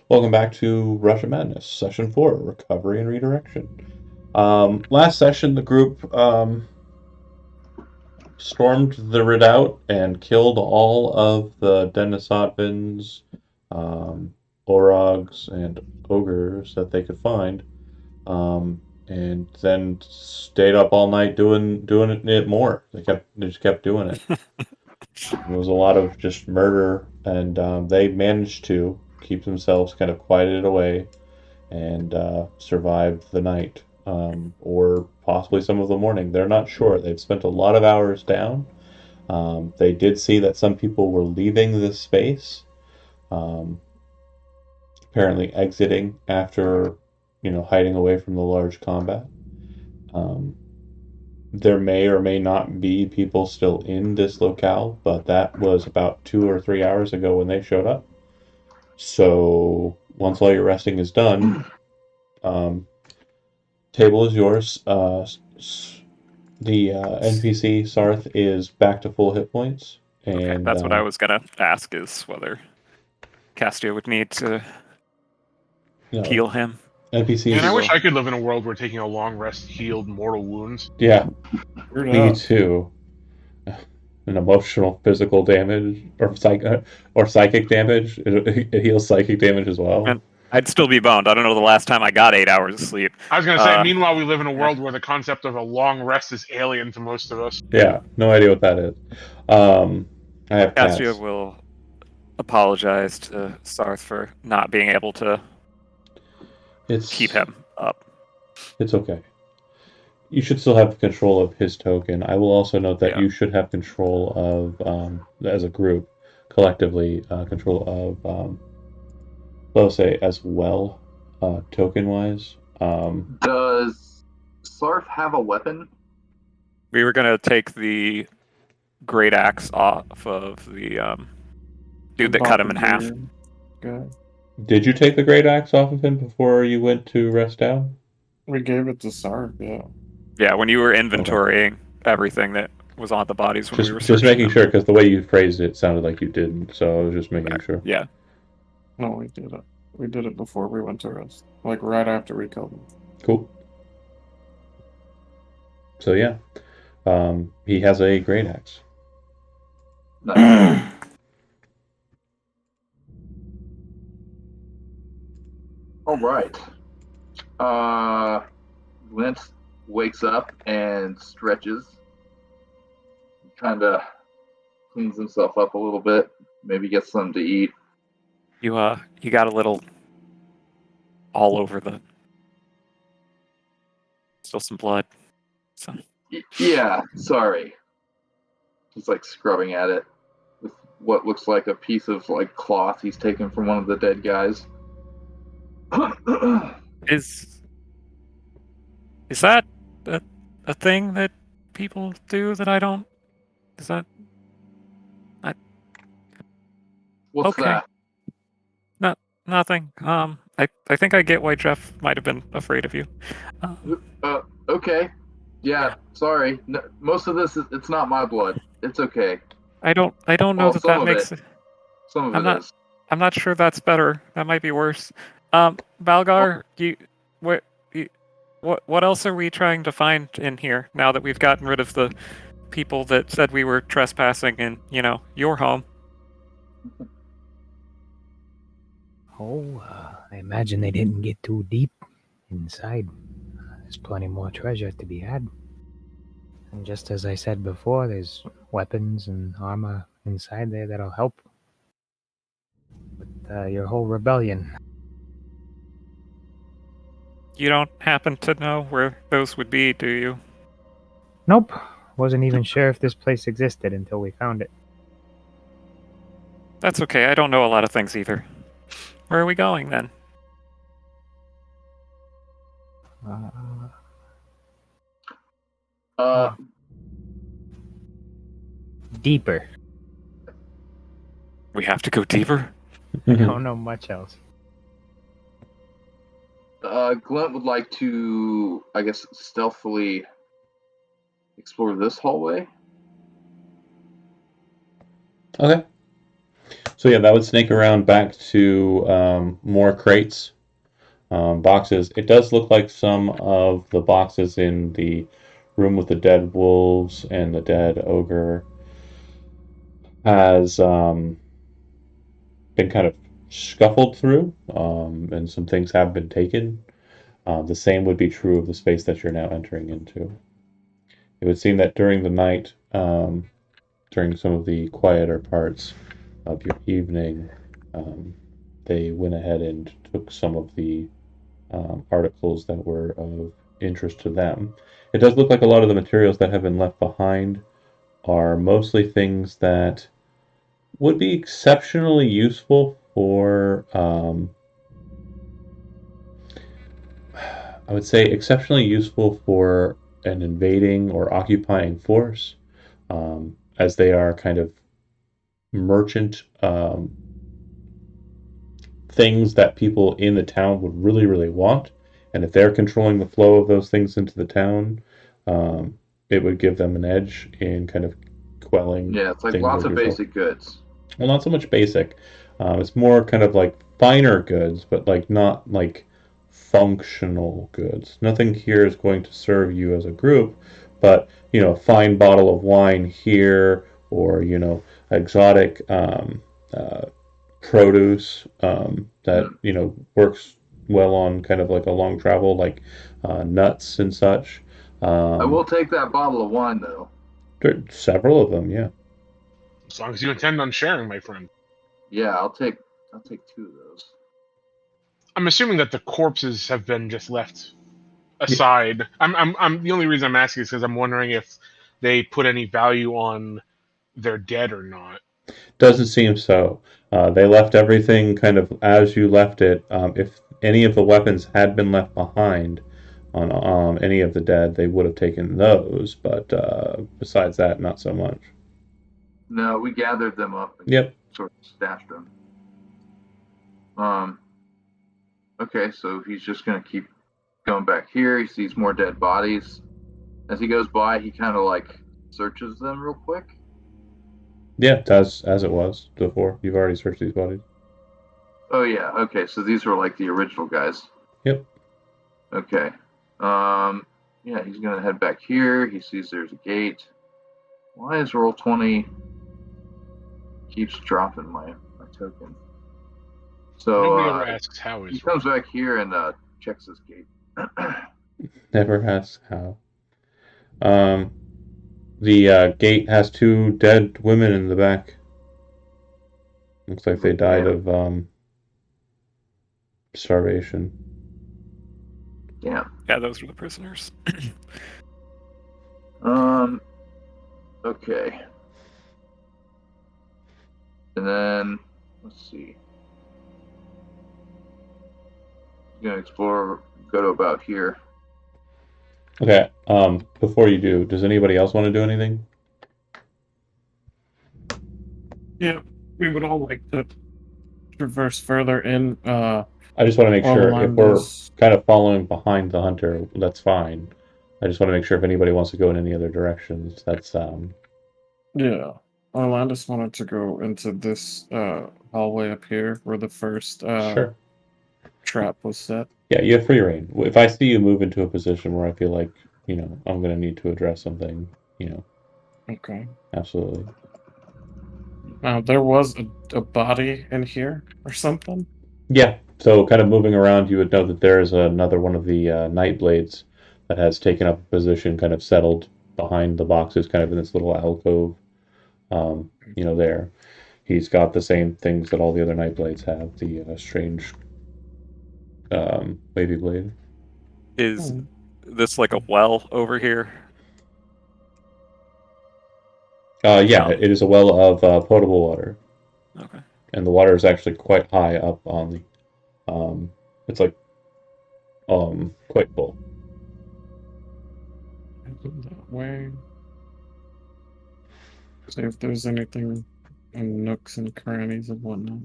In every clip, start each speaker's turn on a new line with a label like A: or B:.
A: Welcome back to Russian Madness, Session 4, Recovery and Redirection. Last session, the group stormed the redoubt and killed all of the Denisotvans, um, Orogs, and Ogres that they could find, and then stayed up all night doing it more. They just kept doing it. It was a lot of just murder, and they managed to keep themselves kind of quieted away and survived the night, or possibly some of the morning. They're not sure. They've spent a lot of hours down. They did see that some people were leaving this space, um, apparently exiting after, hiding away from the large combat. Um, there may or may not be people still in this locale, but that was about 2 or 3 hours ago when they showed up. So once all your resting is done, um, table is yours. The NPC Sarth is back to full hit points,
B: Okay,
A: and
B: that's what I was gonna ask, is whether Castia would need to heal him.
A: NPCs.
C: Man, I wish I could live in a world where taking a long rest healed mortal wounds.
A: Yeah,
D: Weird
A: me
D: out.
A: too. An emotional, physical damage, or psychic damage. It heals psychic damage as well.
B: And I'd still be boned. I don't know the last time I got 8 hours of sleep.
C: I was going to say, meanwhile, we live in a world where the concept of a long rest is alien to most of us.
A: Yeah, no idea what that is. I have
B: Castia
A: cats.
B: will apologize to Sarth for not being able to keep him up.
A: It's okay. You should still have control of his token. I will also note that
B: Yeah.
A: you should have control of, as a group, collectively, control of, let's say, as well, token-wise.
E: Does Sarf have a weapon?
B: We were gonna take the great axe off of the dude that cut him in half.
D: Guy.
A: Did you take the great axe off of him before you went to rest down?
D: We gave it to Sark, yeah.
B: Yeah, when you were inventorying everything that was on the bodies when we were
A: Just
B: searching
A: making
B: them.
A: sure, because the way you phrased it sounded like you didn't, so I was just making sure.
B: Yeah.
D: No, we did it. We did it before we went to rest. Like right after we killed him.
A: Cool. So yeah, he has a great axe.
E: Nice. All right. Lint wakes up and stretches. Kind of cleans himself up a little bit. Maybe gets something to eat.
B: You got a little all over the still some blood. So
E: Yeah, sorry. He's like scrubbing at it with what looks like a piece of like cloth he's taken from one of the dead guys.
B: is that a thing that people do that I don't? Is that
E: What's
B: okay?
E: that?
B: Nothing. I think I get why Jeff might have been afraid of you.
E: Okay. Yeah, sorry. No, most of this it's not my blood. It's okay.
B: I don't know that makes it.
E: Some of it is.
B: I'm not sure that's better. That might be worse. Valgar, what else are we trying to find in here now that we've gotten rid of the people that said we were trespassing in, your home?
F: Oh, I imagine they didn't get too deep inside. There's plenty more treasure to be had. And just as I said before, there's weapons and armor inside there that'll help with your whole rebellion.
B: You don't happen to know where those would be, do you?
F: Nope. Wasn't even sure if this place existed until we found it.
B: That's okay. I don't know a lot of things either. Where are we going then?
F: Deeper.
B: We have to go deeper?
F: I don't know much else.
E: Glent would like to, I guess, stealthily explore this hallway.
A: Okay. So yeah, that would snake around back to more crates, boxes. It does look like some of the boxes in the room with the dead wolves and the dead ogre has been kind of scuffled through, and some things have been taken. The same would be true of the space that you're now entering into. It would seem that during the night, during some of the quieter parts of your evening, they went ahead and took some of the articles that were of interest to them. It does look like a lot of the materials that have been left behind are mostly things that would be exceptionally useful for, I would say, exceptionally useful for an invading or occupying force, as they are kind of merchant things that people in the town would really, really want. And if they're controlling the flow of those things into the town, it would give them an edge in kind of quelling
E: Yeah, it's like
A: things
E: lots
A: like
E: of
A: yourself.
E: basic goods.
A: Well, not so much basic. It's more kind of like finer goods, but like not like functional goods. Nothing here is going to serve you as a group, but a fine bottle of wine here, or exotic produce that
E: Mm.
A: works well on kind of like a long travel, like nuts and such.
E: I will take that bottle of wine though.
A: There are several of them, yeah.
C: As long as you intend on sharing, my friend.
E: Yeah, I'll take 2 of those.
C: I'm assuming that the corpses have been just left aside. I'm the only reason I'm asking is because I'm wondering if they put any value on their dead or not.
A: Doesn't seem so. They left everything kind of as you left it. If any of the weapons had been left behind on any of the dead, they would have taken those. But besides that, not so much.
E: No, we gathered them up and
A: Yep.
E: sort of stashed them. Okay, so he's just gonna keep going back here. He sees more dead bodies. As he goes by, he kind of like searches them real quick.
A: Yeah, as it was before. You've already searched these bodies.
E: Oh yeah, okay, so these were like the original guys.
A: Yep.
E: Okay. Yeah, he's gonna head back here. He sees there's a gate. Why is Roll20 keeps dropping my token? So
C: Nobody ever asks how
E: he
C: is
E: comes back here and checks this gate.
A: Never ask how. The gate has 2 dead women in the back. Looks like they died
E: Yeah.
A: of starvation.
E: Yeah.
B: Yeah, those were the prisoners.
E: Okay. And then let's see. Gonna explore. Go to about here.
A: Okay. Before you do, does anybody else want to do anything?
D: Yeah, we would all like to traverse further in.
A: I just want to make sure if we're
D: Orlando's.
A: kind of following behind the hunter, that's fine. I just want to make sure if anybody wants to go in any other directions, that's
D: Yeah, Orlandus wanted to go into this hallway up here where the first
A: sure.
D: trap was set.
A: Yeah, you have free reign. If I see you move into a position where I feel like, I'm going to need to address something,
D: Okay.
A: absolutely.
D: Now there was a body in here or something.
A: Yeah, so kind of moving around, you would know that there is another one of the night blades that has taken up a position, kind of settled behind the boxes, kind of in this little alcove, there. He's got the same things that all the other night blades have, the strange wavy blade.
B: Is this like a well over here?
A: Yeah,
B: Oh.
A: it is a well of potable water,
B: Okay.
A: and the water is actually quite high up on the. It's like quite full.
D: That way. See if there's anything in nooks and crannies and whatnot.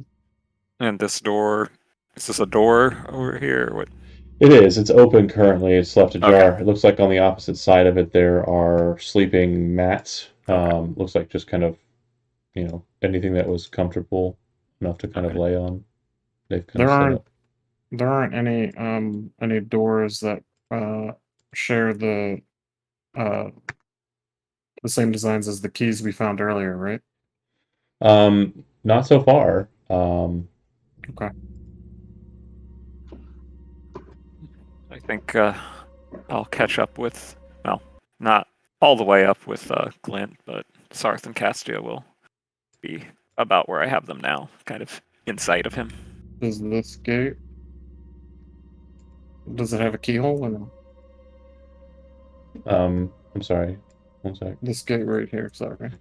B: And this door, is this a door over here? Or what?
A: It is. It's open currently. It's left ajar.
B: Okay.
A: It looks like on the opposite side of it there are sleeping mats.
B: Okay.
A: Looks like just kind of, anything that was comfortable. enough to kind of
B: Okay.
A: lay on. They've kind
D: There
A: of set
D: aren't
A: up.
D: there aren't any doors that share uh the same designs as the keys we found earlier, right?
A: Not so far.
D: Okay.
B: I think I'll catch up with, well, not all the way up with Glint, but Sarth and Castia will be about where I have them now, kind of in sight of him.
D: Does this gate does it have a keyhole or no?
A: I'm sorry. One sec.
D: This gate right here, sorry.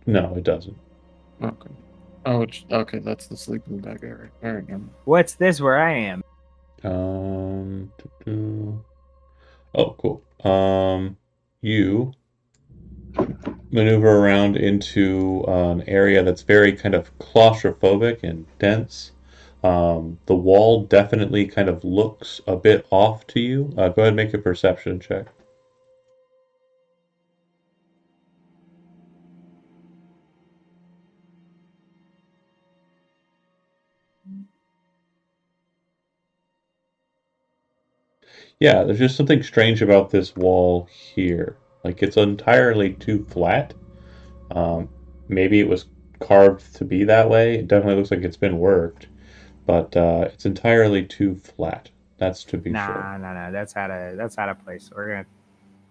A: No, it doesn't.
D: Okay. Oh, okay, that's the sleeping bag area. Alright, never mind.
F: What's this where I am?
A: Oh, cool. You maneuver around into an area that's very kind of claustrophobic and dense. The wall definitely kind of looks a bit off to you. Go ahead and make a perception check. Yeah, there's just something strange about this wall here. Like it's entirely too flat. Um, Maybe it was carved to be that way. It definitely looks like it's been worked, but it's entirely too flat. That's to be sure.
F: Nah. That's out of place. We're gonna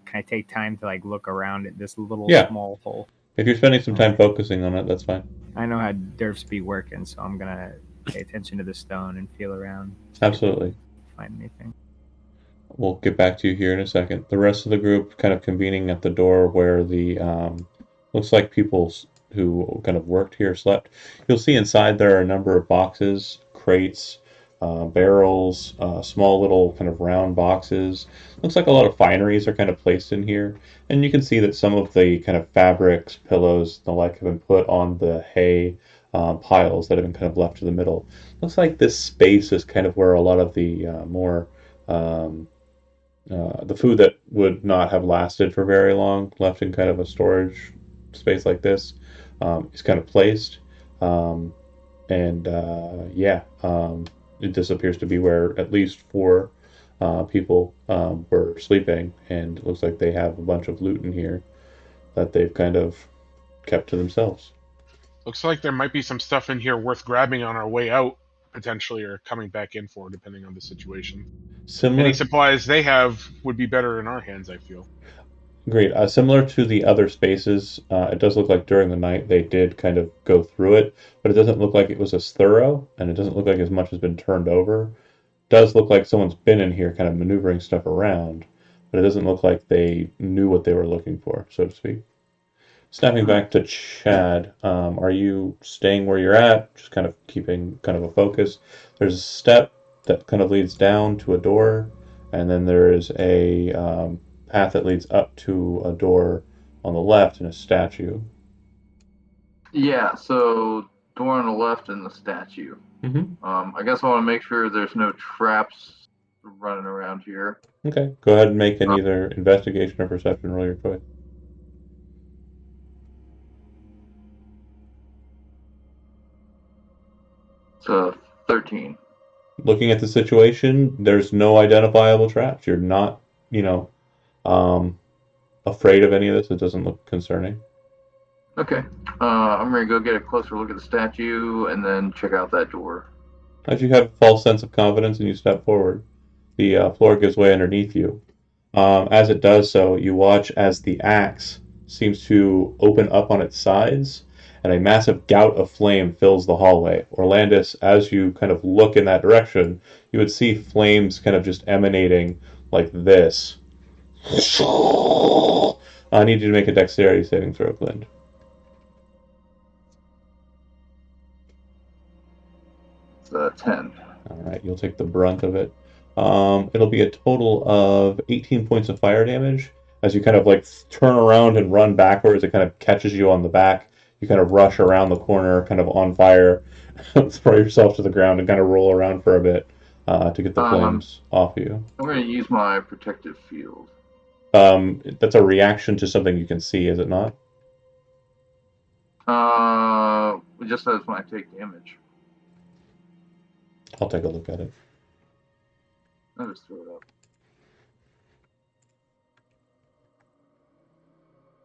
F: kind of take time to like look around at this little
A: Yeah.
F: small hole.
A: If you're spending some time
F: Alright.
A: focusing on it, that's fine.
F: I know how derps be working, so I'm gonna pay attention to the stone and feel around. See if I
A: Absolutely.
F: can find anything.
A: We'll get back to you here in a second. The rest of the group kind of convening at the door where the looks like people who kind of worked here slept. You'll see inside there are a number of boxes, crates, barrels, small little kind of round boxes. Looks like a lot of fineries are kind of placed in here. And you can see that some of the kind of fabrics, pillows, and the like have been put on the hay piles that have been kind of left to the middle. Looks like this space is kind of where a lot of the more the food that would not have lasted for very long, left in kind of a storage space like this, is kind of placed. Um, and this appears to be where at least four people were sleeping, and it looks like they have a bunch of loot in here that they've kind of kept to themselves.
C: Looks like there might be some stuff in here worth grabbing on our way out, potentially, or coming back in for, depending on the situation.
A: Similar
C: Any supplies they have would be better in our hands, I feel.
A: Great. Similar to the other spaces, it does look like during the night they did kind of go through it, but it doesn't look like it was as thorough, and it doesn't look like as much has been turned over. Does look like someone's been in here kind of maneuvering stuff around, but it doesn't look like they knew what they were looking for, so to speak. Snapping back to Chad, are you staying where you're at, just kind of keeping kind of a focus? There's a step that kind of leads down to a door, and then there is a path that leads up to a door on the left and a statue.
E: Yeah, so door on the left and the statue. I guess I want to make sure there's no traps running around here.
A: Okay, go ahead and make an either investigation or perception roll your choice.
E: It's a 13.
A: Looking at the situation, there's no identifiable traps. You're not, afraid of any of this. It doesn't look concerning.
E: Okay. I'm going to go get a closer look at the statue and then check out that door.
A: As you have a false sense of confidence and you step forward, the floor gives way underneath you. As it does so, you watch as the axe seems to open up on its sides, and a massive gout of flame fills the hallway. Orlandis, as you kind of look in that direction, you would see flames kind of just emanating like this. I need you to make a dexterity saving throw, Clint.
E: It's a 10.
A: All right, you'll take the brunt of it. It'll be a total of 18 points of fire damage. As you kind of like turn around and run backwards, it kind of catches you on the back. You kind of rush around the corner, kind of on fire, throw yourself to the ground, and kind of roll around for a bit to get the flames off you.
E: I'm going to use my protective field.
A: That's a reaction to something you can see, is it not?
E: It just says when I take damage.
A: I'll take a look at it.
E: I'll just throw it up.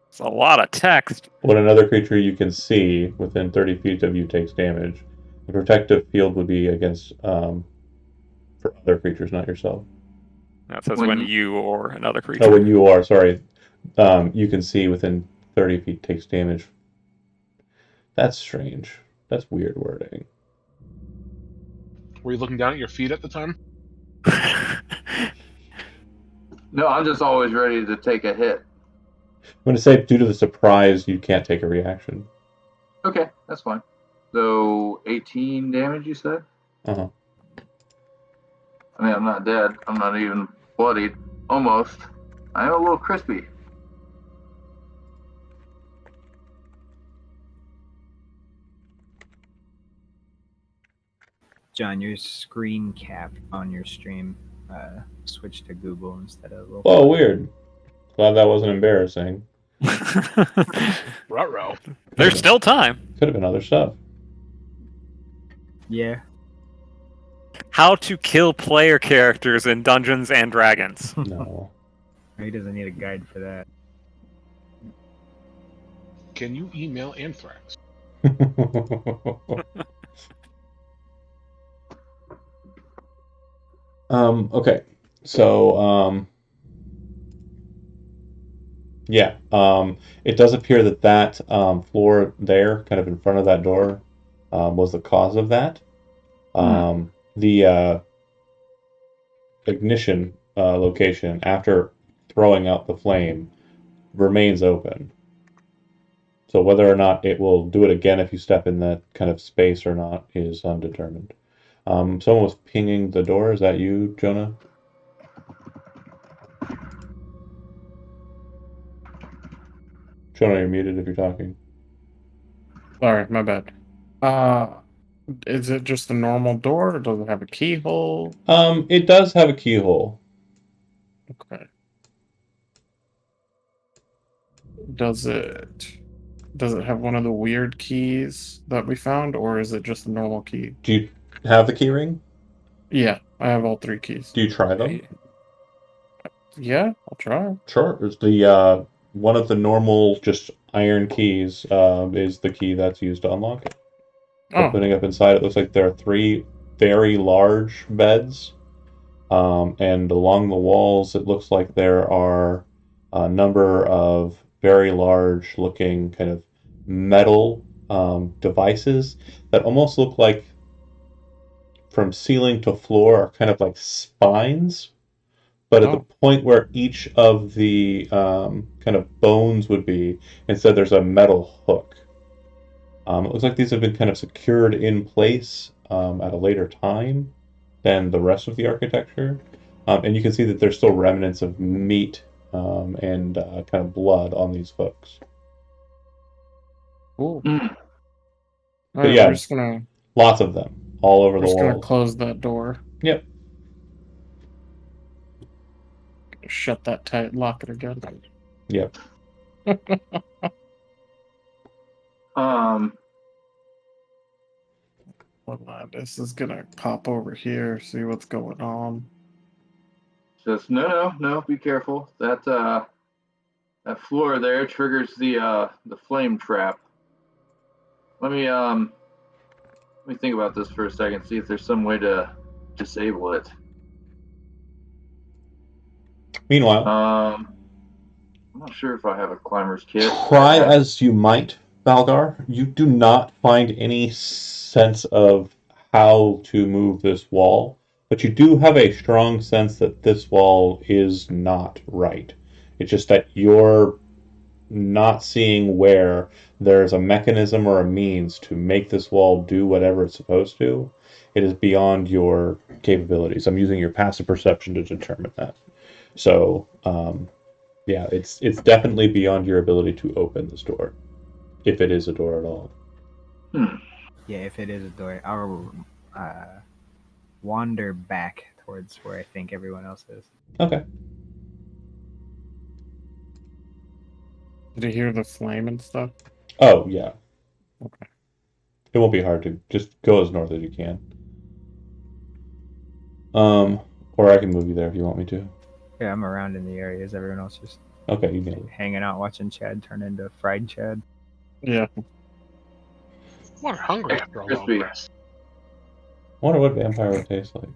B: It's a lot of text.
A: When another creature you can see within 30 feet of you takes damage, the protective field would be against for other creatures, not yourself.
B: That says
E: When
B: when
E: you-
B: you or another creature.
A: Oh, when you are, sorry. You can see within 30 feet takes damage. That's strange. That's weird wording.
C: Were you looking down at your feet at the time?
E: No, I'm just always ready to take a hit.
A: I'm going to say, due to the surprise, you can't take a reaction.
E: Okay, that's fine. So 18 damage, you said?
A: Uh-huh.
E: I mean, I'm not dead. I'm not even bloodied. Almost. I am a little crispy.
F: John, your screen cap on your stream switched to Google instead of local.
A: Oh, weird. Glad that wasn't embarrassing.
C: Ruh-roh.
B: There's still time.
A: Could have been other stuff.
F: Yeah.
B: How to kill player characters in Dungeons and Dragons.
A: No.
F: He doesn't need a guide for that.
C: Can you email Anthrax?
A: Okay. So, yeah. It does appear that floor there, kind of in front of that door, was the cause of that. The ignition location, after throwing out the flame, remains open. So whether or not it will do it again if you step in that kind of space or not is undetermined. Someone was pinging the door. Is that you, Jonah? Jonah, you're muted if you're talking.
D: Sorry, my bad. Is it just a normal door, or does it have a keyhole?
A: It does have a keyhole.
D: Okay. Does it have one of the weird keys that we found, or is it just a normal key?
A: Do you have the key ring?
D: Yeah, I have all 3 keys.
A: Do you try them?
D: Yeah, I'll try.
A: Sure. It's the one of the normal just iron keys is the key that's used to unlock it.
D: Oh,
A: Opening up inside, it looks like there are 3 very large beds, and along the walls, it looks like there are a number of very large-looking kind of metal devices that almost look like, from ceiling to floor, are kind of like spines. But at the
D: Oh.
A: point where each of the kind of bones would be, instead there's a metal hook. It looks like these have been kind of secured in place at a later time than the rest of the architecture. And you can see that there's still remnants of meat and kind of blood on these hooks.
D: cool.
E: Mm.
D: Alright,
A: yeah,
D: we're just gonna
A: Lots of them all over the
D: gonna
A: walls.
D: close that door.
A: Yep.
D: Shut that tight, lock it again.
A: Yep.
E: Um,
D: Hold on, this is gonna pop over here, see what's going on.
E: just no, be careful. That floor there triggers the flame trap. Let me think about this for a second, see if there's some way to disable it.
A: Meanwhile,
E: I'm not sure if I have a climber's kit.
A: try as you might, Valgar, you do not find any sense of how to move this wall, but you do have a strong sense that this wall is not right. It's just that you're not seeing where there's a mechanism or a means to make this wall do whatever it's supposed to. It is beyond your capabilities. I'm using your passive perception to determine that. So, yeah, it's definitely beyond your ability to open this door, if it is a door at all.
F: Yeah, if it is a door, I'll wander back towards where I think everyone else is.
A: Okay.
D: Did you hear the flame and stuff?
A: Oh, yeah.
D: Okay.
A: It won't be hard to just go as north as you can. Or I can move you there if you want me to.
F: Yeah, I'm around in the area. Is everyone else just
A: Okay, you can.
F: hanging out watching Chad turn into fried Chad?
D: Yeah.
C: I'm hungry after a long
E: Crispy.
C: rest.
A: I wonder what vampire would taste like.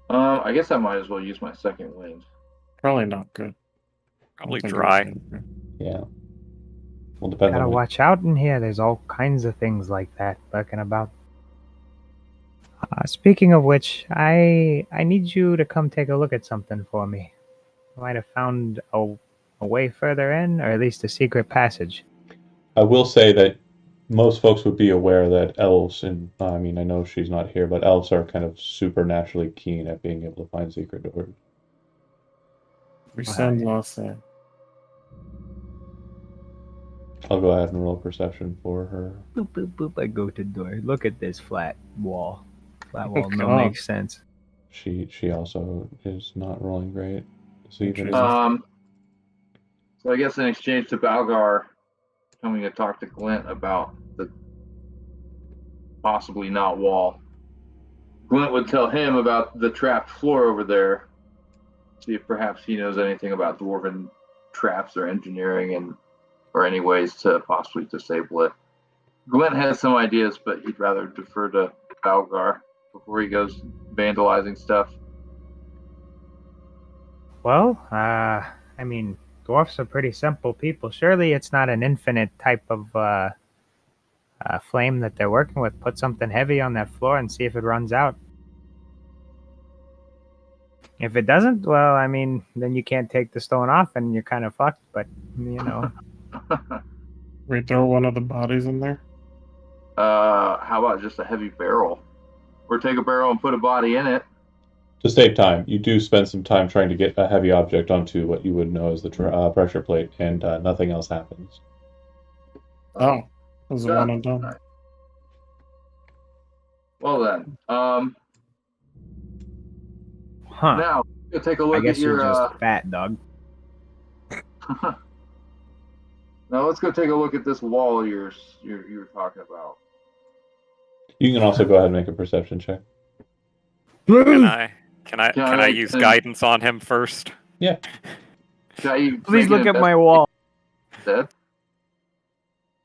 E: I guess I might as well use my second wind.
D: Probably not good. I
B: Probably
D: don't think it
B: dry.
D: was good.
A: Yeah. Well, depends
F: Gotta
A: on what.
F: watch out in here. There's all kinds of things like that lurking about. Speaking of which, I need you to come take a look at something for me. I might have found a way further in, or at least a secret passage.
A: I will say that most folks would be aware that elves, and I mean, I know she's not here, but elves are kind of supernaturally keen at being able to find secret doors.
D: We
F: Wow.
D: send Lhasa.
A: I'll go ahead and roll perception for her.
F: Boop, boop, boop. I go to the door. Look at this flat wall. Flat
D: Oh,
F: wall no
D: God.
F: makes sense.
A: She also is not rolling great. So even
D: She's-
E: So I guess in exchange to Balgar coming to talk to Glint about the possibly not wall, Glint would tell him about the trapped floor over there. See if perhaps he knows anything about dwarven traps or engineering and or any ways to possibly disable it. Glint has some ideas, but he'd rather defer to Balgar before he goes vandalizing stuff.
F: Well, I mean, dwarfs are pretty simple people. Surely it's not an infinite type of flame that they're working with. Put something heavy on that floor and see if it runs out. If it doesn't, well, I mean, then you can't take the stone off and you're kind of fucked, but, you know.
D: We throw one of the bodies in there.
E: How about just a heavy barrel? Or take a barrel and put a body in it.
A: To save time, you do spend some time trying to get a heavy object onto what you would know as the pressure plate, and nothing else happens.
D: Oh, it was a
E: Done.
D: one and done.
E: Nice. Well then,
F: Huh.
E: now go take a look
F: I guess
E: at your.
F: you're just fat, dog.
E: Now let's go take a look at this wall you were talking about.
A: You can also go ahead and make a perception check.
B: Can I
E: make
B: use
E: an-
B: guidance on him first?
A: Yeah.
E: Should I
F: Please
E: make an
F: look at my wall.
E: instead?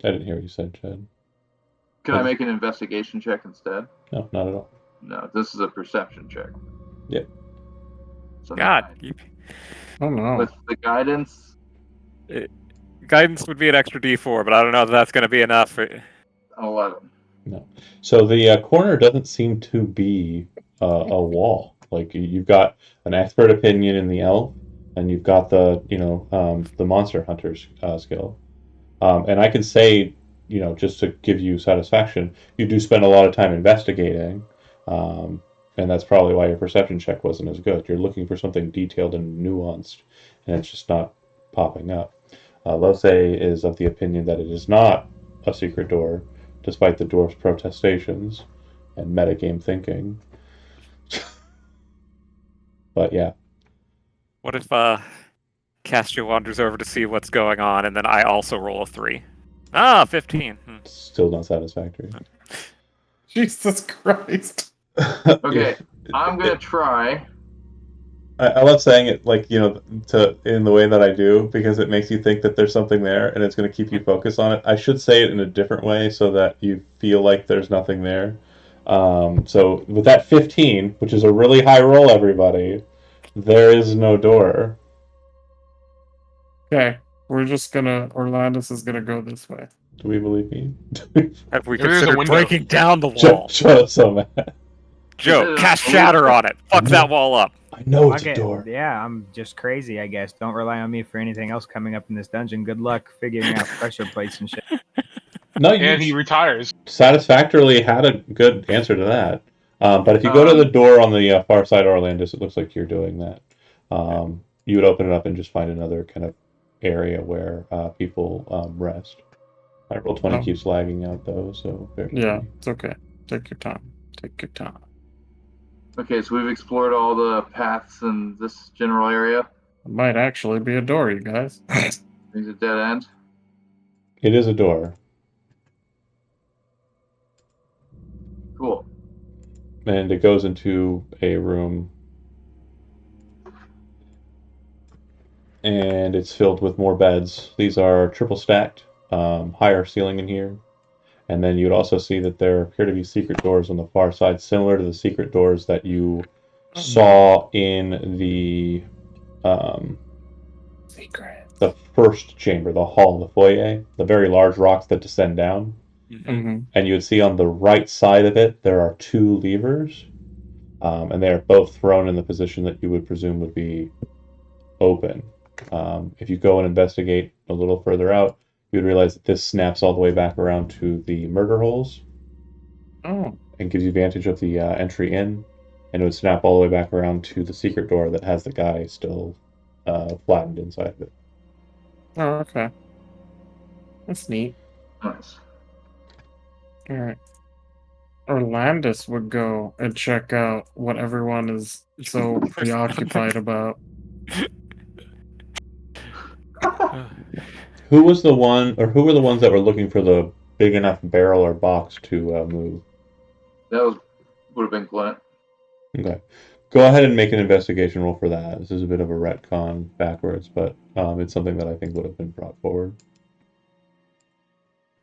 A: I didn't hear what you said, Chad.
E: Can I make an investigation check instead?
A: No, not at all.
E: No, this is a perception check.
A: Yep.
E: So
B: God,
E: 9.
B: you,
D: Oh no.
E: With the guidance,
B: guidance would be an extra D4, but I don't know if that's going to be enough.
E: 11.
A: No. So the corner doesn't seem to be a wall. Like you've got an expert opinion in the elf, and you've got the the monster hunter's skill. And I can say, just to give you satisfaction, you do spend a lot of time investigating, and that's probably why your perception check wasn't as good. You're looking for something detailed and nuanced, and it's just not popping up. Lose is of the opinion that it is not a secret door, despite the dwarf's protestations and metagame thinking. But yeah.
B: What if Castio wanders over to see what's going on, and then I also roll a 3? 15.
A: Still not satisfactory.
D: Jesus Christ.
E: Okay, I'm gonna try.
A: I love saying it in the way that I do, because it makes you think that there's something there and it's going to keep you focused on it. I should say it in a different way so that you feel like there's nothing there. So with that 15, which is a really high roll, everybody, there is no door.
D: Okay, we're just gonna. Orlandis is gonna go this way.
A: Do we believe me?
B: Have we
C: There is a
B: considered
C: window.
B: breaking down the wall?
A: Joe, so mad.
B: Joe, cast shatter on it. Fuck that wall up.
A: I know it's
F: Okay,
A: a door.
F: yeah, I'm just crazy, I guess. Don't rely on me for anything else coming up in this dungeon. Good luck figuring out pressure plates and shit.
A: No,
C: And he
A: you
C: retires.
A: satisfactorily had a good answer to that. But if you go to the door on the far side, Orlandis, it looks like you're doing that. You would open it up and just find another kind of area where people rest. My roll 20
D: Oh.
A: keeps lagging out though, so very
D: Yeah,
A: funny.
D: it's okay. Take your time. Take your time.
E: Okay, so we've explored all the paths in this general area.
D: It might actually be a door, you guys.
E: There's a dead end.
A: It is a door.
E: Cool.
A: and it goes into a room, and it's filled with more beds. These are triple stacked, higher ceiling in here. And then you would also see that there appear to be secret doors on the far side, similar to the secret doors that you saw in
D: Secret.
A: the first chamber, the hall, the foyer, the very large rocks that descend down.
D: Mm-hmm.
A: And you would see on the right side of it, there are two levers, and they are both thrown in the position that you would presume would be open. If you go and investigate a little further out, you would realize that this snaps all the way back around to the murder holes
D: Oh,
A: and gives you advantage of the entry in, and it would snap all the way back around to the secret door that has the guy still flattened inside of it.
D: oh, okay. That's neat.
E: Nice.
D: All right. Orlandis would go and check out what everyone is so preoccupied about.
A: Who was the one, or who were the ones that were looking for the big enough barrel or box to move?
E: That would have been Glint.
A: Okay. Go ahead and make an investigation roll for that. This is a bit of a retcon backwards, but it's something that I think would have been brought forward.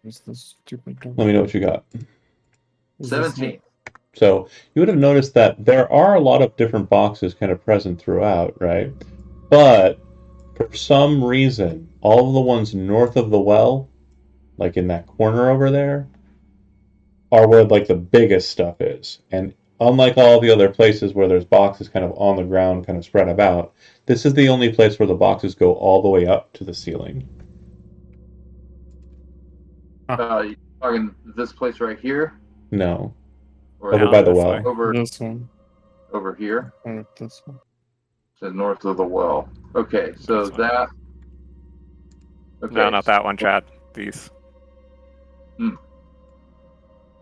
D: What's this stupid door?
A: Let me know what you got.
D: Is this
E: 17.
A: So you would have noticed that there are a lot of different boxes kind of present throughout, right? But for some reason, all of the ones north of the well, like in that corner over there, are where like the biggest stuff is. And unlike all the other places where there's boxes kind of on the ground, kind of spread about, this is the only place where the boxes go all the way up to the ceiling.
E: You talking this place right here?
A: No,
E: Or
A: over
B: No,
A: by the
B: this
A: well.
B: way.
E: over
D: This one.
E: over here?
D: Or this one.
E: To north of the well. Okay, so
B: This one.
E: that. Okay,
B: No, not that one, Chad. These.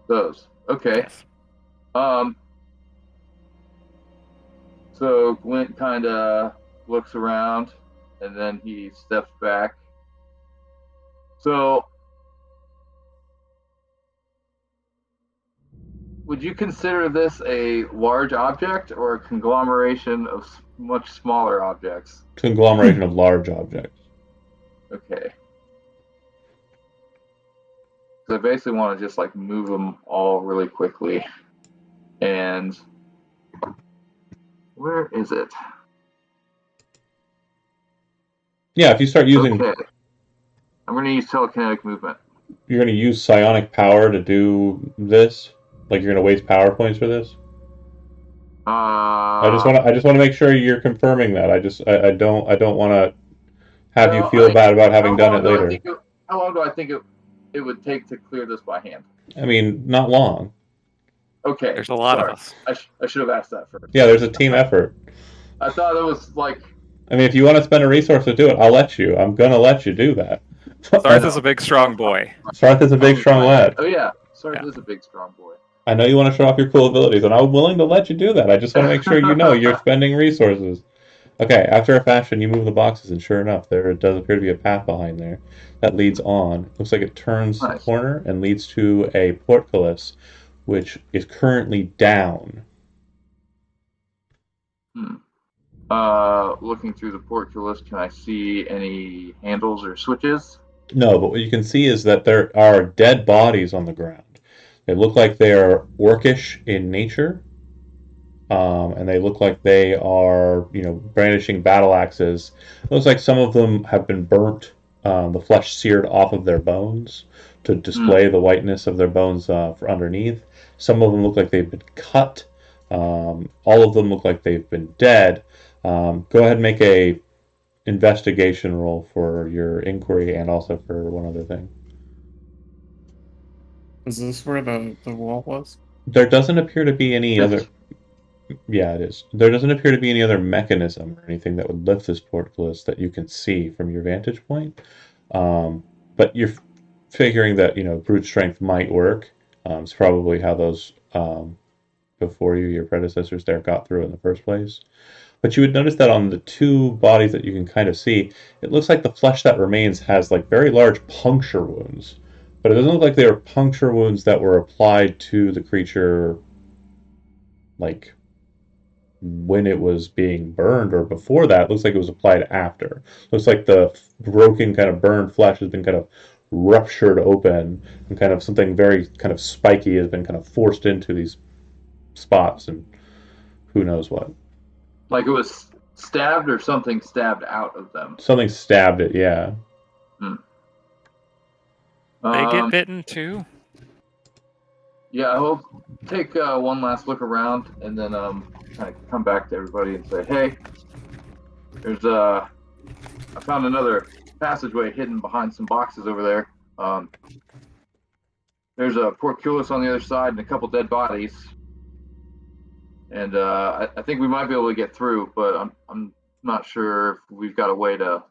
E: those. Okay.
B: Yes.
E: So Glint kind of looks around, and then he steps back. So, would you consider this a large object or a conglomeration of much smaller objects?
A: Conglomeration of large objects.
E: Okay. So I basically want to just like move them all really quickly. And where is it?
A: Yeah, if you start using,
E: Okay. I'm going to use telekinetic movement.
A: you're going to use psionic power to do this. Like you're going to waste power points for this. I just want to make sure you're confirming that. I don't want to have you feel bad about having done it later.
E: How long do I think it would take to clear this by hand?
A: I mean, not long.
E: Okay.
B: There's a lot
E: sorry.
B: of us.
E: I should have asked that first.
A: Yeah, there's a team effort.
E: I thought it was like.
A: I mean, if you want to spend a resource to do it, I'll let you. I'm gonna let you do that.
B: Sarth is a big, strong boy.
A: Sarth is a big, strong lad.
E: Oh yeah, Sarth is a big, strong boy.
A: I know you want to show off your cool abilities, and I'm willing to let you do that. I just want to make sure you know you're spending resources. Okay, after a fashion, you move the boxes, and sure enough, there does appear to be a path behind there that leads on. Looks like it turns the corner and leads to a portcullis, which is currently down.
E: Looking through the portcullis, can I see any handles or switches?
A: No, but what you can see is that there are dead bodies on the ground. They look like they are orcish in nature, and they look like they are, brandishing battle axes. It looks like some of them have been burnt, the flesh seared off of their bones to display the whiteness of their bones for underneath. Some of them look like they've been cut. All of them look like they've been dead. Go ahead and make a investigation roll for your inquiry and also for one other thing.
D: Is this where the wall was?
A: There doesn't appear to be any other. Yeah, it is. There doesn't appear to be any other mechanism or anything that would lift this portcullis that you can see from your vantage point. But you're figuring that brute strength might work. It's probably how those before you, your predecessors there, got through in the first place. But you would notice that on the two bodies that you can kind of see, it looks like the flesh that remains has like very large puncture wounds. But it doesn't look like they were puncture wounds that were applied to the creature like when it was being burned or before that. It looks like it was applied after. Looks like the broken kind of burned flesh has been kind of ruptured open, and kind of something very kind of spiky has been kind of forced into these spots, and who knows what.
E: Like it was stabbed or something stabbed out of them.
A: Something stabbed it, yeah.
B: They get bitten too.
E: Yeah, I'll take one last look around and then kind of come back to everybody and say, hey, there's I found another passageway hidden behind some boxes over there. There's a portcullis on the other side and a couple dead bodies. And I think we might be able to get through, but I'm not sure if we've got a way to,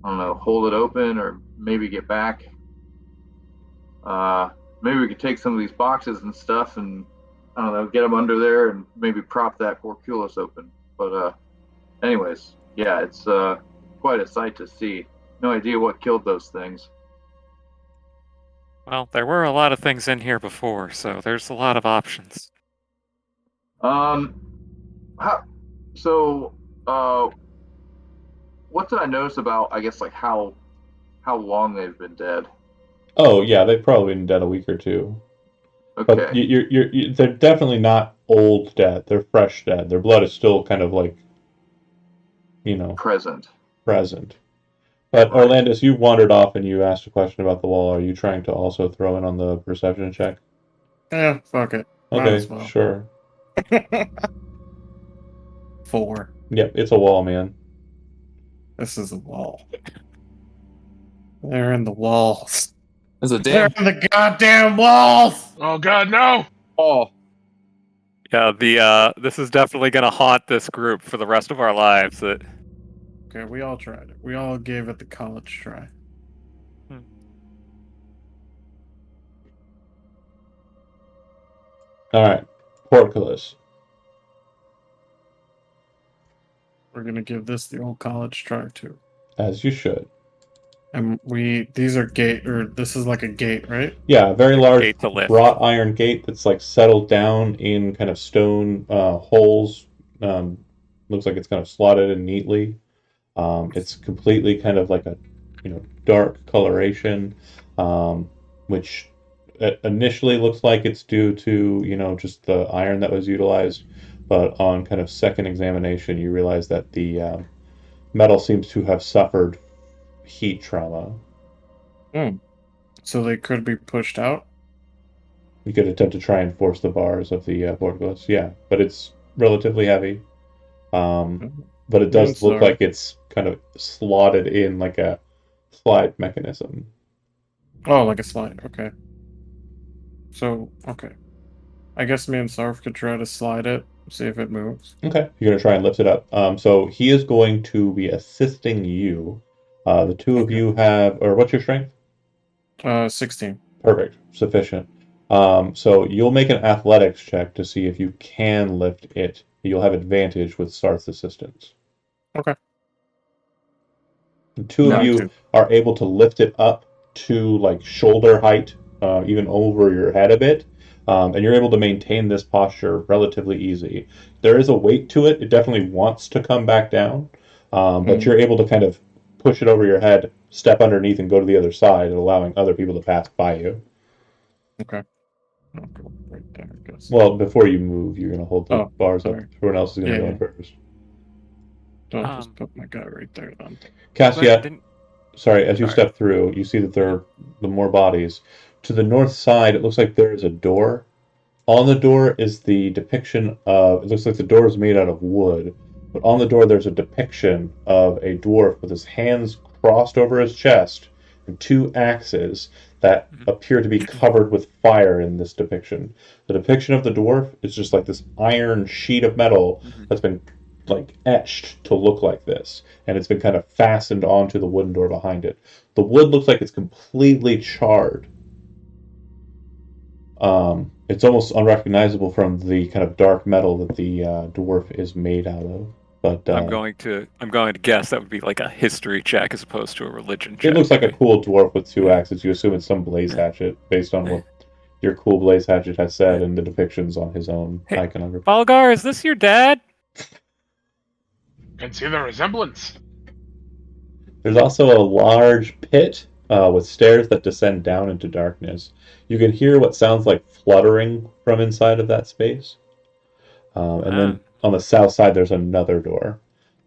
E: I don't know, hold it open or maybe get back. Maybe we could take some of these boxes and stuff and, I don't know, get them under there and maybe prop that portcullis open. But anyways, yeah, it's quite a sight to see. No idea what killed those things.
B: Well, there were a lot of things in here before, so there's a lot of options.
E: What did I notice about, I guess, like how long they've been dead?
A: Oh yeah, they've probably been dead a week or two.
E: Okay.
A: But they're definitely not old dead. They're fresh dead. Their blood is still kind of like,
E: present.
A: But right. Orlandus, you wandered off and you asked a question about the wall. Are you trying to also throw in on the perception check?
D: Yeah, fuck it. Might
A: Okay,
D: as well.
A: sure.
D: 4.
A: Yep, it's a wall, man.
D: This is a wall. They're in the walls.
G: There's a
D: They're
G: damn
D: in the goddamn walls!
C: Oh God, no!
G: wall.
B: Yeah, this is definitely gonna haunt this group for the rest of our lives.
D: Okay, we all tried it. We all gave it the college try.
A: Alright, portcullis.
D: We're gonna give this the old college try too.
A: As you should.
D: And these are this is like a gate, right?
A: Yeah, a very large
B: gate to lift.
A: wrought iron gate that's like settled down in kind of stone holes. Looks like it's kind of slotted in neatly. It's completely kind of like a dark coloration, which initially looks like it's due to just the iron that was utilized, but on kind of second examination you realize that the metal seems to have suffered heat trauma.
D: So they could be pushed out?
A: You could attempt to try and force the bars of the portcullis, yeah, but it's relatively heavy. But it does look like it's kind of slotted in like a slide mechanism.
D: Oh, like a slide, okay. So, okay. I guess me and Sarf could try to slide it, see if it moves.
A: Okay, you're going to try and lift it up. So he is going to be assisting you. The two of you have, or what's your strength?
D: 16.
A: Perfect, sufficient. So you'll make an athletics check to see if you can lift it. You'll have advantage with Sarth's assistance.
D: Okay.
A: The two of you are able to lift it up to like shoulder height, even over your head a bit. And you're able to maintain this posture relatively easy. There is a weight to it. It definitely wants to come back down. But you're able to kind of push it over your head, step underneath, and go to the other side, allowing other people to pass by you.
D: Okay. I'll go right there, I guess.
A: Well, before you move, you're going to hold the bars up.
D: Sorry.
A: Everyone else is going to go in first.
D: Don't just put my guy right there, then.
A: Cassia, sorry, as you step through, you see that there are the more bodies. To the north side, it looks like there is a door. On the door is the depiction of, it looks like the door is made out of wood, but on the door there's a depiction of a dwarf with his hands crossed over his chest and two axes that appear to be covered with fire in this depiction. The depiction of the dwarf is just like this iron sheet of metal that's been like etched to look like this, and it's been kind of fastened onto the wooden door behind it. The wood looks like it's completely charred. It's almost unrecognizable from the kind of dark metal that the dwarf is made out of. But
B: I'm going to guess that would be like a history check as opposed to a religion check.
A: It looks like a cool dwarf with two axes. You assume it's some blaze hatchet based on what your cool Blaze Hatchet has said in the depictions on his own
B: Hey,
A: iconography.
B: Balgar, is this your dad?
C: Can see the resemblance.
A: There's also a large pit with stairs that descend down into darkness. You can hear what sounds like fluttering from inside of that space. And then on the south side, there's another door.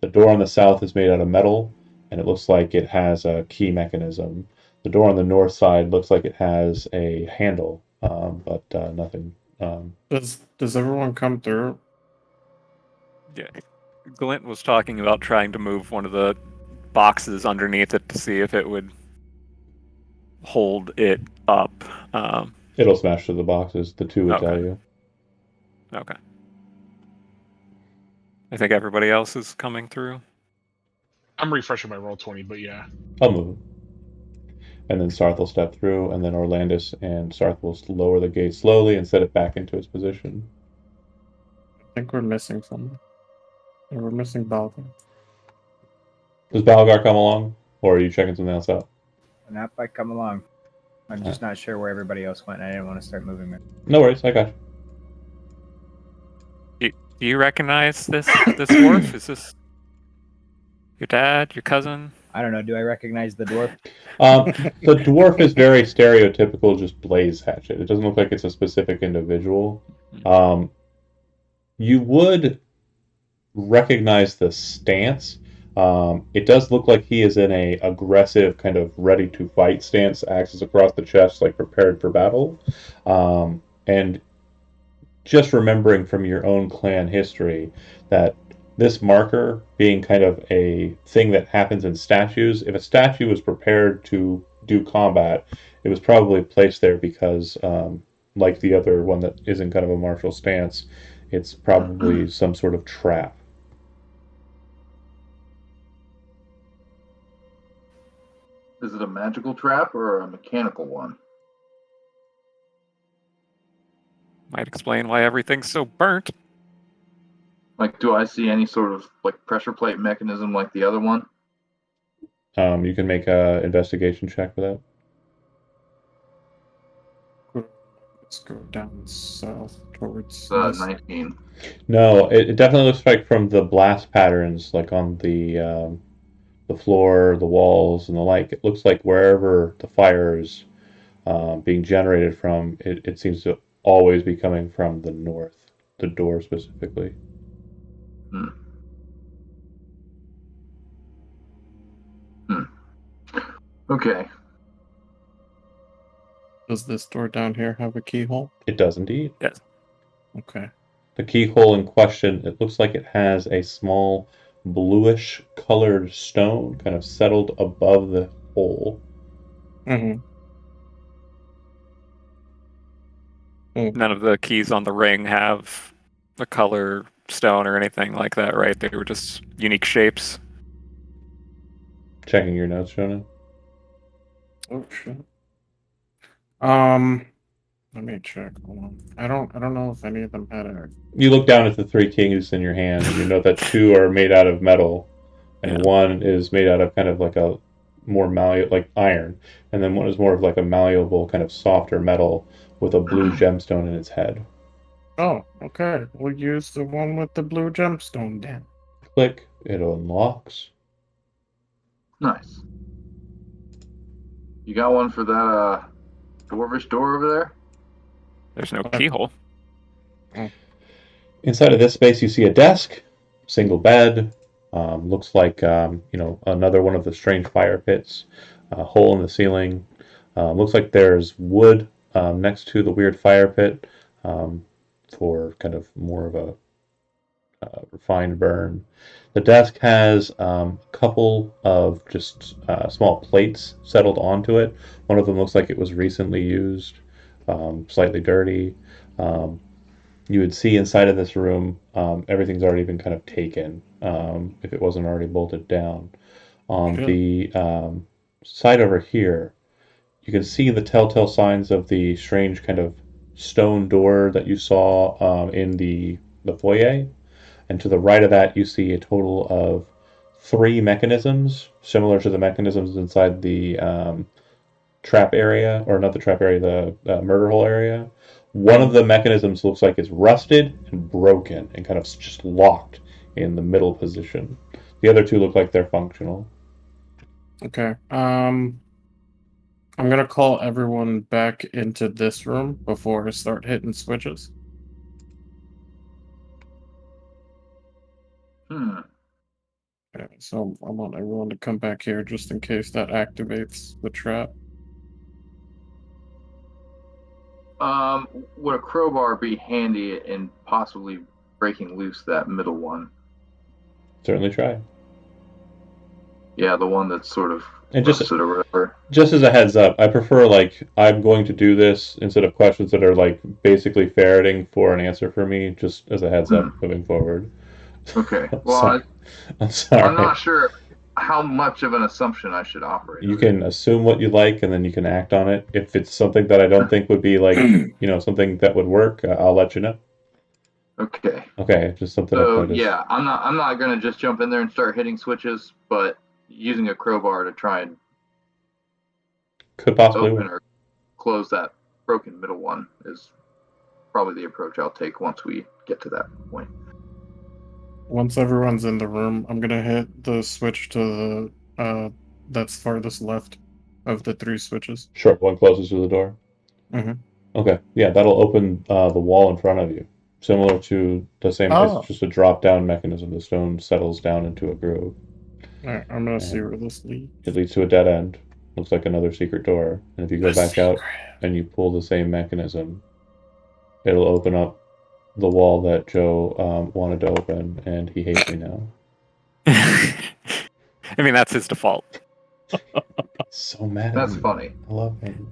A: The door on the south is made out of metal, and it looks like it has a key mechanism. The door on the north side looks like it has a handle, but nothing.
D: Does everyone come through?
B: Yeah. Glint was talking about trying to move one of the boxes underneath it to see if it would hold it up.
A: It'll smash through the boxes, the two would
B: Okay.
A: tell you.
B: Okay. I think everybody else is coming through.
C: I'm refreshing my roll 20, but yeah.
A: I'll move him. And then Sarth will step through, and then Orlandis and Sarth will lower the gate slowly and set it back into its position.
D: I think we're missing someone. Yeah, we're missing Balgar.
A: Does Balgar come along, or are you checking something else out?
G: Not if I come along. I'm just not sure where everybody else went. I didn't want to start moving it.
A: No worries, I got you.
B: Do you recognize this dwarf? Is this your dad, your cousin?
G: I don't know. Do I recognize the dwarf?
A: The dwarf is very stereotypical, just Blaze Hatchet. It doesn't look like it's a specific individual. You would recognize the stance. It does look like he is in a aggressive, kind of ready to fight stance, axes across the chest, like prepared for battle. And just remembering from your own clan history that this marker being kind of a thing that happens in statues, if a statue was prepared to do combat, it was probably placed there because, like the other one that is in kind of a martial stance, it's probably some sort of trap.
E: Is it a magical trap or a mechanical one?
B: Might explain why everything's so burnt.
E: Like, do I see any sort of like pressure plate mechanism like the other one?
A: You can make an investigation check for that.
D: Let's go down south towards.
E: 19.
A: No, it definitely looks like from the blast patterns, like on the floor, the walls, and the like. It looks like wherever the fire is being generated from, it seems to always be coming from the north, the door specifically.
E: Okay.
D: Does this door down here have a keyhole?
A: It does indeed.
B: Yes.
D: Okay.
A: The keyhole in question, it looks like it has a small bluish colored stone kind of settled above the hole.
D: Mm-hmm.
B: None of the keys on the ring have a color stone or anything like that, right? They were just unique shapes.
A: Checking your notes, Jonah.
D: Oh shit. Let me check. Hold on. I don't know if any of them had a.
A: You look down at the three keys in your hand, and you know that two are made out of metal, and one is made out of kind of like a more like iron, and then one is more of like a malleable, kind of softer metal with a blue gemstone in its head.
D: Oh, okay. We'll use the one with the blue gemstone then.
A: Click, it unlocks.
E: Nice. You got one for that dwarvish door over there?
B: There's no keyhole.
A: Inside of this space, you see a desk, single bed. Looks like another one of the strange fire pits. A hole in the ceiling. Looks like there's wood next to the weird fire pit for kind of more of a refined burn. The desk has a couple of just small plates settled onto it. One of them looks like it was recently used, slightly dirty. You would see inside of this room, everything's already been kind of taken, if it wasn't already bolted down. On the side over here, you can see the telltale signs of the strange kind of stone door that you saw in the foyer. And to the right of that, you see a total of 3 mechanisms, similar to the mechanisms inside the trap area, or not the trap area, the murder hole area. One of the mechanisms looks like it's rusted and broken and kind of just locked in the middle position. The other two look like they're functional.
D: Okay. I'm gonna call everyone back into this room before I start hitting switches.
E: Hmm.
D: Okay, so I want everyone to come back here just in case that activates the trap.
E: Would a crowbar be handy in possibly breaking loose that middle one?
A: Certainly try.
E: Yeah, the one that's sort of
A: And just
E: rusted or whatever.
A: just as a heads up, I prefer like I'm going to do this instead of questions that are like basically ferreting for an answer for me. Just as a heads up, moving forward.
E: Okay.
A: I'm
E: Well,
A: sorry. I'm sorry.
E: I'm not sure how much of an assumption I should operate.
A: You can assume what you like, and then you can act on it. If it's something that I don't think would be like, something that would work, I'll let you know.
E: Okay.
A: Okay, just something I've
E: So
A: noticed.
E: yeah, I'm not gonna just jump in there and start hitting switches, but using a crowbar to try and
A: Could possibly
E: open
A: work.
E: or close that broken middle one is probably the approach I'll take once we get to that point.
D: Once everyone's in the room, I'm gonna hit the switch to the that's farthest left of the 3 switches.
A: Sure, one closest to the door.
D: Mhm.
A: Okay, yeah, that'll open the wall in front of you. Similar to the same,
D: Oh.
A: it's just a drop-down mechanism. The stone settles down into a groove.
D: Alright, I'm gonna see
A: And
D: where this leads.
A: it leads to a dead end. Looks like another secret door. And if you go back out and you pull the same mechanism, it'll open up the wall that Joe wanted to open, and he hates me now.
B: I mean, that's his default.
A: So mad at
E: That's
A: me.
E: funny.
A: I love him.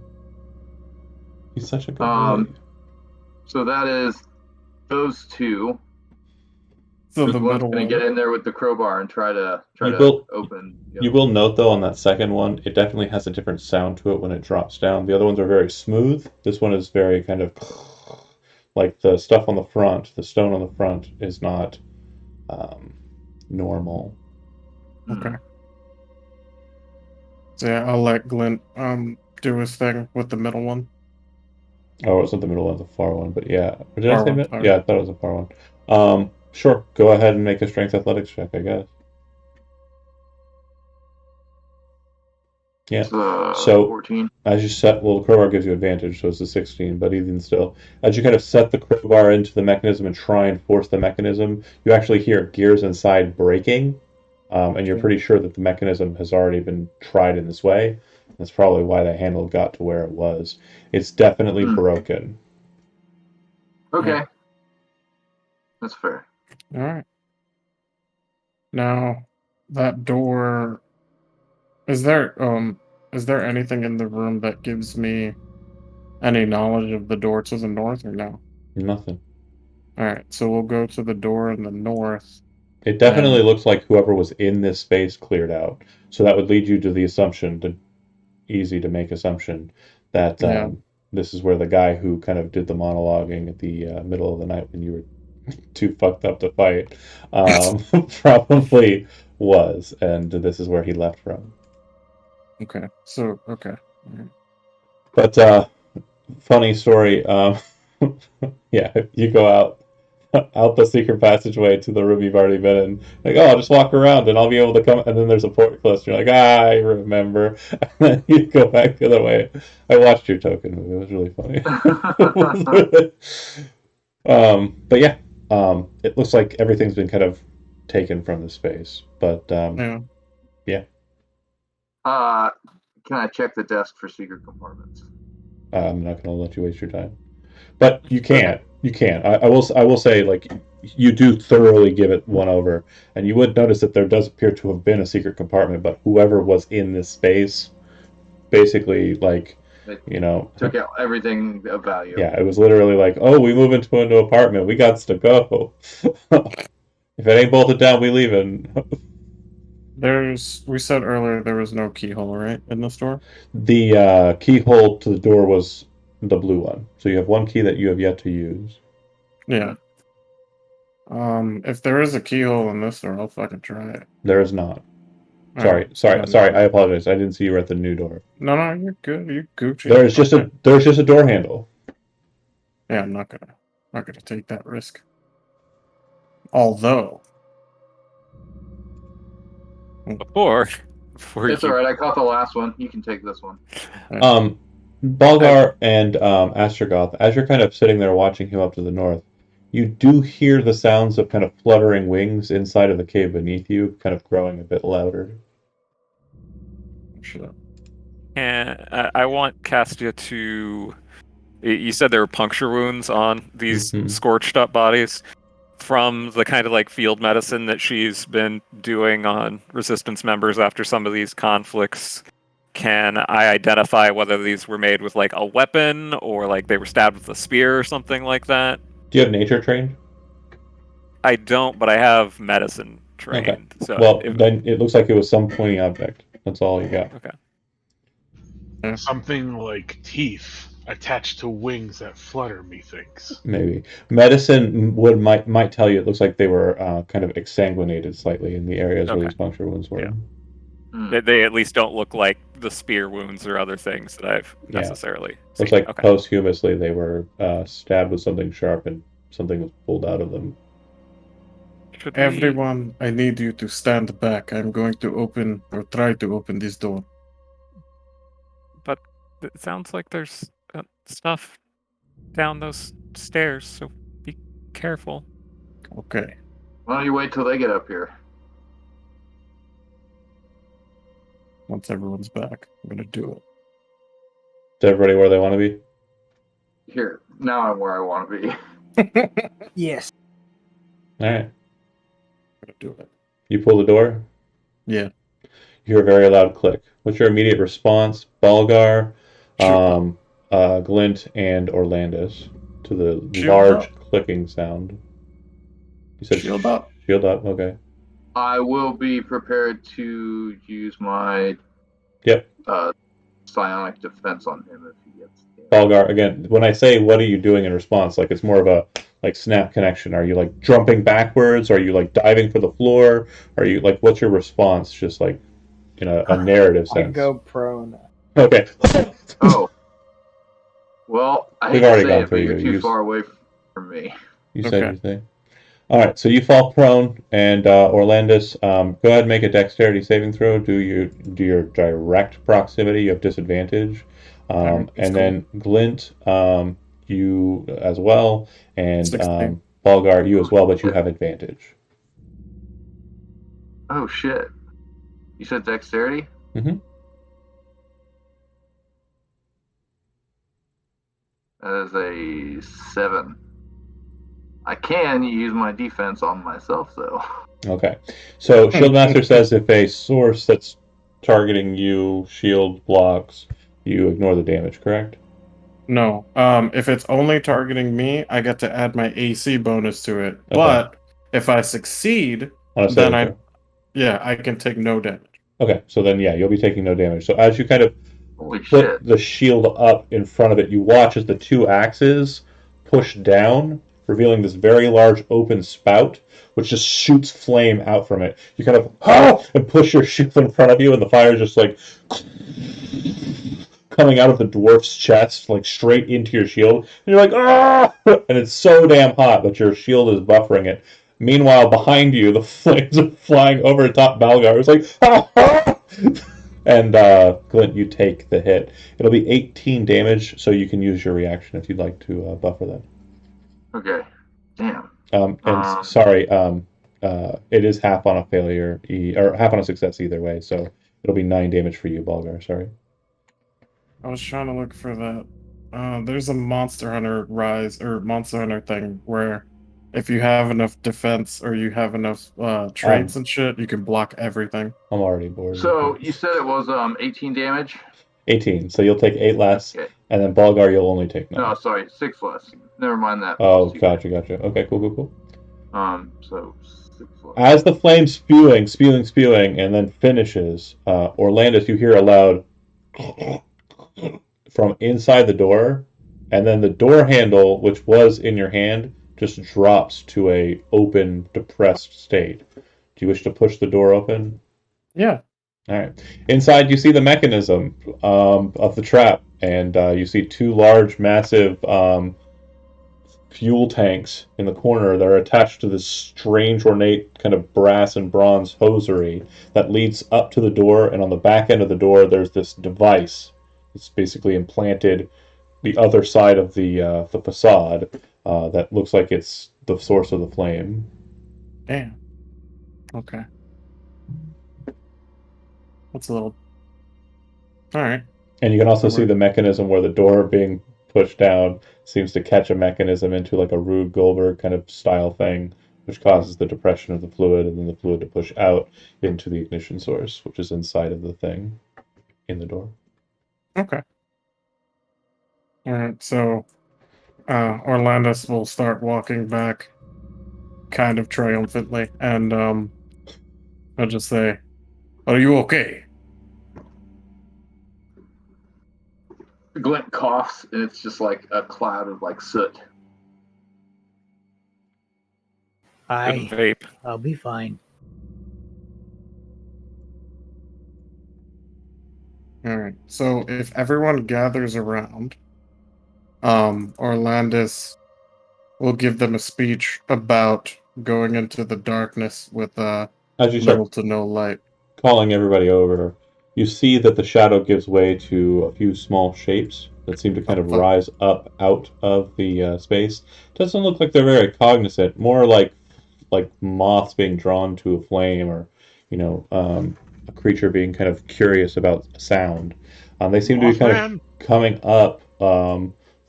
A: He's such a good boy.
E: So that is those two.
D: So
E: Who's
D: the
E: one's
D: middle
E: gonna
D: one.
E: get in there with the crowbar and try to open.
A: You will note though on that second one, it definitely has a different sound to it when it drops down. The other ones are very smooth. This one is very kind of like the stuff on the front. The stone on the front is not normal.
D: Okay. So yeah, I'll let Glint do his thing with the middle one.
A: Oh, it's not the middle one, the far one, but yeah. Or did I
D: Far
A: say
D: one,
A: mid?
D: sorry.
A: Yeah, I thought it was a far one. Sure. Go ahead and make a strength athletics check, I guess. Yeah. So
E: 14.
A: as you set, well, the crowbar gives you advantage, so it's a 16, but even still, as you kind of set the crowbar into the mechanism and try and force the mechanism, you actually hear gears inside breaking, and you're
D: Okay.
A: pretty sure that the mechanism has already been tried in this way. That's probably why the handle got to where it was. It's definitely broken.
E: Okay.
D: Yeah.
E: That's fair.
D: All right. Now, that door. Is there anything in the room that gives me any knowledge of the door to the north or no?
A: Nothing.
D: All right, so we'll go to the door in the north.
A: It definitely
D: And-
A: looks like whoever was in this space cleared out. So that would lead you to the assumption, the easy to make assumption, that
D: Yeah.
A: this is where the guy who kind of did the monologuing at the middle of the night when you were too fucked up to fight probably was, and this is where he left from.
D: Okay. So okay. All right.
A: But funny story. Yeah, you go out the secret passageway to the room you've already been in. Like, oh, I'll just walk around and I'll be able to come. And then there's a port close. You're like, I remember. And then you go back the other way. I watched your token movie. It was really funny. But yeah, it looks like everything's been kind of taken from the space. But
D: Yeah.
A: yeah.
E: Can I check the desk for secret compartments?
A: I'm not going to let you waste your time. But you can't. You can't. I will say, like, you do thoroughly give it one over, and you would notice that there does appear to have been a secret compartment, but whoever was in this space, basically, like,
E: Took out everything of value.
A: yeah, it was literally like, oh, we move into a new apartment, we got to go. If it ain't bolted down, we leaving.
D: We said earlier there was no keyhole, right, in this door?
A: The keyhole to the door was the blue one, so you have one key that you have yet to use.
D: Yeah. If there is a keyhole in this door, I'll fucking try it.
A: There is not. Sorry. I apologize. I didn't see you were at the new door.
D: No, you're good. You're Gucci.
A: There's just a door handle.
D: Yeah, I'm not gonna take that risk. Although,
B: Before
E: It's
B: you,
E: all right. I caught the last one. You can take this one.
A: Balgar and Astrogoth, as you're kind of sitting there watching him up to the north, you do hear the sounds of kind of fluttering wings inside of the cave beneath you, kind of growing a bit louder.
D: sure.
B: and I want Castia to. You said there were puncture wounds on these
A: Mhm.
B: scorched up bodies. From the kind of like field medicine that she's been doing on resistance members after some of these conflicts, can I identify whether these were made with like a weapon or like they were stabbed with a spear or something like that?
A: Do you have nature trained?
B: I don't, but I have medicine trained.
A: Okay.
B: So
A: Well, then it looks like it was some pointy object. That's all you got.
B: okay.
C: Something like teeth attached to wings that flutter, methinks.
A: Maybe medicine might tell you it looks like they were kind of exsanguinated slightly in the areas where
B: Okay.
A: these puncture wounds were.
B: Yeah.
E: Hmm.
B: They at least don't look like the spear wounds or other things that I've
A: Yeah.
B: necessarily
A: Looks
B: seen.
A: like
B: Okay.
A: posthumously they were stabbed with something sharp and something was pulled out of them.
B: Should we-
D: Everyone, I need you to stand back. I'm going to open or try to open this door.
B: But it sounds like there's stuff down those stairs, so be careful.
D: Okay.
E: Why don't you wait till they get up here?
D: Once everyone's back, I'm gonna do it.
A: Is everybody where they want to be?
E: Here, now I'm where I want to be.
G: Yes.
A: All right.
D: Gonna do it.
A: You pull the door.
D: Yeah.
A: You hear a very loud click. What's your immediate response, Balgar, Glint, and Orlandis, to the
D: Shield
A: large
D: up.
A: clicking sound? You said
D: Shield up.
A: Shield up. Okay.
E: I will be prepared to use my
A: Yep.
E: psionic defense on him if he gets damaged.
A: Balgar, again, when I say what are you doing in response, like it's more of a like snap connection. Are you like jumping backwards? Are you like diving for the floor? Are you like what's your response? Just like in a narrative
G: I
A: sense.
G: go prone.
A: Okay.
E: Oh. Well, I hate
A: We've
E: to
A: already
E: say
A: gone
E: it, but
A: through
E: you're
A: you.
E: too far away from me.
A: You said
D: Okay.
A: your thing. All right, so you fall prone, and Orlandis, go ahead and make a dexterity saving throw. Do your direct proximity. You have disadvantage,
D: Alright, that's
A: and then Glint, you as well, and
D: 16.
A: Balgar, you as well, but you have advantage.
E: Oh shit! You said dexterity?
A: Mhm.
E: That is a 7. I can use my defense on myself though.
A: Okay, so Shieldmaster says if a source that's targeting you shield blocks, you ignore the damage. Correct?
D: No. If it's only targeting me, I get to add my AC bonus to it.
A: Okay.
D: But if I succeed,
A: On a
D: then
A: saving throw.
D: I can take no damage.
A: Okay, so then yeah, you'll be taking no damage. So as you kind of
E: Holy
A: put
E: shit!
A: the shield up in front of it, you watch as the two axes push down, revealing this very large open spout, which just shoots flame out from it. You kind of and push your shield in front of you, and the fire is just like coming out of the dwarf's chest, like straight into your shield. And you're like, ah! And it's so damn hot that your shield is buffering it. Meanwhile, behind you, the flames are flying over top Balgar. It's like, ah! And Glint, you take the hit. It'll be 18 damage, so you can use your reaction if you'd like to buffer that.
E: Okay. Damn.
A: Sorry, it is half on a failure, or half on a success either way, so it'll be 9 damage for you, Balgar. Sorry.
D: I was trying to look for that. There's a Monster Hunter Rise or Monster Hunter thing where if you have enough defense or you have enough traits and shit, you can block everything.
A: I'm already bored.
E: So you said it was 18 damage?
A: 18, so you'll take 8 less,
E: Okay.
A: and then Balgar, you'll only take 9.
E: No, sorry, 6 less. Never mind that.
A: Oh,
E: Plus 2.
A: gotcha. Okay, cool.
E: So 6 less.
A: As the flame spewing, and then finishes, Orlandis, you hear a loud from inside the door, and then the door handle, which was in your hand, just drops to a open, depressed state. Do you wish to push the door open?
D: Yeah.
A: All right. Inside, you see the mechanism of the trap, and you see two large, massive fuel tanks in the corner that are attached to this strange, ornate kind of brass and bronze hosiery that leads up to the door. And on the back end of the door, there's this device. It's basically implanted the other side of the facade that looks like it's the source of the flame.
D: Damn. Okay. That's a little. All right.
A: And you can also
D: So
A: see the mechanism where the door being pushed down seems to catch a mechanism into like a Rube Goldberg kind of style thing, which causes the depression of the fluid and then the fluid to push out into the ignition source, which is inside of the thing in the door.
D: Okay. All right. So Orlandis will start walking back, kind of triumphantly, and I'll just say, "Are you okay?"
E: Glint coughs, and it's just like a cloud of like soot.
B: Couldn't vape.
F: I'll be fine.
D: All right. So if everyone gathers around, Orlandis will give them a speech about going into the darkness with
A: As you
D: little
A: start
D: to no light.
A: calling everybody over, you see that the shadow gives way to a few small shapes that seem to kind of
D: fuck.
A: rise up out of the space. Doesn't look like they're very cognizant, more like moths being drawn to a flame, or a creature being kind of curious about sound. They seem to be kind of coming up,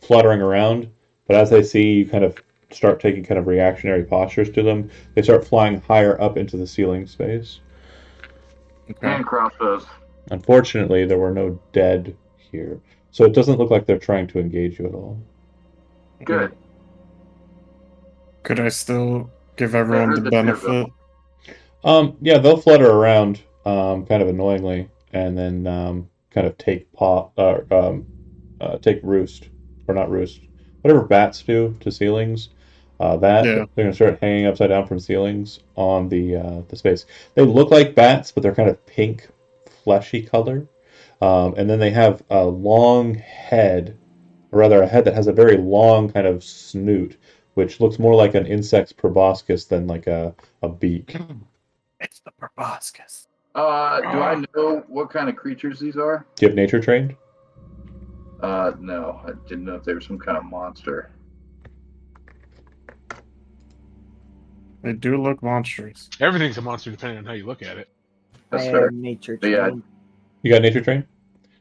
A: fluttering around, but as they see you kind of start taking kind of reactionary postures to them, they start flying higher up into the ceiling space.
D: Okay.
E: And crossbows.
A: Unfortunately, there were no dead here, so it doesn't look like they're trying to engage you at all.
E: Good.
D: Could I still give everyone
E: heard
D: the
E: the
D: benefit?
A: Yeah, they'll flutter around, kind of annoyingly, and then kind of take roost, or not roost, whatever bats do to ceilings.
D: Yeah.
A: They're gonna start hanging upside down from ceilings on the space. They look like bats, but they're kind of pink, fleshy color. And then they have a long head, or rather a head that has a very long kind of snoot, which looks more like an insect's proboscis than like a beak.
D: It's the proboscis.
E: Do I know what kind of creatures these are?
A: Do you have nature trained?
E: No. I didn't know if they were some kind of monster.
D: They do look monstrous.
C: Everything's a monster depending on how you look at it.
E: That's
G: I
E: fair.
G: have nature
E: But yeah,
G: trained.
A: You got nature trained?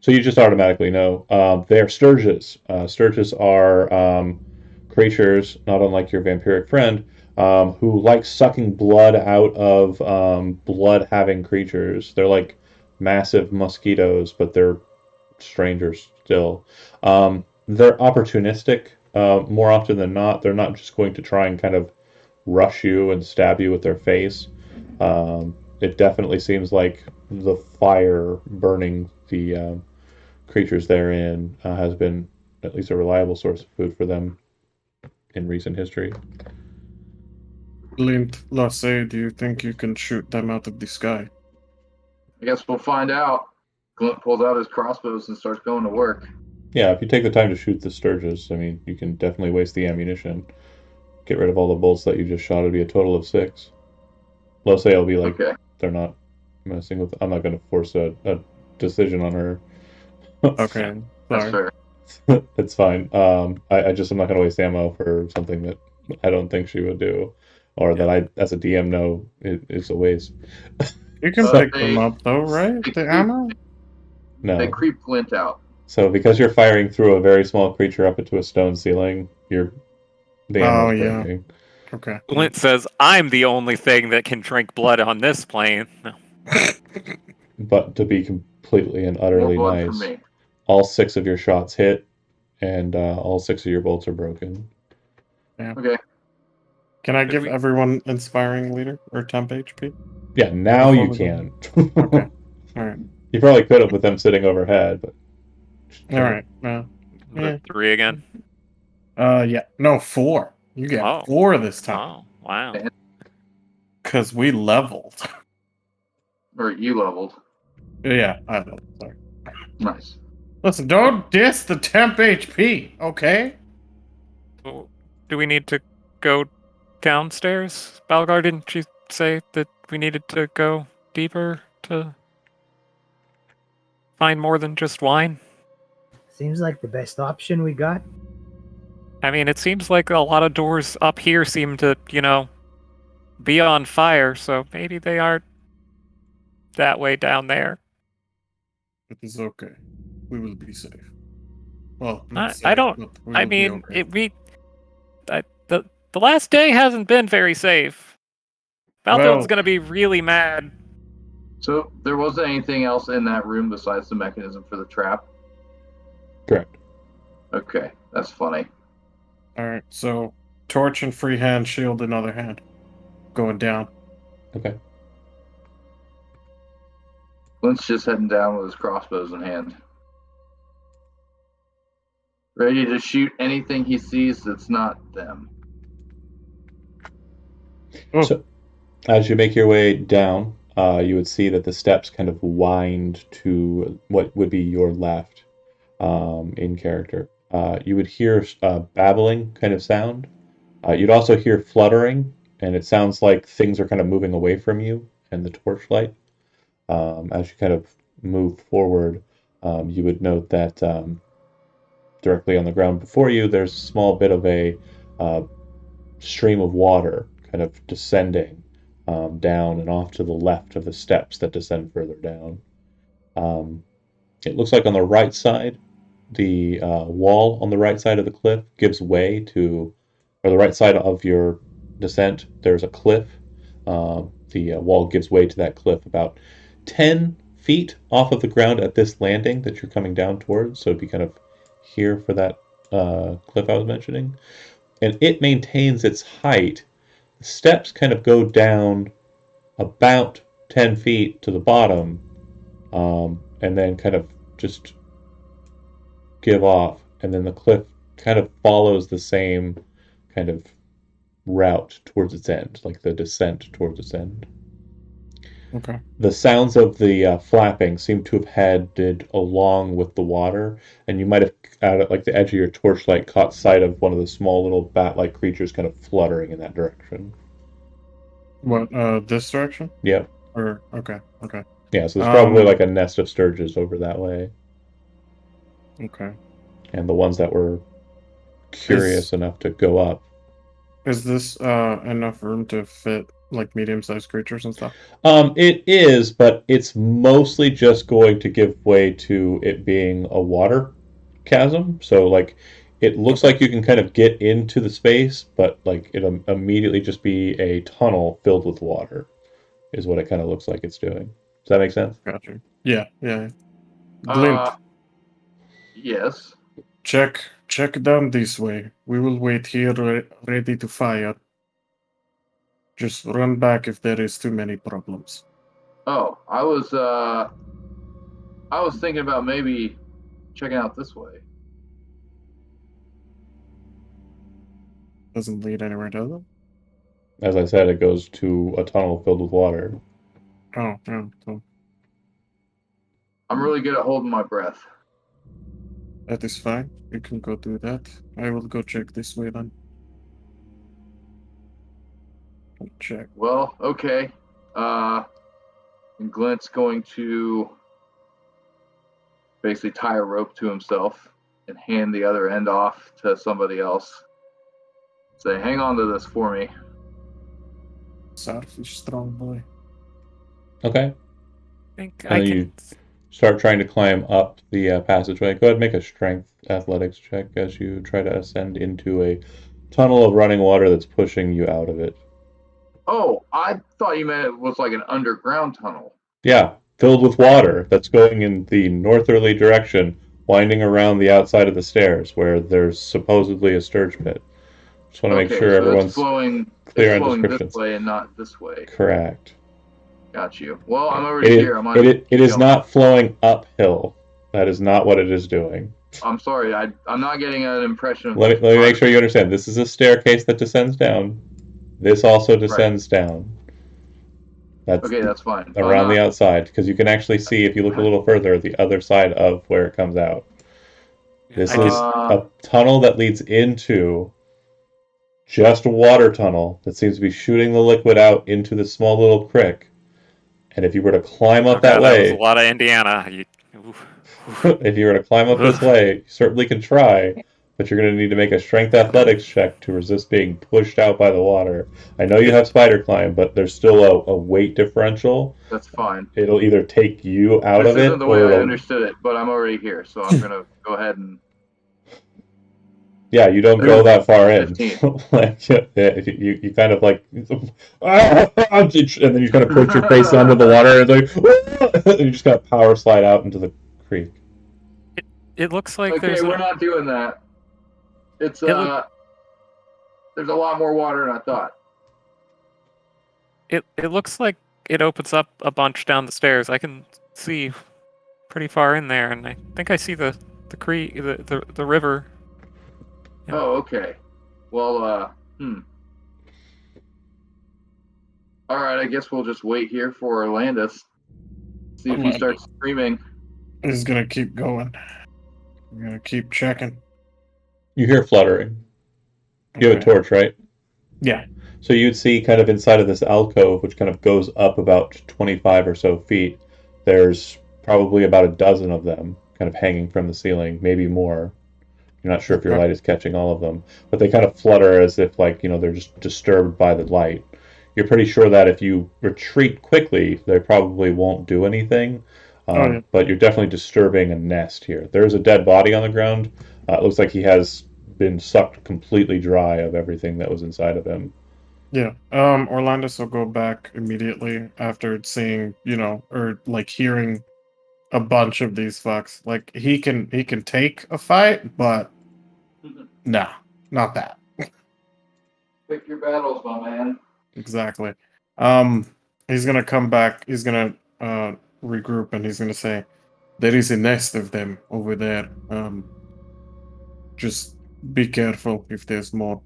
A: So you just automatically know. They are sturges. Sturges are creatures, not unlike your vampiric friend, who like sucking blood out of blood-having creatures. They're like massive mosquitoes, but they're strangers still. They're opportunistic more often than not. They're not just going to try and kind of rush you and stab you with their face. It definitely seems like the fire burning the creatures therein has been at least a reliable source of food for them in recent history.
D: Lint Lasse, do you think you can shoot them out of the sky?
E: I guess we'll find out. Glint pulls out his crossbows and starts going to work.
A: Yeah, if you take the time to shoot the sturges, I mean, you can definitely waste the ammunition. Get rid of all the bolts that you just shot. It'd be a total of 6. Let's say I'll be like,
E: Okay.
A: they're not messing with. I'm not going to force a decision on her.
D: Okay.
E: That's
D: Sorry.
E: fair.
A: It's fine. I just am not going to waste ammo for something that I don't think she would do, or that I, as a DM, know is a waste.
D: You can
A: So-
D: pick them up though, right? The ammo?
A: No.
E: They creep Glint out.
A: So because you're firing through a very small creature up into a stone ceiling, the ammo's
D: Oh, yeah.
A: breaking.
D: Okay.
B: Glint says, "I'm the only thing that can drink blood on this plane." No.
A: But to be completely and
E: More
A: utterly
E: blood
A: nice,
E: for me.
A: all 6 of your shots hit, and all 6 of your bolts are broken.
E: Okay.
D: Can I
B: Could
D: give
B: we-
D: everyone inspiring leader or temp HP?
A: Yeah, now
D: Before
A: you
D: we go.
A: can.
D: Okay. All right.
A: You probably could have with them sitting overhead, but
D: All right.
B: Was
D: Yeah.
B: it 3 again?
D: Yeah. No, 4. You get
B: Oh.
D: 4 this time
B: Oh, wow.
D: because we leveled.
E: Or you leveled.
D: Yeah, I know. Sorry.
E: Nice.
D: Listen, don't diss the temp HP, okay?
B: Well, do we need to go downstairs? Balgar, didn't you say that we needed to go deeper to find more than just wine?
F: Seems like the best option we got.
B: I mean, it seems like a lot of doors up here seem to, be on fire, so maybe they aren't that way down there.
D: It is okay. We will be safe. Well,
B: I-
D: not
B: I
D: safe,
B: don't-
D: but we
B: I
D: will be
B: mean,
D: okay.
B: the last day hasn't been very safe. Baltild's
D: Well,
B: gonna be really mad.
E: So there wasn't anything else in that room besides the mechanism for the trap?
A: Correct.
E: Okay, that's funny.
D: alright, so torch in free hand, shield in other hand. Going down.
A: Okay.
E: Clint's just heading down with his crossbows in hand. Ready to shoot anything he sees that's not them.
D: Oh.
A: So, as you make your way down, you would see that the steps kind of wind to what would be your left in character. You would hear a babbling kind of sound. You'd also hear fluttering, and it sounds like things are kind of moving away from you and the torchlight. As you kind of move forward, you would note that directly on the ground before you, there's a small bit of a stream of water kind of descending down and off to the left of the steps that descend further down. It looks like on the right side, the wall on the right side of the cliff gives way to, or the right side of your descent, there's a cliff. The wall gives way to that cliff about 10 feet off of the ground at this landing that you're coming down towards. So it'd be kind of here for that cliff I was mentioning. And it maintains its height. The steps kind of go down about 10 feet to the bottom, and then kind of just give off. And then the cliff kind of follows the same kind of route towards its end, like the descent towards its end.
D: Okay.
A: The sounds of the flapping seem to have headed along with the water, and you might have, at like the edge of your torchlight, caught sight of one of the small little bat-like creatures kind of fluttering in that direction.
D: What, this direction?
A: Yep.
D: Or, okay.
A: Yeah, so there's probably like a nest of sturges over that way.
D: Okay.
A: And the ones that were curious enough to go up.
D: Is this enough room to fit like medium-sized creatures and stuff?
A: It is, but it's mostly just going to give way to it being a water chasm. So like it looks like you can kind of get into the space, but like it'll immediately just be a tunnel filled with water is what it kind of looks like it's doing. Does that make sense?
D: Gotcha. Yeah. Glint,
E: Yes.
D: check down this way. We will wait here ready to fire. Just run back if there is too many problems.
E: Oh, I was thinking about maybe checking out this way.
D: Doesn't lead anywhere, does it?
A: As I said, it goes to a tunnel filled with water.
D: Oh, yeah. So
E: I'm really good at holding my breath.
D: that is fine. You can go do that. I will go check this way then. I'll check.
E: Well, okay. And Glint's going to basically tie a rope to himself and hand the other end off to somebody else. Say, hang on to this for me.
D: Starfish, strong boy.
A: Okay.
B: I think
A: And
B: I
A: then
B: can.
A: you start trying to climb up the passageway. Go ahead and make a strength athletics check as you try to ascend into a tunnel of running water that's pushing you out of it.
E: Oh, I thought you meant it was like an underground tunnel.
A: Yeah, filled with water that's going in the northerly direction, winding around the outside of the stairs where there's supposedly a sturge pit. Just want to make sure
E: so
A: everyone's
E: it's flowing
A: clear on
E: this
A: descriptions.
E: way and not this way.
A: Correct.
E: Got you. Well, I'm already here.
A: It is not flowing uphill. That is not what it is doing.
E: I'm sorry. I'm not getting an impression of.
A: Let me make sure you understand. This is a staircase that descends down. This also descends down. That's
E: Okay, that's fine.
A: around the outside, because you can actually see, if you look a little further, the other side of where it comes out. This
B: I can,
A: is a tunnel that leads into just a water tunnel that seems to be shooting the liquid out into the small little creek. And if you were to climb up
B: oh god, that was a
A: way,
B: lot of Indiana. Oof.
A: if you were to climb up this way, you certainly can try, but you're going to need to make a strength athletics check to resist being pushed out by the water. I know you have spider climb, but there's still a weight differential.
E: That's fine.
A: It'll either take you out
E: This
A: of it,
E: isn't the way
A: or
E: I understood it, but I'm already here, so I'm gonna go ahead and.
A: Yeah, you don't go that far in.
E: 15.
A: Like, you kind of like, and then you kind of push your face under the water, and it's like, and you just kind of power slide out into the creek.
B: It looks like
E: Okay, we're not doing that. It's there's a lot more water than I thought.
B: It looks like it opens up a bunch down the stairs. I can see pretty far in there, and I think I see the creek, the river. Yeah.
E: Oh, okay. Well, All right, I guess we'll just wait here for Orlandis. See if he starts screaming.
D: He's gonna keep going. I'm gonna keep checking.
A: You hear fluttering. You have a torch, right?
D: Yeah.
A: So you'd see kind of inside of this alcove, which kind of goes up about 25 or so feet. There's probably about a dozen of them kind of hanging from the ceiling, maybe more. You're not sure if your light is catching all of them, but they kind of flutter as if, like, they're just disturbed by the light. You're pretty sure that if you retreat quickly, they probably won't do anything, but you're definitely disturbing a nest here. There's a dead body on the ground. It looks like he has been sucked completely dry of everything that was inside of him.
D: Yeah. Orlandis will go back immediately after seeing, or like hearing a bunch of these fucks. Like he can take a fight, but no, not that.
E: Pick your battles, my man.
D: Exactly. He's gonna come back. He's gonna regroup, and he's gonna say, "There is a nest of them over there. Just be careful if there's more."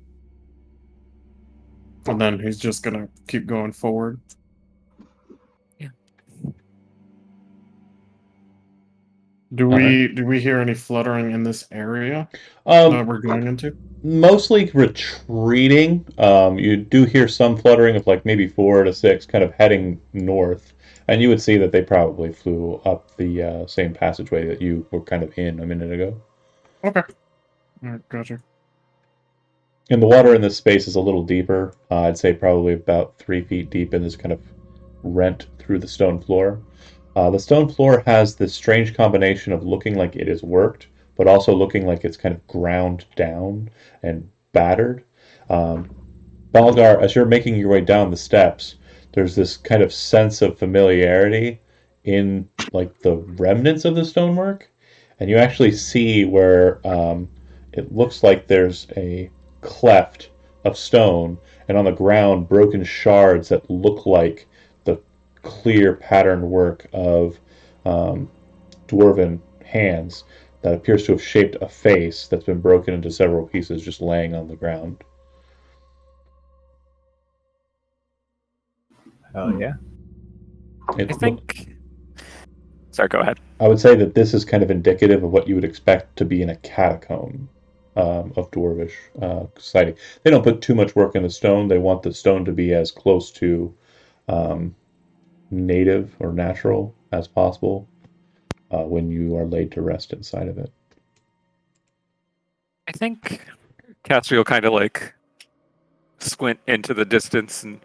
D: And then he's just gonna keep going forward.
B: Yeah.
D: Do we hear any fluttering in this area that we're going into?
A: Mostly retreating. You do hear some fluttering of like maybe 4 to 6, kind of heading north, and you would see that they probably flew up the same passageway that you were kind of in a minute ago.
D: Okay. All right, gotcha.
A: And the water in this space is a little deeper. I'd say probably about 3 feet deep in this kind of rent through the stone floor. The stone floor has this strange combination of looking like it is worked, but also looking like it's kind of ground down and battered. Balgar, as you're making your way down the steps, there's this kind of sense of familiarity in like the remnants of the stonework, and you actually see where it looks like there's a cleft of stone, and on the ground broken shards that look like the clear pattern work of dwarven hands that appears to have shaped a face that's been broken into several pieces just laying on the ground.
G: Oh yeah.
B: I think. Sorry, go ahead.
A: I would say that this is kind of indicative of what you would expect to be in a catacomb of dwarvish society. They don't put too much work in the stone. They want the stone to be as close to native or natural as possible when you are laid to rest inside of it.
B: I think Castriel kind of like squint into the distance and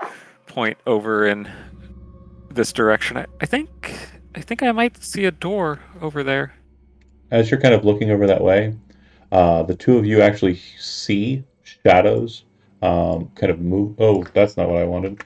B: point over in this direction. I think I might see a door over there.
A: As you're kind of looking over that way, the two of you actually see shadows kind of move. Oh, that's not what I wanted.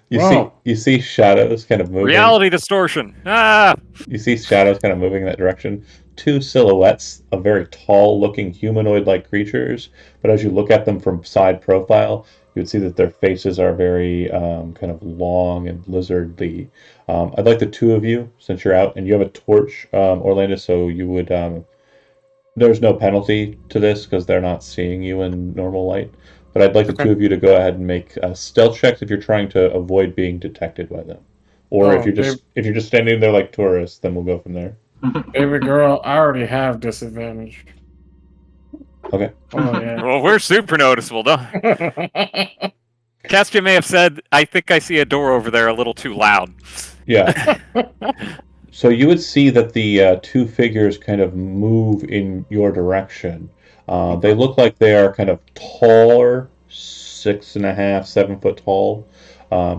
A: You see shadows kind of moving.
B: Reality distortion. Ah!
A: You see shadows kind of moving in that direction. Two silhouettes of very tall-looking humanoid-like creatures, but as you look at them from side profile, you would see that their faces are very kind of long and lizardly. I'd like the two of you, since you're out, and you have a torch, Orlando, so you would... there's no penalty to this because they're not seeing you in normal light. But I'd like the
D: Okay.
A: two of you to go ahead and make stealth checks if you're trying to avoid being detected by them, or if
D: Oh,
A: you're just standing there like tourists, then we'll go from there.
D: baby girl, I already have disadvantage.
A: Okay.
D: Oh yeah.
B: Well, we're super noticeable, though. Castia may have said, "I think I see a door over there a little too loud."
A: Yeah. So you would see that the two figures kind of move in your direction. They look like they are kind of taller, 6.5, 7 foot tall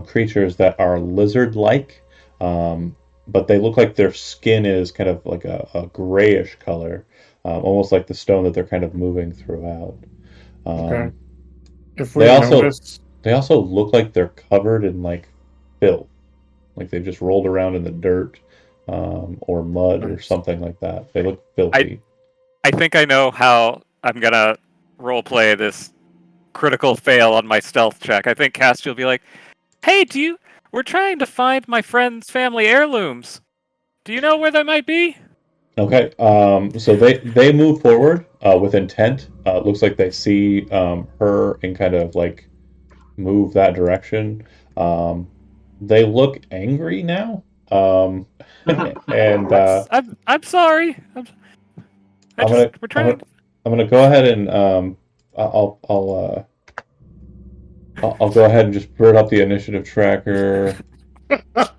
A: creatures that are lizard-like, but they look like their skin is kind of like a grayish color, almost like the stone that they're kind of moving throughout.
D: Okay. If we
A: They also
D: notice,
A: they also look like they're covered in like filth, like they've just rolled around in the dirt or mud or
D: Nice.
A: something like that. They look filthy.
B: I think I know how I'm gonna roleplay this critical fail on my stealth check. I think Castia will be like, "Hey, we're trying to find my friend's family heirlooms. Do you know where they might be?"
A: Okay, so they move forward with intent. It looks like they see her and kind of like move that direction. They look angry now, and
B: I'm sorry. We're trying.
A: I'm gonna go ahead and I'll go ahead and just burn up the initiative tracker.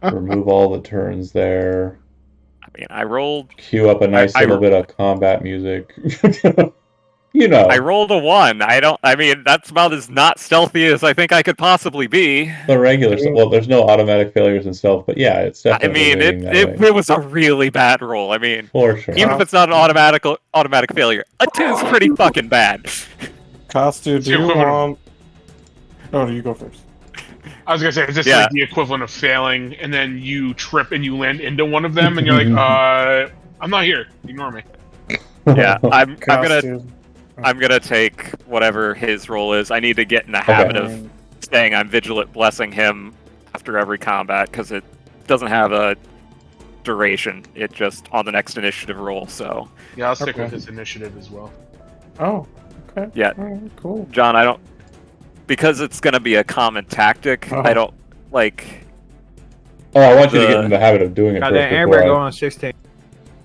A: Remove all the turns there.
B: I mean, I rolled.
A: Cue up a nice little bit of combat music. You know.
B: I rolled a 1. I mean, that's about as not stealthy as I think I could possibly be.
A: The regular stuff. Well, there's no automatic failures in stealth, but yeah, it's
B: I
A: definitely.
B: mean, it was a really bad roll. I mean,
A: for sure.
B: Even if it's not an automatic failure, a 2 is pretty fucking bad.
D: Costu, do you want? Oh, you go first.
C: I was gonna say, is this like the equivalent of failing, and then you trip and you land into one of them, and you're like, I'm not here. Ignore me.
B: Yeah, I'm gonna take whatever his role is. I need to get in the habit of saying I'm vigilant, blessing him after every combat, because it doesn't have a duration. It just on the next initiative roll. So
C: yeah, I'll stick with his initiative as well.
D: Oh, okay.
B: Yeah,
D: cool.
B: John, I don't, because it's gonna be a common tactic. I don't like.
A: Oh, I want you to get in the habit of doing it first.
G: Amber go on 16.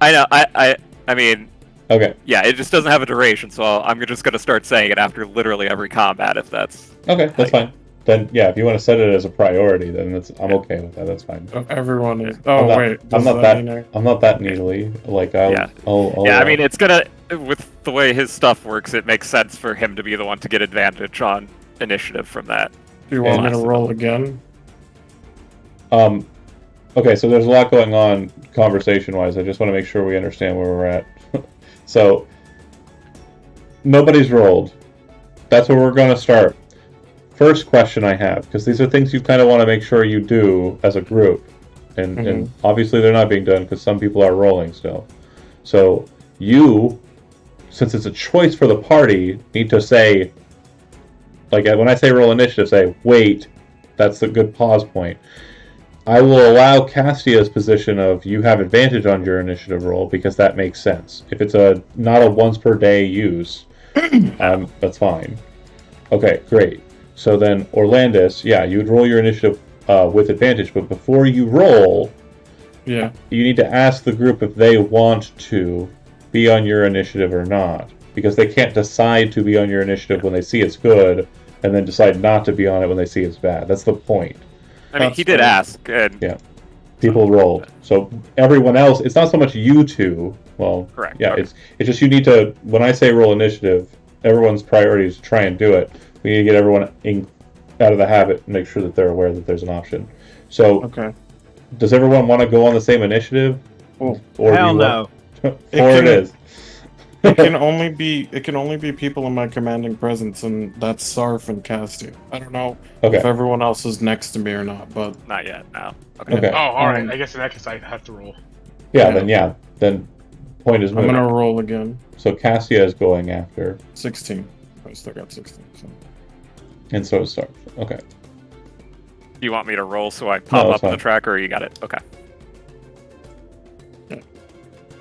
B: I know. I mean.
A: Okay.
B: Yeah, it just doesn't have a duration, so I'm just gonna start saying it after literally every combat, if that's...
A: Okay, that's fine. Then, yeah, if you want to set it as a priority, then I'm okay with that. That's fine.
D: Everyone is... Oh, wait.
A: I'm not that needly. Like, I'll
B: I mean, it's gonna... With the way his stuff works, it makes sense for him to be the one to get advantage on initiative from that.
D: Do you want me to roll again?
A: Okay, so there's a lot going on conversation-wise. I just want to make sure we understand where we're at. So, nobody's rolled. That's where we're going to start. First question I have, because these are things you kind of want to make sure you do as a group. And obviously they're not being done because some people are rolling still. So, you, since it's a choice for the party, need to say, like when I say roll initiative, say, wait, that's a good pause point. I will allow Castia's position of you have advantage on your initiative roll because that makes sense. If it's not a once per day use, that's fine. Okay, great. So then Orlandis, yeah, you would roll your initiative with advantage, but before you roll, you need to ask the group if they want to be on your initiative or not, because they can't decide to be on your initiative when they see it's good, and then decide not to be on it when they see it's bad. That's the point.
B: I mean, he did ask.
A: Yeah. People rolled. So everyone else, it's not so much you two. Well,
B: correct.
A: Yeah, it's just you need to, when I say roll initiative, everyone's priority is to try and do it. We need to get everyone out of the habit and make sure that they're aware that there's an option. So, does everyone want to go on the same initiative?
G: Or hell no.
A: It is.
D: It can only be people in my commanding presence, and that's Sarf and Castia. I don't know if everyone else is next to me or not, but
B: not yet. No.
A: Okay.
C: Oh, all right. I guess in that case I have to roll.
A: Yeah. Then point is moving.
D: I'm gonna roll again.
A: So Cassia is going after
D: 16. I still got 16. So.
A: And so is Sarf. Okay.
B: Do you want me to roll so I pop up on the tracker, or you got it? Okay.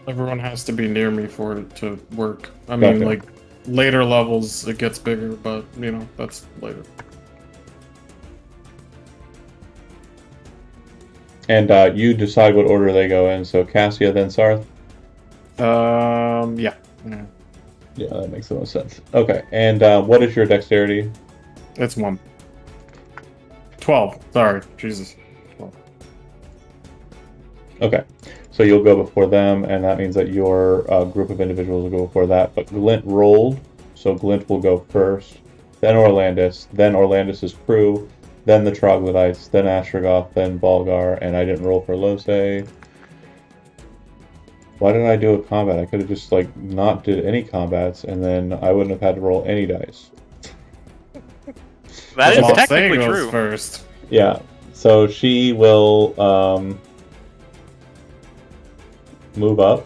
D: Everyone has to be near me for it to work. I mean, like later levels it gets bigger, but you know that's later.
A: And you decide what order they go in. So Cassia, then Sarth.
D: Yeah.
A: Yeah, that makes the most sense. Okay, and what is your dexterity?
D: It's 1. 12. Sorry, Jesus. 12.
A: Okay, so you'll go before them, and that means that your group of individuals will go before that. But Glint rolled, so Glint will go first, then Orlandis, then Orlandis' crew, then the Troglodytes, then Astragoth, then Balgar, and I didn't roll for Lose. Why did I do a combat? I could have just, like, not did any combats, and then I wouldn't have had to roll any dice.
B: That is
D: Well,
B: technically
D: Say goes
B: true.
D: First.
A: Yeah, so she will move up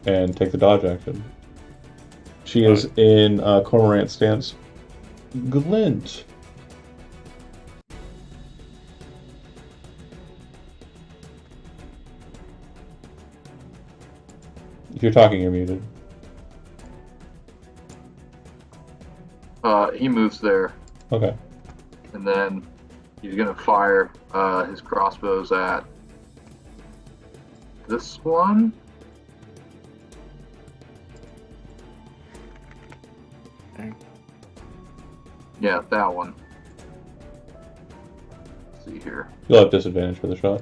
A: and take the dodge action. She is in Cormorant stance. Glint. If you're talking, you're muted.
E: He moves there,
A: Okay.
E: and then he's gonna fire his crossbows at this one.
D: Okay.
E: Yeah, that one. Let's see here.
A: You'll have disadvantage for the shot.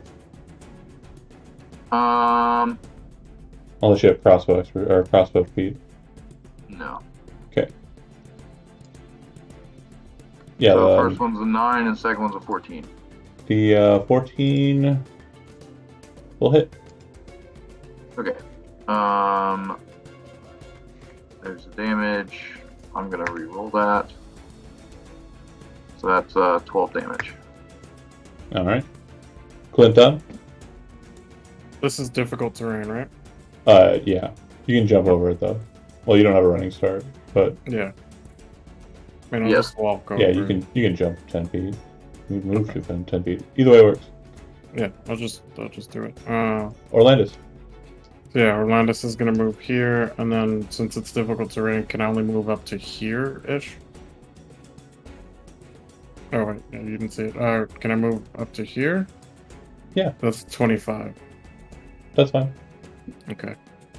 A: Unless you have crossbow expert or crossbow feet.
E: No.
A: Okay. Yeah,
E: So
A: the
E: first one's a 9 and second one's a 14.
A: 14 will hit.
E: Okay. There's the damage. I'm gonna re-roll that. So that's 12 damage.
A: All right. Clint done?
D: This is difficult terrain, right?
A: Yeah. You can jump over it though. Well, you don't have a running start, but
D: Yeah. I mean, I'll
E: Yes.
D: just walk over.
A: yeah, you can jump 10 feet. You can move to 10 feet. Either way works.
D: Yeah, I'll just do it.
A: Orlandis.
D: So yeah, Orlandis is gonna move here, and then since it's difficult terrain, can I only move up to here-ish? Oh wait, yeah, you didn't see it. Can I move up to here?
A: Yeah.
D: That's 25.
A: That's fine.
D: Okay.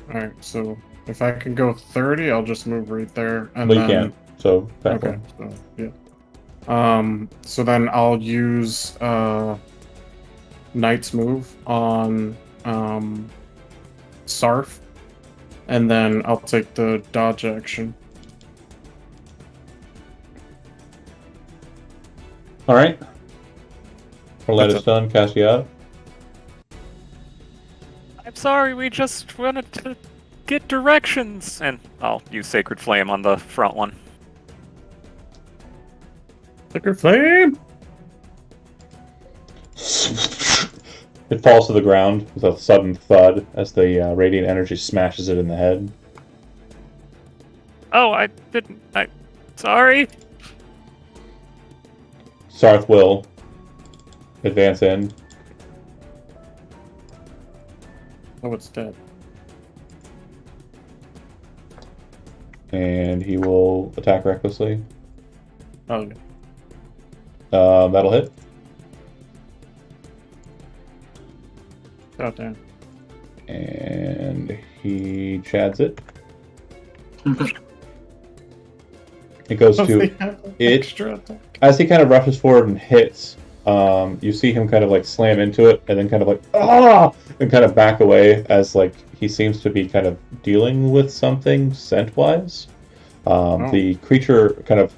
D: Alright, so if I can go 30, I'll just move right there, and
A: But
D: then...
A: you can't. So back
D: Okay,
A: one.
D: so yeah. So then I'll use Knight's Move on Sarf, and then I'll take the dodge action.
A: All right. Orlandis
D: That's
A: done. Cassia.
B: I'm sorry, we just wanted to get directions. And I'll use Sacred Flame on the front one.
D: Sacred Flame!
A: It falls to the ground with a sudden thud as the radiant energy smashes it in the head.
B: Oh, I didn't. Sorry.
A: Sarth will advance in.
D: Oh, it's dead.
A: And he will attack recklessly.
D: Oh, yeah.
A: That'll hit.
D: God damn.
A: And he chads it. It goes to it.
D: Extra attack.
A: As he kind of rushes forward and hits, you see him kind of like slam into it and then kind of like, ah! And kind of back away as like he seems to be kind of dealing with something scent-wise. The creature kind of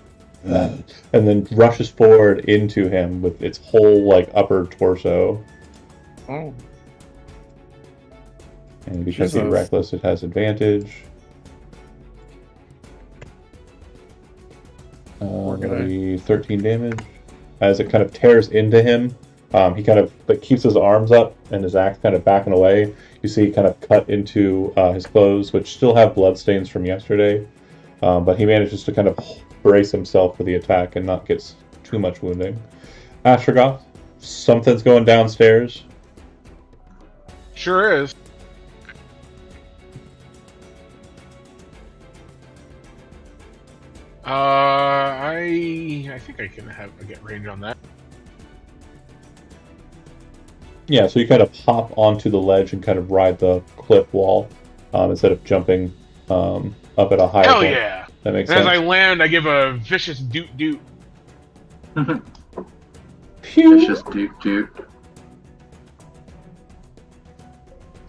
A: and then rushes forward into him with its whole like upper torso.
D: Oh.
A: And because he's
D: Jesus.
A: reckless, it has advantage.
D: guy.
A: 13 damage. As it kind of tears into him, he kind of like keeps his arms up and his axe kind of backing away. You see kind of cut into his clothes, which still have blood stains from yesterday. But he manages to kind of brace himself for the attack and not get too much wounding. Astragoth, something's going downstairs.
C: Sure is. I think I can get range on that.
A: Yeah, so you kind of hop onto the ledge and kind of ride the cliff wall instead of jumping up at a higher
C: Hell
A: point.
C: yeah!
A: That makes
C: And
A: sense.
C: as I land, I give a vicious doot doot.
A: Phew.
E: Vicious doot doot.
C: That's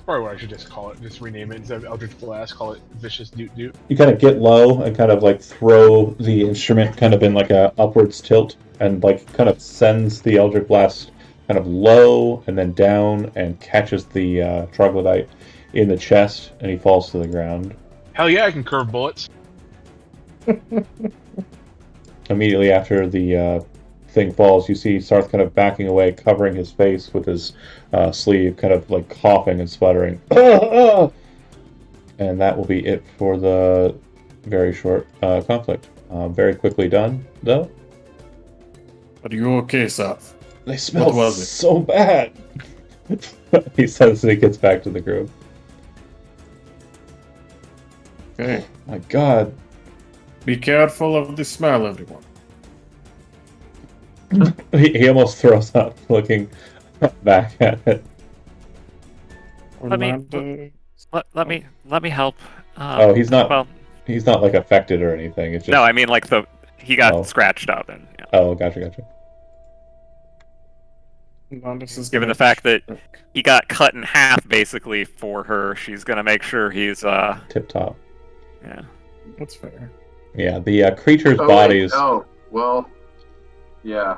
C: probably what I should just call it. Just rename it instead of Eldritch Blast. Call it vicious doot doot.
A: You kind of get low and kind of like throw the instrument kind of in like a upwards tilt and like kind of sends the Eldritch Blast kind of low and then down and catches the troglodyte in the chest and he falls to the ground.
C: Hell yeah, I can curve bullets.
A: Immediately after the thing falls, you see Sarth kind of backing away, covering his face with his sleeve, kind of like coughing and sputtering. And that will be it for the very short conflict. Very quickly done, though.
D: Are you okay, Seth?
A: They smell
D: was it?
A: so bad. He says as he gets back to the group.
D: Okay.
A: My God.
D: Be careful of the smell, everyone.
A: He almost throws up looking back at it.
B: Let me-
D: Orlando-
B: Let me help.
A: Oh, he's not.
B: Well,
A: He's not like affected or anything. It's just.
B: no, I mean like he got
A: Oh.
B: scratched up, and yeah.
A: Oh, gotcha.
D: Orlando's is
B: Given
D: gonna-
B: the fact that he got cut in half basically for her, she's gonna make sure he's
A: Tip top.
B: yeah.
D: That's fair.
A: Yeah, the creature's
E: Oh,
A: bodies.
E: wait. Oh, well, yeah.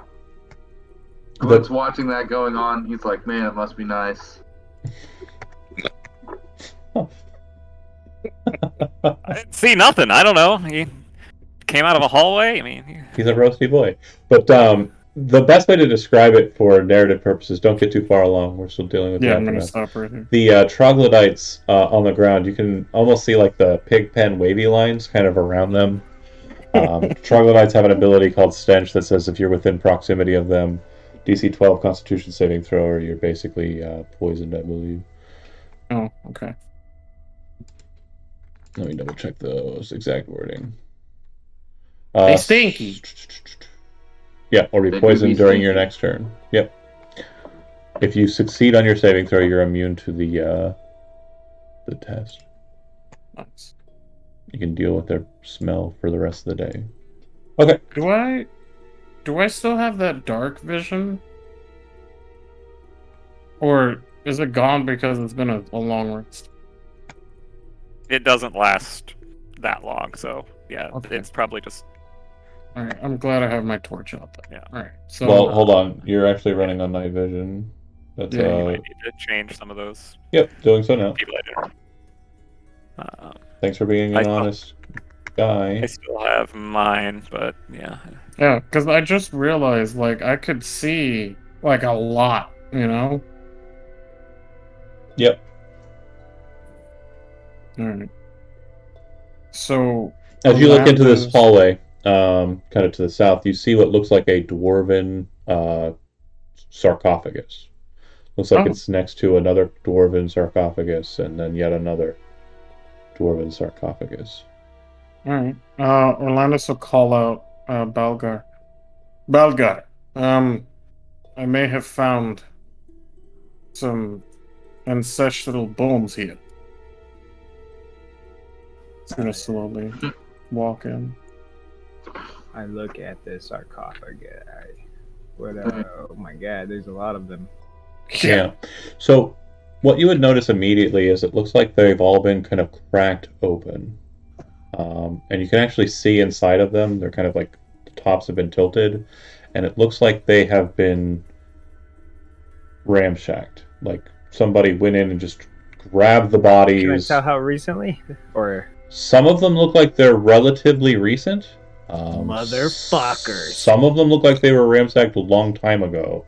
A: The-
E: Glenn's watching that going on. He's like, man, it must be nice.
B: I didn't see nothing. I don't know. He came out of a hallway. I mean,
A: He's a roasty boy. But the best way to describe it for narrative purposes, don't get too far along. We're still dealing with
D: Yeah,
A: the
D: I'm gonna
A: aftermath.
D: stop right here.
A: The troglodytes on the ground, you can almost see like the pig pen wavy lines kind of around them. Troglodytes have an ability called Stench that says if you're within proximity of them, DC 12 Constitution saving throw, or you're basically poisoned, I believe.
D: Oh, okay.
A: Let me double check those exact wording.
D: They stinky.
A: Yeah, or be
E: They do
A: poisoned
E: be
A: during your
E: stinky.
A: next turn. Yep. If you succeed on your saving throw, you're immune to the test.
D: Nice.
A: You can deal with their smell for the rest of the day. Okay.
D: Do I still have that dark vision? Or is it gone because it's been a long rest?
B: it doesn't last that long, so yeah,
D: Okay.
B: it's probably just
D: Alright, I'm glad I have my torch out there.
B: Yeah.
D: Alright, so
A: Well, hold on. You're actually running on night vision. That's
D: Yeah, you
B: I need to change some of those
A: Yep, doing so now.
B: people I didn't.
A: Thanks for being
B: I
A: an
B: still-
A: honest guy.
B: I still have mine, but yeah.
D: yeah, because I just realized like I could see like a lot, you know?
A: Yep.
D: Alright. So
A: As you look into this
D: Amanda's-
A: hallway, kind of to the south, you see what looks like a dwarven sarcophagus. Looks like
D: Oh.
A: it's next to another dwarven sarcophagus, and then yet another dwarven sarcophagus.
D: Alright. Orlandus will call out Balgar. Balgar, I may have found some ancestral bones here. It's gonna slowly walk in.
G: I look at the sarcophagi. Oh my god, there's a lot of them.
A: Yeah. So, what you would notice immediately is it looks like they've all been kind of cracked open. And you can actually see inside of them. They're kind of like the tops have been tilted. And it looks like they have been ramshacked. Like somebody went in and just grabbed the
G: Can I
A: bodies.
G: tell how recently? Or
A: Some of them look like they're relatively recent.
G: Motherfuckers.
A: Some of them look like they were ransacked a long time ago.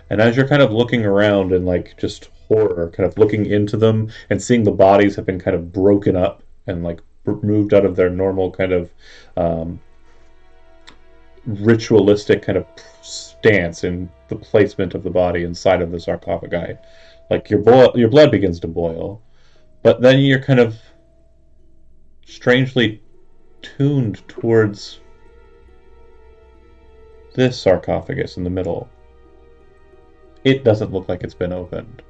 A: And as you're kind of looking around and like just horror, kind of looking into them and seeing the bodies have been kind of broken up and like moved out of their normal kind of ritualistic kind of stance in the placement of the body inside of the sarcophagi. Like your blood begins to boil. But then you're kind of strangely tuned towards this sarcophagus in the middle. It doesn't look like it's been opened.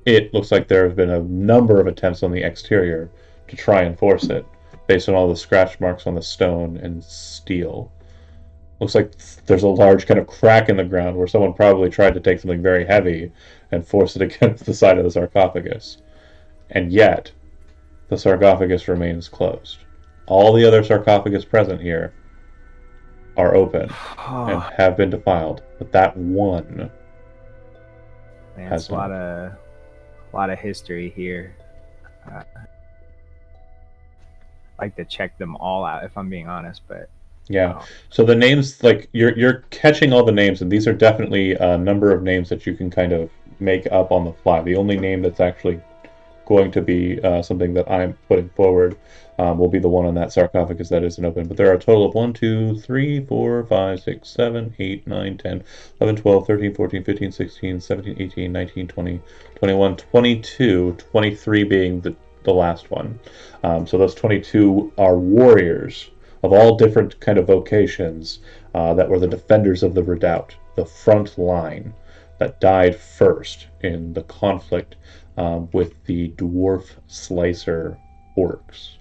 A: It looks like there have been a number of attempts on the exterior to try and force it, based on all the scratch marks on the stone and steel. Looks like there's a large kind of crack in the ground where someone probably tried to take something very heavy and force it against the side of the sarcophagus. And yet, the sarcophagus remains closed. All the other sarcophagus present here are open and have been defiled, but that one
G: Man,
A: has
G: it's a lot of history here. I'd like to check them all out if I'm being honest, but
A: yeah. So the names, like you're catching all the names, and these are definitely a number of names that you can kind of make up on the fly. The only name that's actually going to be something that I'm putting forward will be the one on that sarcophagus that isn't open. But there are a total of 1, 2, 3, 4, 5, 6, 7, 8, 9, 10, 11, 12, 13, 14, 15, 16, 17, 18, 19, 20, 21, 22, 23 being the last one. So those 22 are warriors of all different kind of vocations that were the defenders of the redoubt, the front line that died first in the conflict with the dwarf slicer orcs.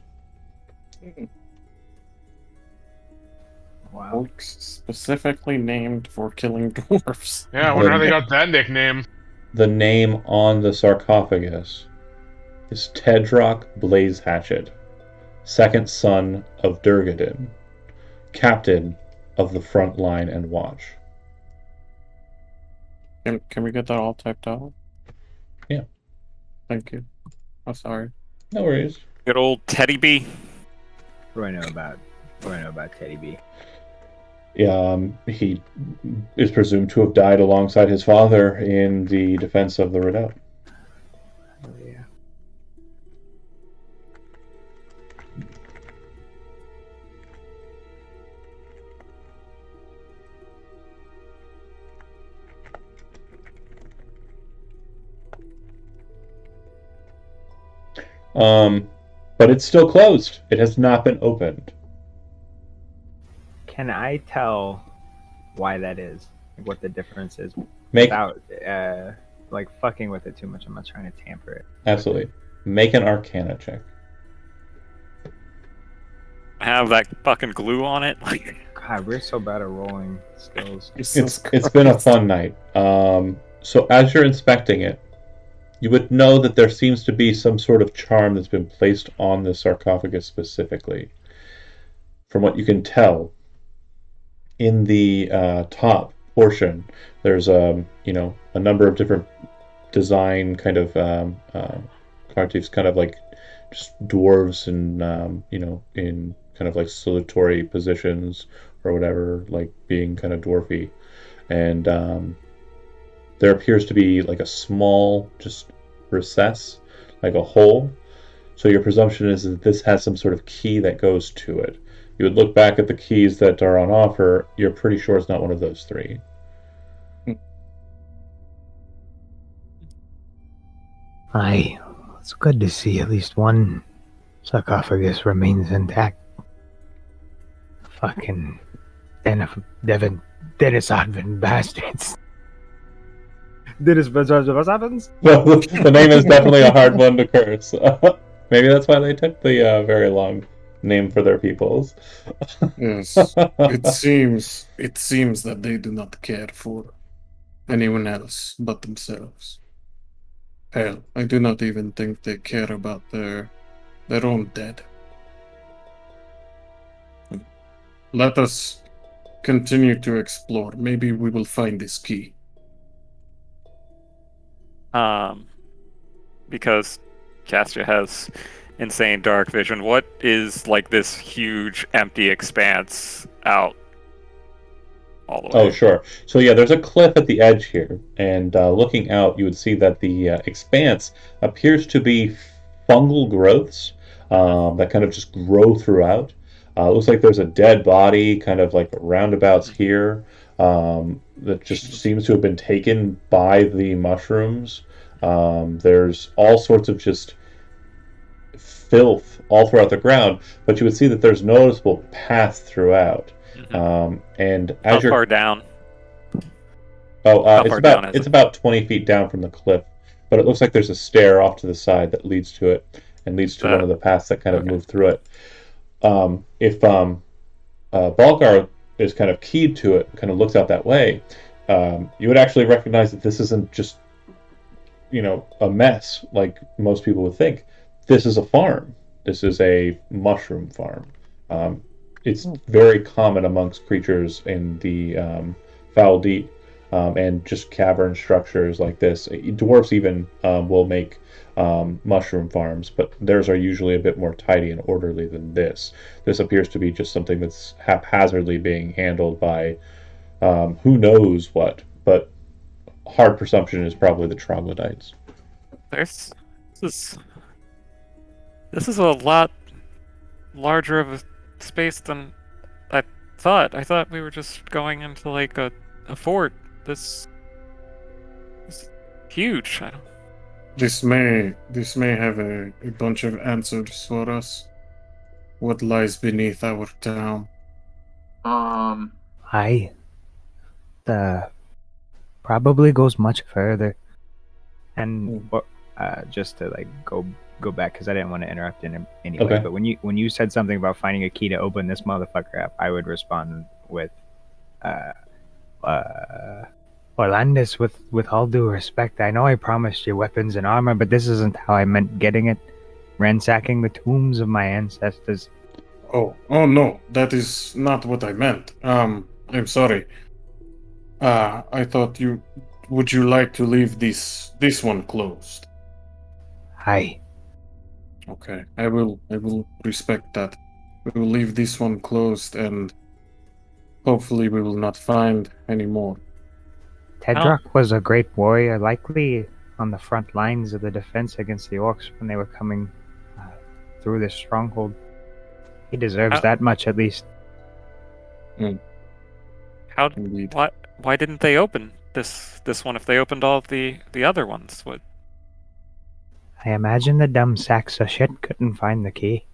G: wow.
D: Orcs specifically named for killing dwarfs.
C: Yeah, I wonder how they got that nickname.
A: The name on the sarcophagus is Tedrock Blaze Hatchet, second son of Durgadin, captain of the front line and watch.
D: Can we get that all typed out?
A: Yeah.
D: Thank you. I'm sorry.
A: No worries.
B: Good old Teddy B.
G: What do I know about Teddy B?
A: Yeah, he is presumed to have died alongside his father in the defense of the redoubt.
G: Oh yeah.
A: But it's still closed. It has not been opened.
G: Can I tell why that is? Like what the difference is
A: Make
G: without like fucking with it too much? I'm not trying to tamper it.
A: absolutely make an Arcana check.
B: Have that fucking glue on it. Like,
G: God, we're so bad at rolling skills.
A: It's been a fun night. So as you're inspecting it, you would know that there seems to be some sort of charm that's been placed on the sarcophagus specifically. From what you can tell, in the top portion, there's a number of different design kind of cartoons, kind of like just dwarves and in kind of like salutatory positions or whatever, like being kind of dwarfy, and there appears to be like a small just recess, like a hole. So your presumption is that this has some sort of key that goes to it. You would look back at the keys that are on offer. You're pretty sure it's not one of those three.
F: Aye, it's good to see at least one sarcophagus remains intact. Fucking Dennis Advent bastards.
G: Dennis happens?
A: Well, the name is definitely a hard one to curse. Maybe that's why they took the very long name for their peoples.
D: Yes. It seems that they do not care for anyone else but themselves. Hell, I do not even think they care about their own dead. Let us continue to explore. Maybe we will find this key.
B: Because Castia has insane dark vision. What is like this huge empty expanse out all the way?
A: Oh, sure. So yeah, there's a cliff at the edge here, and looking out, you would see that the expanse appears to be fungal growths that kind of just grow throughout. It looks like there's a dead body, kind of like roundabouts here, that just seems to have been taken by the mushrooms. There's all sorts of just filth all throughout the ground, but you would see that there's noticeable paths throughout. And
B: How
A: as you're
B: far down?
A: it's
B: far down is it?
A: about 20 feet down from the cliff, but it looks like there's a stair off to the side that leads to it and leads to one of the paths that kind of
B: Okay.
A: move through it. If Balgar is kind of keyed to it, kind of looks out that way, you would actually recognize that this isn't just a mess like most people would think. This is a farm. This is a mushroom farm. It's very common amongst creatures in the foul deep, and just cavern structures like this. Dwarves even will make mushroom farms, but theirs are usually a bit more tidy and orderly than this. This appears to be just something that's haphazardly being handled by who knows what, but hard presumption is probably the troglodytes.
B: This is a lot larger of a space than I thought. I thought we were just going into like a fort. This is huge. I don't.
D: This may have a bunch of answers for us. What lies beneath our town?
F: Aye. The probably goes much further. And just to like go back, because I didn't want to interrupt in any way.
A: Okay.
F: But when you said something about finding a key to open this motherfucker up, I would respond with, Orlandis, with all due respect, I know I promised you weapons and armor, but this isn't how I meant getting it. Ransacking the tombs of my ancestors.
D: Oh no, that is not what I meant. I'm sorry. I thought you. Would you like to leave this one closed?
F: Aye.
D: Okay, I will respect that. We will leave this one closed, and hopefully we will not find any more.
F: Tedrock was a great warrior, likely on the front lines of the defense against the orcs when they were coming through this stronghold. He deserves that much, at least.
B: How?
D: Indeed.
B: Why didn't they open this one if they opened all the other ones? What?
F: I imagine the dumb sacks of shit couldn't find the key.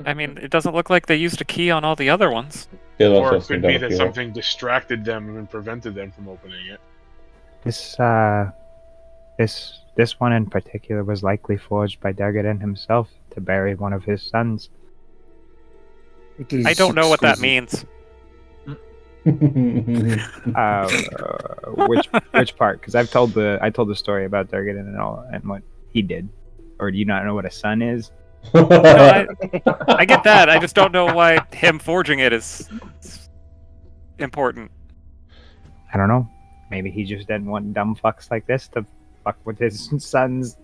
B: I mean, it doesn't look like they used a key on all the other ones.
C: Or it could be that something distracted them and prevented them from opening it.
F: This one in particular was likely forged by Dargaden himself to bury one of his sons.
B: I don't know what that means.
G: Which part? Because I told the story about Dargaden and all and what he did. Or do you not know what a son is?
B: No, I get that. I just don't know why him forging it is important.
F: I don't know. Maybe he just didn't want dumb fucks like this to fuck with his son's,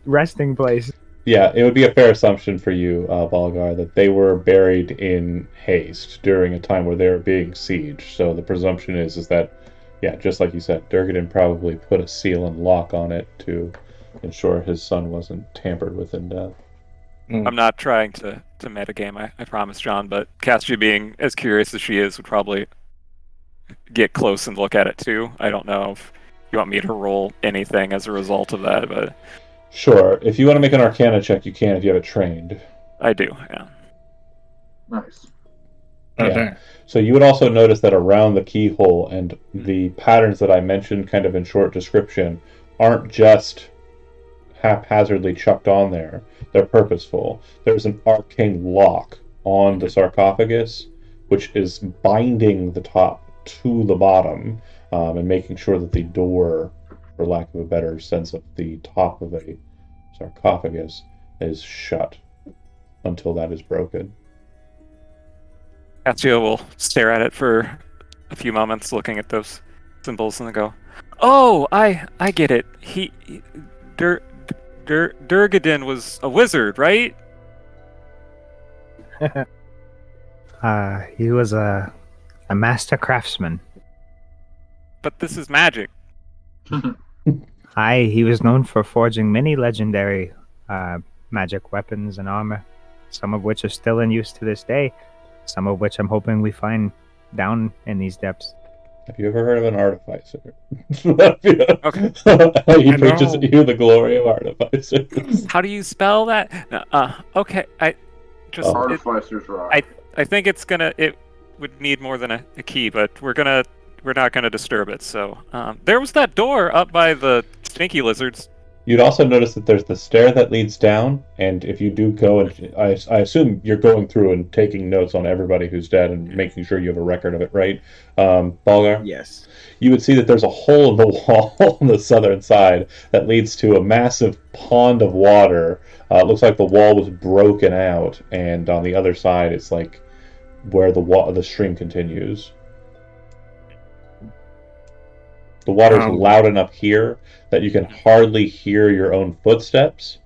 F: resting place.
A: Yeah, it would be a fair assumption for you, Balgar, that they were buried in haste during a time where they were being sieged. So the presumption is that, yeah, just like you said, Durgaden probably put a seal and lock on it to ensure his son wasn't tampered with in death.
B: I'm not trying to metagame, I promise, John, but Castia, being as curious as she is, would probably get close and look at it too. I don't know if you want me to roll anything as a result of that, but...
A: Sure. If you want to make an Arcana check, you can if you have it trained.
B: I do, yeah.
E: Nice.
A: Yeah. So you would also notice that around the keyhole and the patterns that I mentioned kind of in short description aren't just haphazardly chucked on there. They're purposeful. There's an arcane lock on the sarcophagus, which is binding the top to the bottom, and making sure that the door, for lack of a better sense of the top of a sarcophagus, is shut until that is broken.
B: Castia will stare at it for a few moments, looking at those symbols, and then go, "Oh, I get it. Durgaden was a wizard, right?"
F: He was a master craftsman.
B: But this is magic.
F: Aye, he was known for forging many legendary magic weapons and armor, some of which are still in use to this day, some of which I'm hoping we find down in these depths.
A: Have you ever heard of an artificer?
B: Okay.
A: He
D: I
A: preaches
D: know.
A: you the glory of artificers.
B: How do you spell that? Okay. I just
A: Oh.
E: Artificer's Rock.
B: I think it would need more than a key, but we're not gonna disturb it. So there was that door up by the stinky lizards.
A: You'd also notice that there's the stair that leads down, and if you do go, and I assume you're going through and taking notes on everybody who's dead and making sure you have a record of it, right, Balgar?
G: Yes.
A: You would see that there's a hole in the wall on the southern side that leads to a massive pond of water. It looks like the wall was broken out, and on the other side, it's like where the stream continues. The water's loud enough here that you can hardly hear your own footsteps.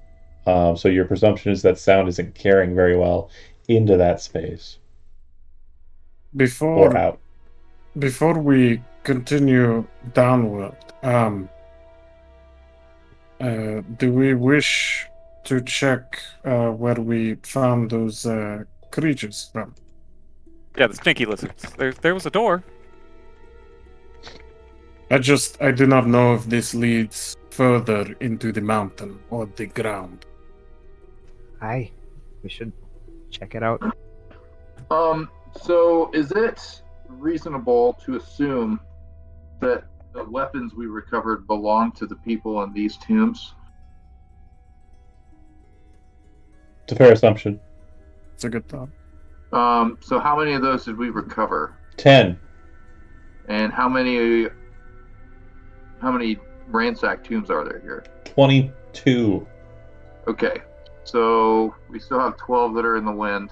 A: So your presumption is that sound isn't carrying very well into that space or
D: Before
A: out.
D: before we continue downward, do we wish to check where we found those creatures from?
B: Yeah, the stinky lizards. There was a door.
D: I do not know if this leads further into the mountain or the ground.
F: Aye, we should check it out.
E: So is it reasonable to assume that the weapons we recovered belong to the people in these tombs?
A: It's a fair assumption.
D: It's a good thought.
E: So how many of those did we recover?
A: 10.
E: And how many ransacked tombs are there here?
A: 22.
E: Okay, so we still have 12 that are in the wind.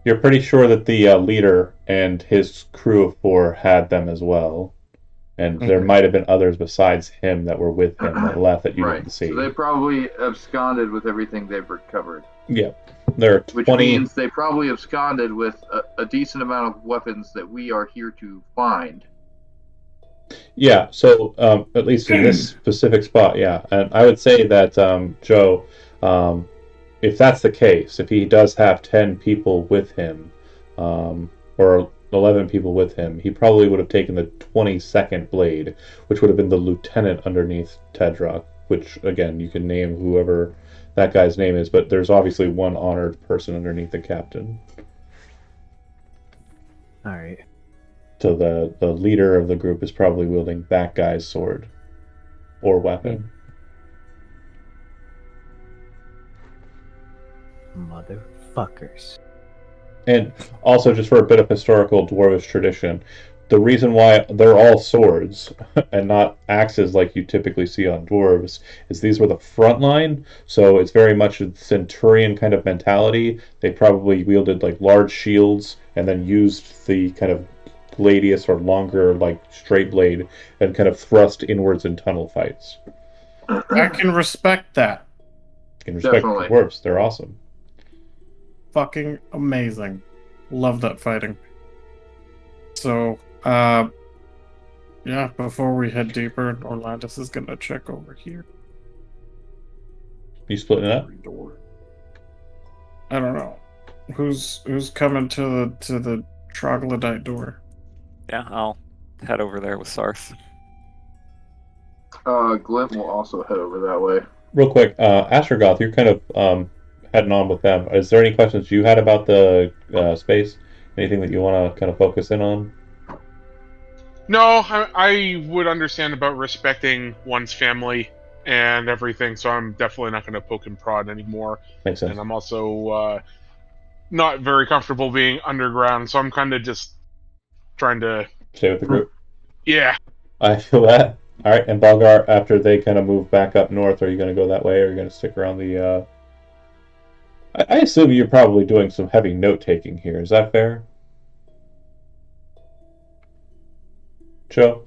A: You're pretty sure that the leader and his crew of 4 had them as well. And there might have been others besides him that were with him that left that you
E: right.
A: didn't see.
E: So they probably absconded with everything they've recovered.
A: Yeah. There are 20...
E: Which means they probably absconded with a decent amount of weapons that we are here to find.
A: Yeah, so at least in this specific spot, yeah. And I would say that, Joe, if that's the case, if he does have 10 people with him, or 11 people with him, he probably would have taken the 22nd blade, which would have been the lieutenant underneath Tedrock, which, again, you can name whoever that guy's name is, but there's obviously one honored person underneath the captain.
F: Alright.
A: So the leader of the group is probably wielding that guy's sword or weapon.
F: Motherfuckers.
A: And also, just for a bit of historical dwarvish tradition, the reason why they're all swords and not axes like you typically see on dwarves is these were the front line, so it's very much a centurion kind of mentality. They probably wielded like large shields and then used the kind of gladius or longer like straight blade and kind of thrust inwards in tunnel fights.
D: I can respect that.
A: In respect to dwarves, they're awesome.
D: Fucking amazing. Love that fighting. So, yeah, before we head deeper, Orlandis is gonna check over here.
A: You splitting it up?
D: I don't know. Who's coming to the troglodyte door?
B: Yeah, I'll head over there with Sarth.
E: Glint will also head over that way.
A: Real quick, Astrogoth, you're kind of heading on with them. Is there any questions you had about the space? Anything that you want to kind of focus in on?
C: No, I would understand about respecting one's family and everything, so I'm definitely not going to poke and prod anymore.
A: Makes sense.
C: And I'm also not very comfortable being underground, so I'm kind of just trying to
A: stay with the group.
C: Yeah.
A: I feel that. All right, and Balgar, after they kind of move back up north, are you going to go that way, or are you going to stick around the... I assume you're probably doing some heavy note-taking here. Is that fair? Joe?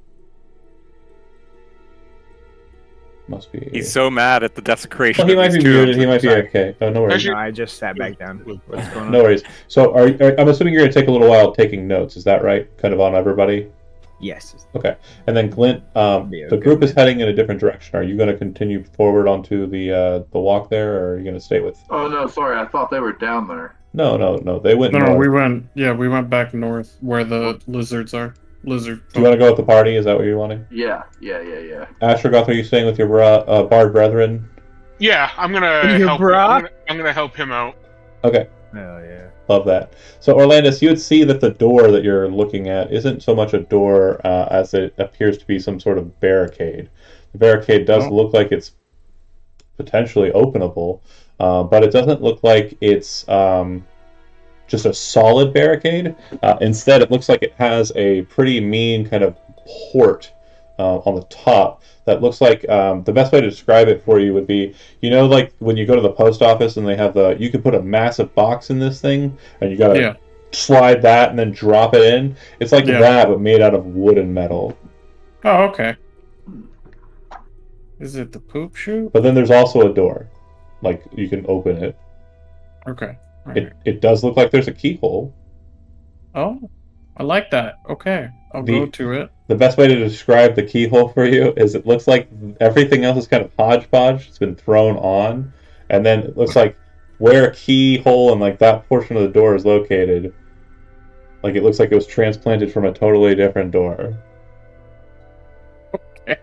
A: Must be...
B: He's so mad at the desecration.
A: Well, he might be muted. He might be
G: Sorry.
A: okay. Oh, no worries.
G: No, I just sat back down. What's going on?
A: No worries. So, I'm assuming you're going to take a little while taking notes. Is that right? Kind of on everybody?
G: Yes.
A: Okay. And then Glint, the group is heading in a different direction. Are you going to continue forward onto the walk there, or are you going to stay with...
E: Oh, no, sorry. I thought they were down there.
A: No. They went north.
D: We went back north where the lizards are. lizard.
A: Do you want to go with the party? Is that what you're wanting?
E: Yeah.
A: Astrogoth, are you staying with your bard brethren?
C: Yeah, I'm gonna
G: Your
C: help.
G: bra?
C: I'm gonna help him out.
A: Okay.
G: Hell yeah.
A: Love that. So, Orlandus, you would see that the door that you're looking at isn't so much a door as it appears to be some sort of barricade. The barricade does
D: Oh.
A: look like it's potentially openable, but it doesn't look like it's just a solid barricade. Instead, it looks like it has a pretty mean kind of port on the top that looks like the best way to describe it for you would be, like when you go to the post office and they have you could put a massive box in this thing and you gotta slide that and then drop it in. It's like that, but made out of wood and metal.
D: Oh, okay. Is it the poop chute?
A: But then there's also a door, like you can open it.
D: Okay.
A: It does look like there's a keyhole.
D: Oh, I like that. Okay, I'll go to it.
A: The best way to describe the keyhole for you is it looks like everything else is kind of hodgepodge. It's been thrown on, and then it looks like where a keyhole and like that portion of the door is located, like it looks like it was transplanted from a totally different door.
D: Okay.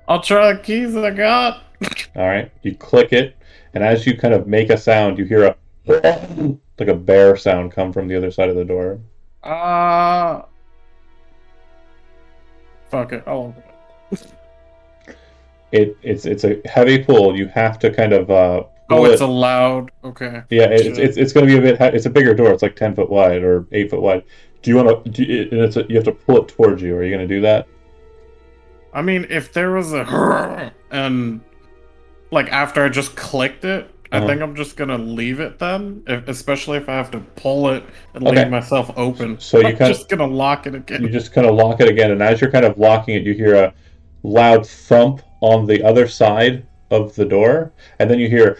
D: I'll try the keys I got.
A: All right, you click it, and as you kind of make a sound, you hear a like a bear sound come from the other side of the door.
D: Fuck it. I'll open
A: it. It's a heavy pull. You have to kind of pull
D: it's allowed. Okay.
A: Yeah, it's going to be a bit. It's a bigger door. It's like 10 foot wide or 8 foot wide. Do you want to? You have to pull it towards you. Are you going to do that?
D: I mean, if there was a and like after I just clicked it, I think I'm just gonna leave it then, especially if I have to pull it and leave myself open.
A: So
D: I'm just gonna lock it again.
A: You just kind of lock it again, and as you're kind of locking it, you hear a loud thump on the other side of the door, and then you hear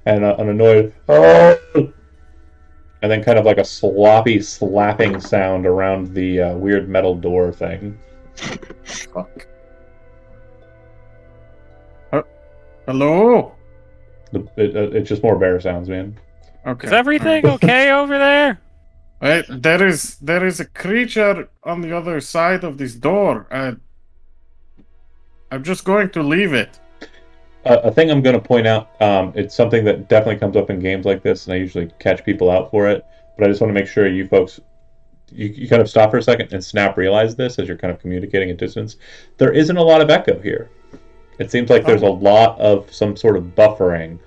A: and an annoyed and then kind of like a sloppy slapping sound around the weird metal door thing.
D: Fuck. Hello?
A: It's just more bear sounds, man.
D: Okay.
B: Is everything okay over there?
D: Wait, there is a creature on the other side of this door. I'm just going to leave it.
A: A thing I'm going to point out, it's something that definitely comes up in games like this, and I usually catch people out for it, but I just want to make sure you folks, you kind of stop for a second and snap realize this as you're kind of communicating at distance. There isn't a lot of echo here. It seems like there's a lot of some sort of buffering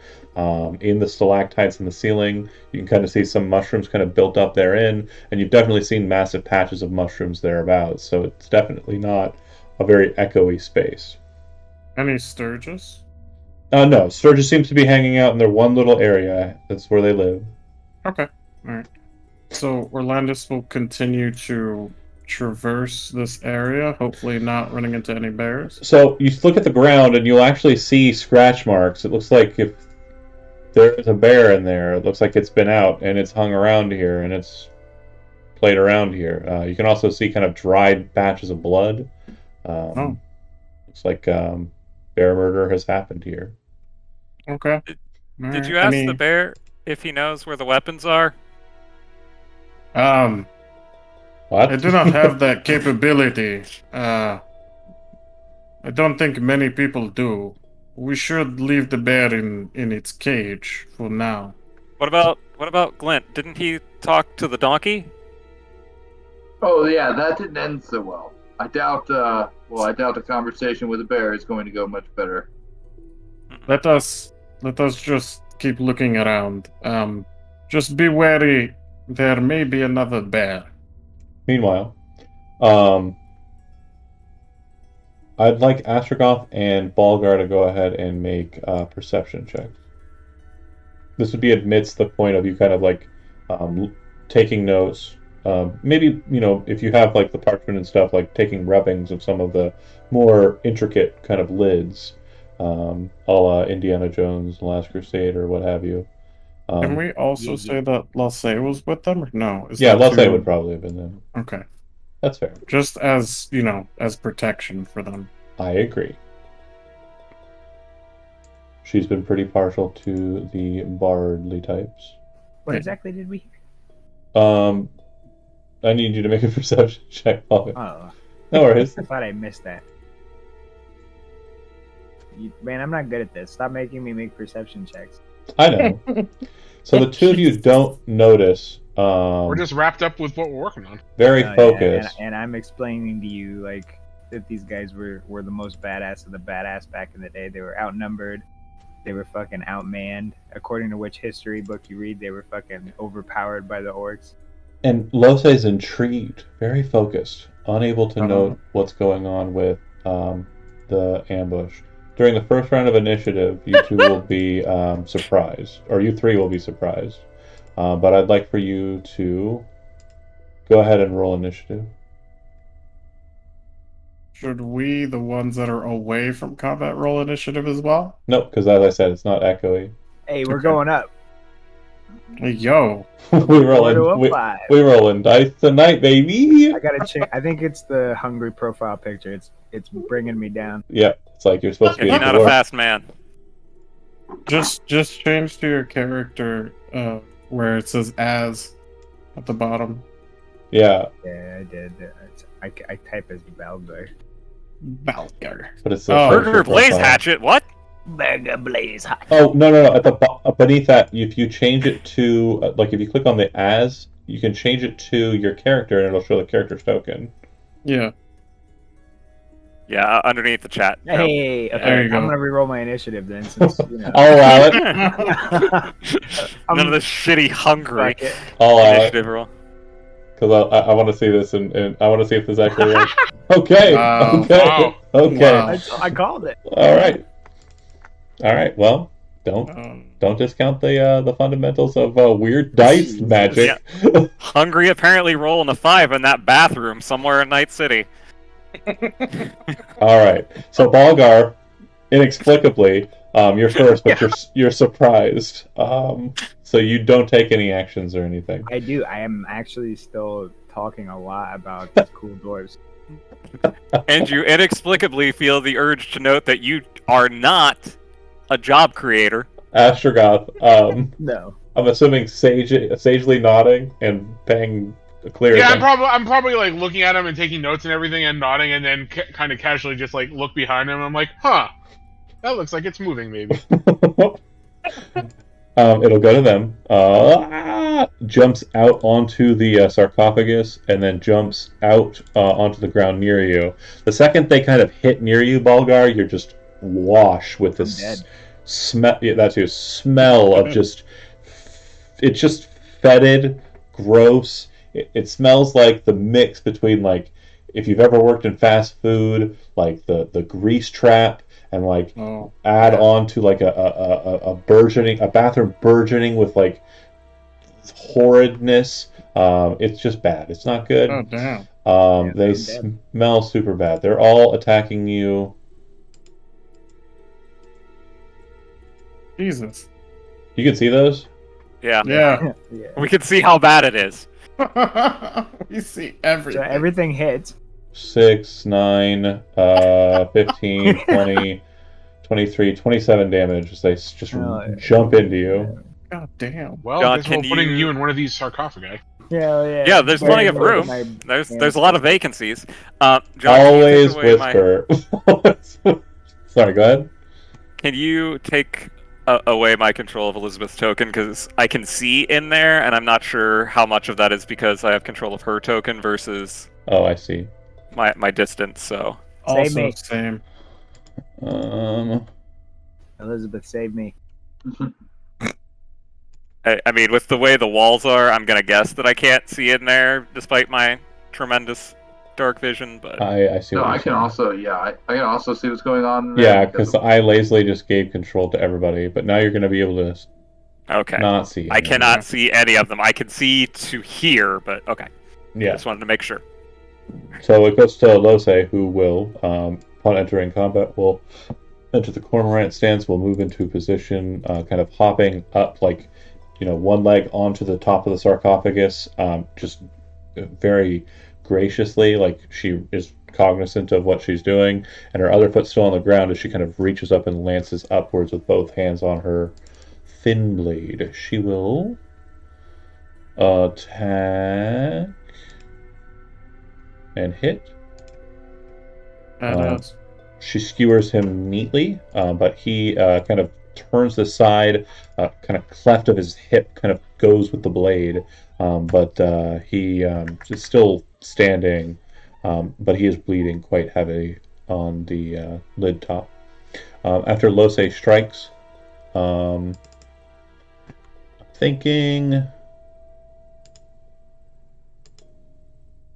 A: in the stalactites in the ceiling. You can kind of see some mushrooms kind of built up therein, and you've definitely seen massive patches of mushrooms thereabouts, so it's definitely not a very echoey space.
D: Any Sturgis?
A: No, Sturgis seems to be hanging out in their one little area. That's where they live.
D: Okay, alright. So Orlandus will continue to traverse this area, hopefully not running into any bears.
A: So you look at the ground and you'll actually see scratch marks. It looks like if there's a bear in there, it looks like it's been out and it's hung around here and it's played around here. You can also see kind of dried patches of blood. Looks like bear murder has happened here.
D: Okay.
B: Did you ask the bear if he knows where the weapons are?
A: What?
D: I do not have that capability. I don't think many people do. We should leave the bear in its cage for now.
B: What about Glint? Didn't he talk to the donkey?
E: Oh yeah, that didn't end so well. I doubt a conversation with a bear is going to go much better.
D: Let us just keep looking around. Just be wary. There may be another bear.
A: Meanwhile, I'd like Astrogoth and Balgar to go ahead and make perception checks. This would be amidst the point of you kind of like taking notes. Maybe, if you have like the parchment and stuff, like taking rubbings of some of the more intricate kind of lids, a la Indiana Jones, Last Crusade, or what have you.
D: Can we also say that Lasse was with them, or no?
A: Lasse would probably have been them.
D: Okay.
A: That's fair.
D: Just as, as protection for them.
A: I agree. She's been pretty partial to the bardly types.
F: What exactly did we hear?
A: I need you to make a perception check, Paul.
G: Oh,
A: No worries.
G: I thought I missed that. Man, I'm not good at this. Stop making me make perception checks.
A: I know. So the two of you don't notice.
C: We're just wrapped up with what we're working on.
A: Very
G: Oh, yeah,
A: focused.
G: and I'm explaining to you like that these guys were the most badass of the badass back in the day. They were outnumbered. They were fucking outmanned. According to which history book you read, they were fucking overpowered by the orcs.
A: And Lose is intrigued, very focused, unable to note what's going on with the ambush. During the first round of initiative, you two will be surprised, or you three will be surprised. But I'd like for you to go ahead and roll initiative.
D: Should we, the ones that are away from combat, roll initiative as well?
A: Nope, because as I said, it's not echoey.
G: Hey, we're going up.
D: Hey, yo.
A: we
G: Four to a
A: rolling.
G: five.
A: We rolling dice tonight, baby.
G: I gotta check. I think it's the hungry profile picture. It's bringing me down.
A: Yep, it's like you're supposed to be.
B: You're
A: a
B: not a
A: dwarf.
B: fast man.
D: Just change to your character where it says as at the bottom.
A: Yeah,
G: Yeah, I did. I type as Baldur.
D: Balgar.
A: but it's
D: Oh.
B: Burger Blaze Hatchet. What?
G: Burger Blaze Hot.
A: Oh no! At the beneath that, if you change it to like if you click on the as, you can change it to your character, and it'll show the character's token.
D: Yeah.
B: Yeah, underneath the chat.
G: Hey, okay,
D: There you go.
G: I'm gonna re-roll my initiative then, since you know.
A: I'll allow it.
B: None of this shitty hungry
G: Fuck it.
A: I'll allow it
B: initiative roll.
A: because I want to see this, and I want to see if this actually works. Okay.
D: Wow.
A: Okay.
C: Wow.
A: Okay.
D: Wow.
G: I called it.
A: All right. All right. Well, don't discount the fundamentals of weird dice
G: Jesus.
A: magic.
B: Hungry apparently rolling a 5 in that bathroom somewhere in Night City.
A: All right. So Balgar, inexplicably, you're first, but you're surprised. So you don't take any actions or anything.
G: I do. I am actually still talking a lot about these cool dwarves.
B: And you inexplicably feel the urge to note that you are not a job creator.
A: Astrogoth,
G: No.
A: I'm assuming sagely nodding and paying a clear
C: Yeah,
A: attention.
C: I'm probably like looking at him and taking notes and everything and nodding, and then kind of casually just like look behind him. I'm like, huh, that looks like it's moving, maybe.
A: It'll go to them. Jumps out onto the sarcophagus and then jumps out onto the ground near you. The second they kind of hit near you, Balgar, you're just wash with this
G: dead.
A: smell. Yeah, that too. Smell of just. It's just fetid, gross. It smells like the mix between like if you've ever worked in fast food, like the grease trap. And like add on to like a bathroom burgeoning with like horridness. It's just bad. It's not good.
D: Oh damn.
A: They smell super bad. They're all attacking you.
D: Jesus.
A: You can see those?
B: Yeah.
D: Yeah.
G: Yeah.
B: We can see how bad it is.
D: We see everything.
G: So everything hits.
A: 6, 9, 15, 20, 23, 27 damage as they just jump into you.
D: God damn.
C: Well,
B: John,
C: guess we're
B: can
C: putting
B: you-
C: you in one of these sarcophagi.
G: Yeah.
B: Yeah, there's plenty of room. There's a lot of vacancies. John, can you
A: Always
B: take away my-
A: whisper. Sorry, go ahead.
B: Can you take away my control of Elizabeth's token? Because I can see in there, and I'm not sure how much of that is because I have control of her token versus
A: Oh, I see.
B: my distance. So
G: Save
D: Also
G: me.
D: same.
G: Elizabeth, save me.
B: I mean, with the way the walls are, I'm gonna guess that I can't see in there, despite my tremendous dark vision. But
A: I see
E: No,
A: what
E: I
A: you're
E: can
A: saying.
E: also, I can also see what's going on.
A: Yeah, because I lazily just gave control to everybody, but now you're going to be able to
B: okay,
A: not see.
B: I
A: any of them.
B: cannot see any of them. I can see to here, but okay.
A: Yeah.
B: Just wanted to make sure.
A: So it goes to Lose, who will, upon entering combat, will enter the cormorant stance, will move into position, kind of hopping up, like, one leg onto the top of the sarcophagus, just very graciously, like she is cognizant of what she's doing, and her other foot still on the ground as she kind of reaches up and lances upwards with both hands on her thin blade. She will Attack and hit.
D: Badass.
A: She skewers him neatly, but he kind of turns the side, kind of cleft of his hip kind of goes with the blade, but he is still standing, but he is bleeding quite heavy on the lid top. After Lose strikes, thinking...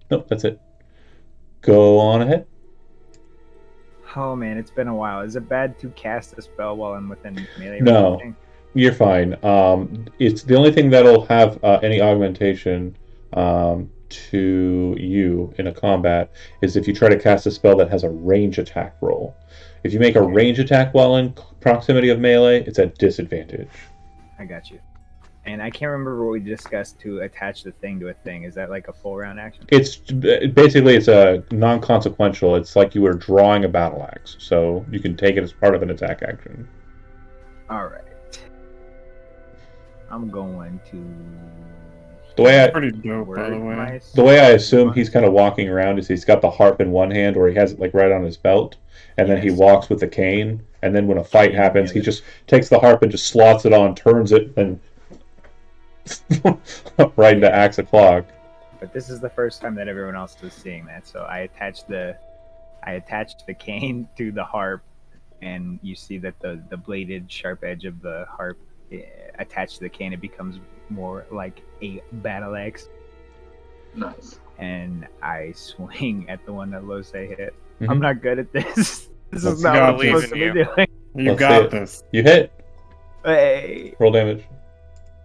A: Nope, that's it. Go on ahead.
G: Oh man, it's been a while. Is it bad to cast a spell while I'm within melee?
A: No.
G: range?
A: You're fine. It's the only thing that'll have any augmentation to you in a combat is if you try to cast a spell that has a range attack roll. If you make a range attack while in proximity of melee, it's at disadvantage.
G: I got you. And I can't remember what we discussed to attach the thing to a thing. Is that like a full round action?
A: It's basically it's a non-consequential. It's like you were drawing a battle axe, so you can take it as part of an attack action.
G: All right. I'm going to.
A: The way I
D: Pretty dope, by the way.
A: The way I assume he's kind of walking around is he's got the harp in one hand, or he has it like right on his belt, and then he
G: Yes.
A: walks with the cane. And then when a fight
G: Cane
A: happens,
G: the
A: he
G: other.
A: just takes the harp and just slots it on, turns it, and right into axe o'clock.
G: But this is the first time that everyone else is seeing that, so I attached the cane to the harp, and you see that the bladed sharp edge of the harp attached to the cane, it becomes more like a battle axe,
E: Nice.
G: and I swing at the one that Lose hit.
A: Mhm.
G: I'm not good at this. This
A: Let's
G: is not
D: see.
G: what I'm
B: Believe
G: supposed to
B: in
G: be
B: you.
G: doing.
D: You
A: Let's
D: got
A: see it.
D: this.
A: You hit.
G: Hey,
A: Roll damage.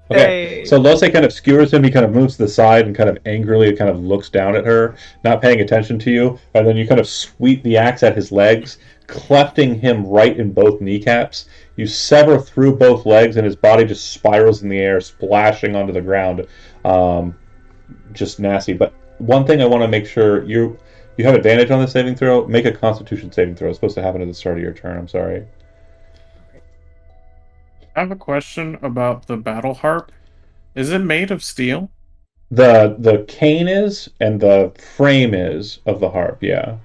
A: Okay.
G: hey.
A: So Lose kind of skewers him. He kind of moves to the side and kind of angrily kind of looks down at her, not paying attention to you. And then you kind of sweep the axe at his legs, clefting him right in both kneecaps. You sever through both legs, and his body just spirals in the air, splashing onto the ground. Just nasty. But one thing I want to make sure you have advantage on the saving throw. Make a Constitution saving throw. It's supposed to happen at the start of your turn. I'm sorry.
D: I have a question about the battle harp. Is it made of steel?
A: The cane is, and the frame is of the harp. Yeah.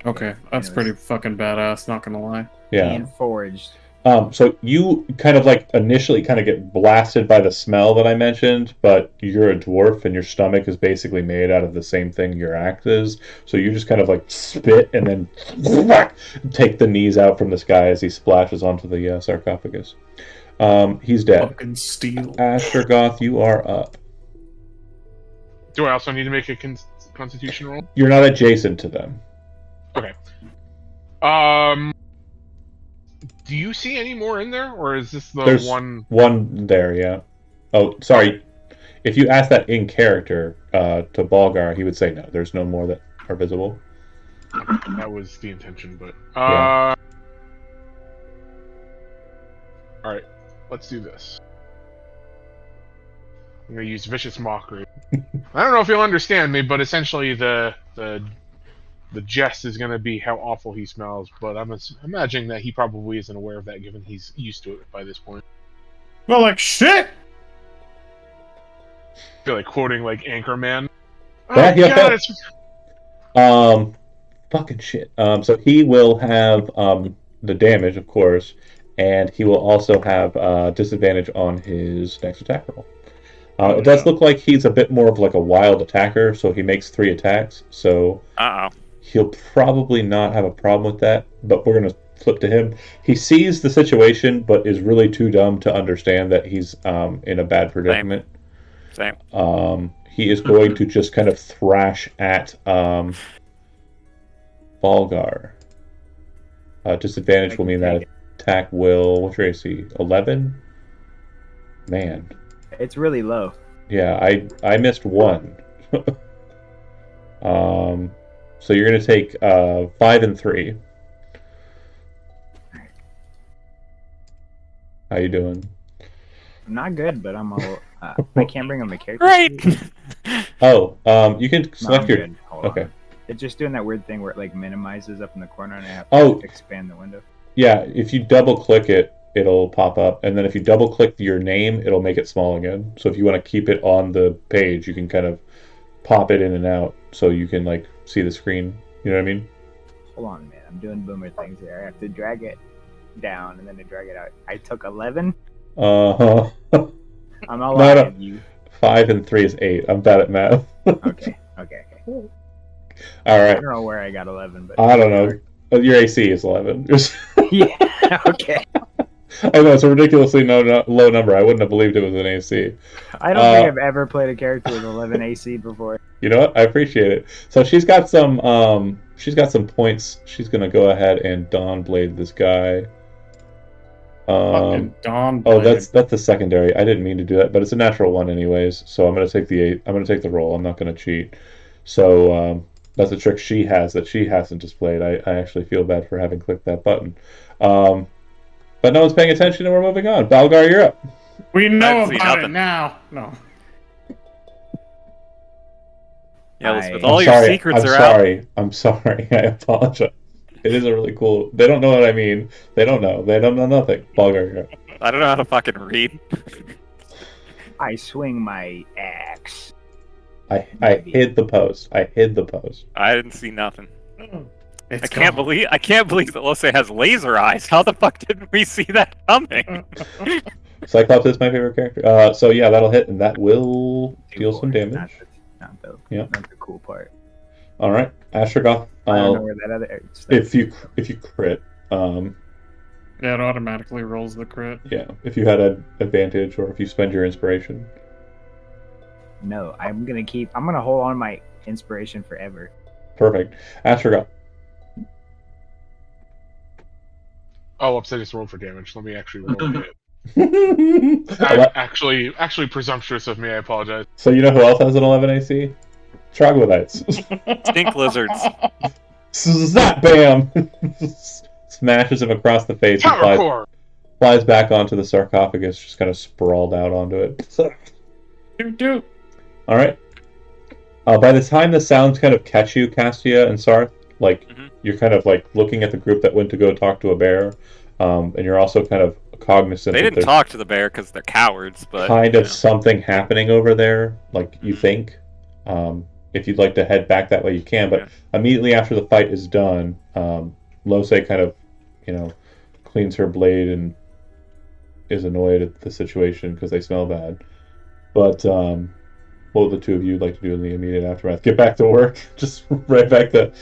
D: Okay, that's
G: Anyways.
D: pretty fucking badass, not gonna lie.
A: Yeah.
G: And forged.
A: So you kind of like initially kind of get blasted by the smell that I mentioned, but you're a dwarf and your stomach is basically made out of the same thing your axe is. So you just kind of like spit and then take the knees out from this guy as he splashes onto the sarcophagus. He's dead.
D: Fucking steel.
A: Ashtergoth, you are up.
C: Do I also need to make a Constitution roll?
A: You're not adjacent to them.
C: Do you see any more in there, or is this the
A: There's
C: one?
A: one there, yeah. Oh, sorry. If you ask that in character to Balgar, he would say no. There's no more that are visible.
C: That was the intention, but
A: Yeah.
C: all right, let's do this. I'm gonna use vicious mockery. I don't know if you'll understand me, but essentially the jest is gonna be how awful he smells. But I'm imagining that he probably isn't aware of that, given he's used to it by this point.
D: Well, like shit.
C: I feel like quoting like Anchorman.
A: Yeah, yeah.
C: God, it's...
A: Fucking shit. So he will have the damage, of course, and he will also have disadvantage on his next attack roll. It does look like he's a bit more of like a wild attacker, so he makes 3 attacks. So he'll probably not have a problem with that. But we're gonna flip to him. He sees the situation, but is really too dumb to understand that he's in a bad predicament.
B: Same.
A: He is going to just kind of thrash at Balgar. Disadvantage will mean that attack will... What's your AC? 11? Man.
G: It's really low.
A: Yeah, I missed 1. So you're going to take 5 and 3. How you doing?
G: Not good, but I'm all. I can't bring up my character.
B: Great.
G: sheet.
A: Oh, you can
G: No,
A: select
G: I'm
A: your...
G: good. Hold on.
A: Okay.
G: It's just doing that weird thing where it like minimizes up in the corner and I have
A: Oh.
G: to expand the window.
A: Yeah, if you double click it, it'll pop up, and then if you double click your name, it'll make it small again. So if you want to keep it on the page, you can kind of pop it in and out so you can like see the screen. You know what I mean?
G: Hold on, man. I'm doing boomer things here. I have to drag it down and then to drag it out. I took 11.
A: Uh-huh.
G: I'm all
A: No, no.
G: alive, you.
A: 5 and 3 is 8. I'm bad at math.
G: Okay.
A: All
G: I
A: right.
G: don't know where I got 11, but
A: I don't know. Your AC is 11.
G: Yeah. Okay.
A: I know, it's a ridiculously low number. I wouldn't have believed it was an AC.
G: I don't think I've ever played a character with 11 AC before.
A: You know what? I appreciate it. So she's got some points. She's gonna go ahead and Dawn Blade this guy.
D: Fucking Dawn
A: Oh,
D: Blade.
A: that's the secondary. I didn't mean to do that, but it's a natural one anyways. So I'm gonna take the 8. I'm gonna take the roll. I'm not gonna cheat. So that's a trick she has that she hasn't displayed. I actually feel bad for having clicked that button. But no one's paying attention, and we're moving on. Balgar, you're up.
D: We know
B: see
D: about it
B: nothing.
D: now. No.
B: Yeah, Elizabeth,
G: I-
B: all
A: I'm
B: your
A: sorry.
B: secrets
A: I'm
B: are
A: sorry. I'm sorry. I apologize. It is a really cool. They don't know what I mean. They don't know. They don't know nothing. Balgar, you're up.
B: out. I don't know how to fucking read.
G: I swing my axe.
A: I hid the post. I hid the post.
B: I didn't see nothing.
D: It's
B: I can't
D: gone.
B: believe that Lose has laser eyes. How the fuck didn't we see that coming?
A: Cyclops is my favorite character. So yeah, that'll hit, and that will deal some damage.
G: Not
A: Yeah.
G: the cool part.
A: All right, Astrogoth.
G: I don't know where that other.
A: If you crit,
D: Yeah, it automatically rolls the crit.
A: yeah, if you had an advantage or if you spend your inspiration.
G: No, I'm gonna hold on to my inspiration forever.
A: Perfect. Astrogoth.
E: Oh,
C: Upset just rolled for damage. Let me actually roll it. Actually presumptuous of me. I apologize.
A: So you know who else has an 11 AC? Troglodytes.
B: Stink lizards.
A: Zap! Bam! Smashes him across the face. He
C: Power core.
A: flies back onto the sarcophagus, just kind of sprawled out onto it.
D: Do.
A: All right. By the time the sounds kind of catch you, Castia and Sarth, like you're kind of like looking at the group that went to go talk to a bear, and you're also kind of cognizant
B: They
A: that
B: didn't talk to the bear because they're cowards, but
A: kind
B: you
A: of
B: know.
A: something happening over there, like you think. If you'd like to head back that way, you can. But
B: Yeah.
A: immediately after the fight is done, Lose kind of, cleans her blade and is annoyed at the situation because they smell bad. But what would the two of you like to do in the immediate aftermath? Get back to work? Just right back to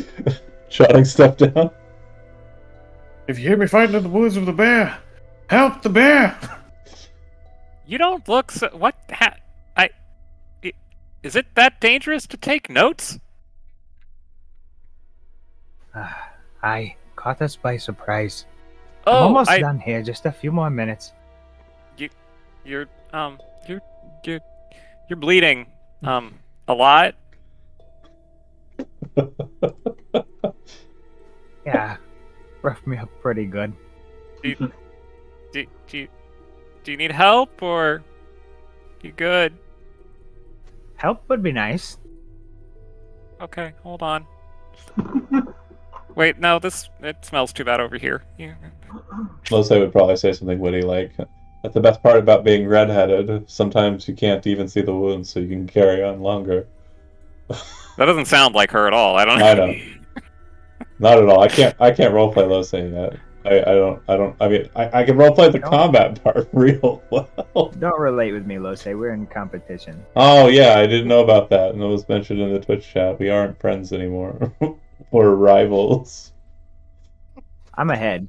A: shutting stuff down?
D: If you hear me fighting in the woods with the bear, help the bear!
B: You don't look so. What? Is it that dangerous to take notes?
F: I caught us by surprise.
B: Oh,
F: I'm almost done here. Just a few more minutes.
B: You're bleeding a lot.
F: Yeah, roughed me up pretty good.
B: Do you need help or you good?
F: Help would be nice.
B: Okay, hold on. Wait, no, it smells too bad over here.
A: Lose would probably say something witty like, "That's the best part about being redheaded. Sometimes you can't even see the wounds, so you can carry on longer."
B: That doesn't sound like her at all. I don't know.
A: I know. Not at all. I can't roleplay Lose yet. I can roleplay the combat part real well.
G: Don't relate with me, Lose. We're in competition.
A: Oh yeah, I didn't know about that, and it was mentioned in the Twitch chat. We aren't friends anymore. We're rivals.
G: I'm ahead.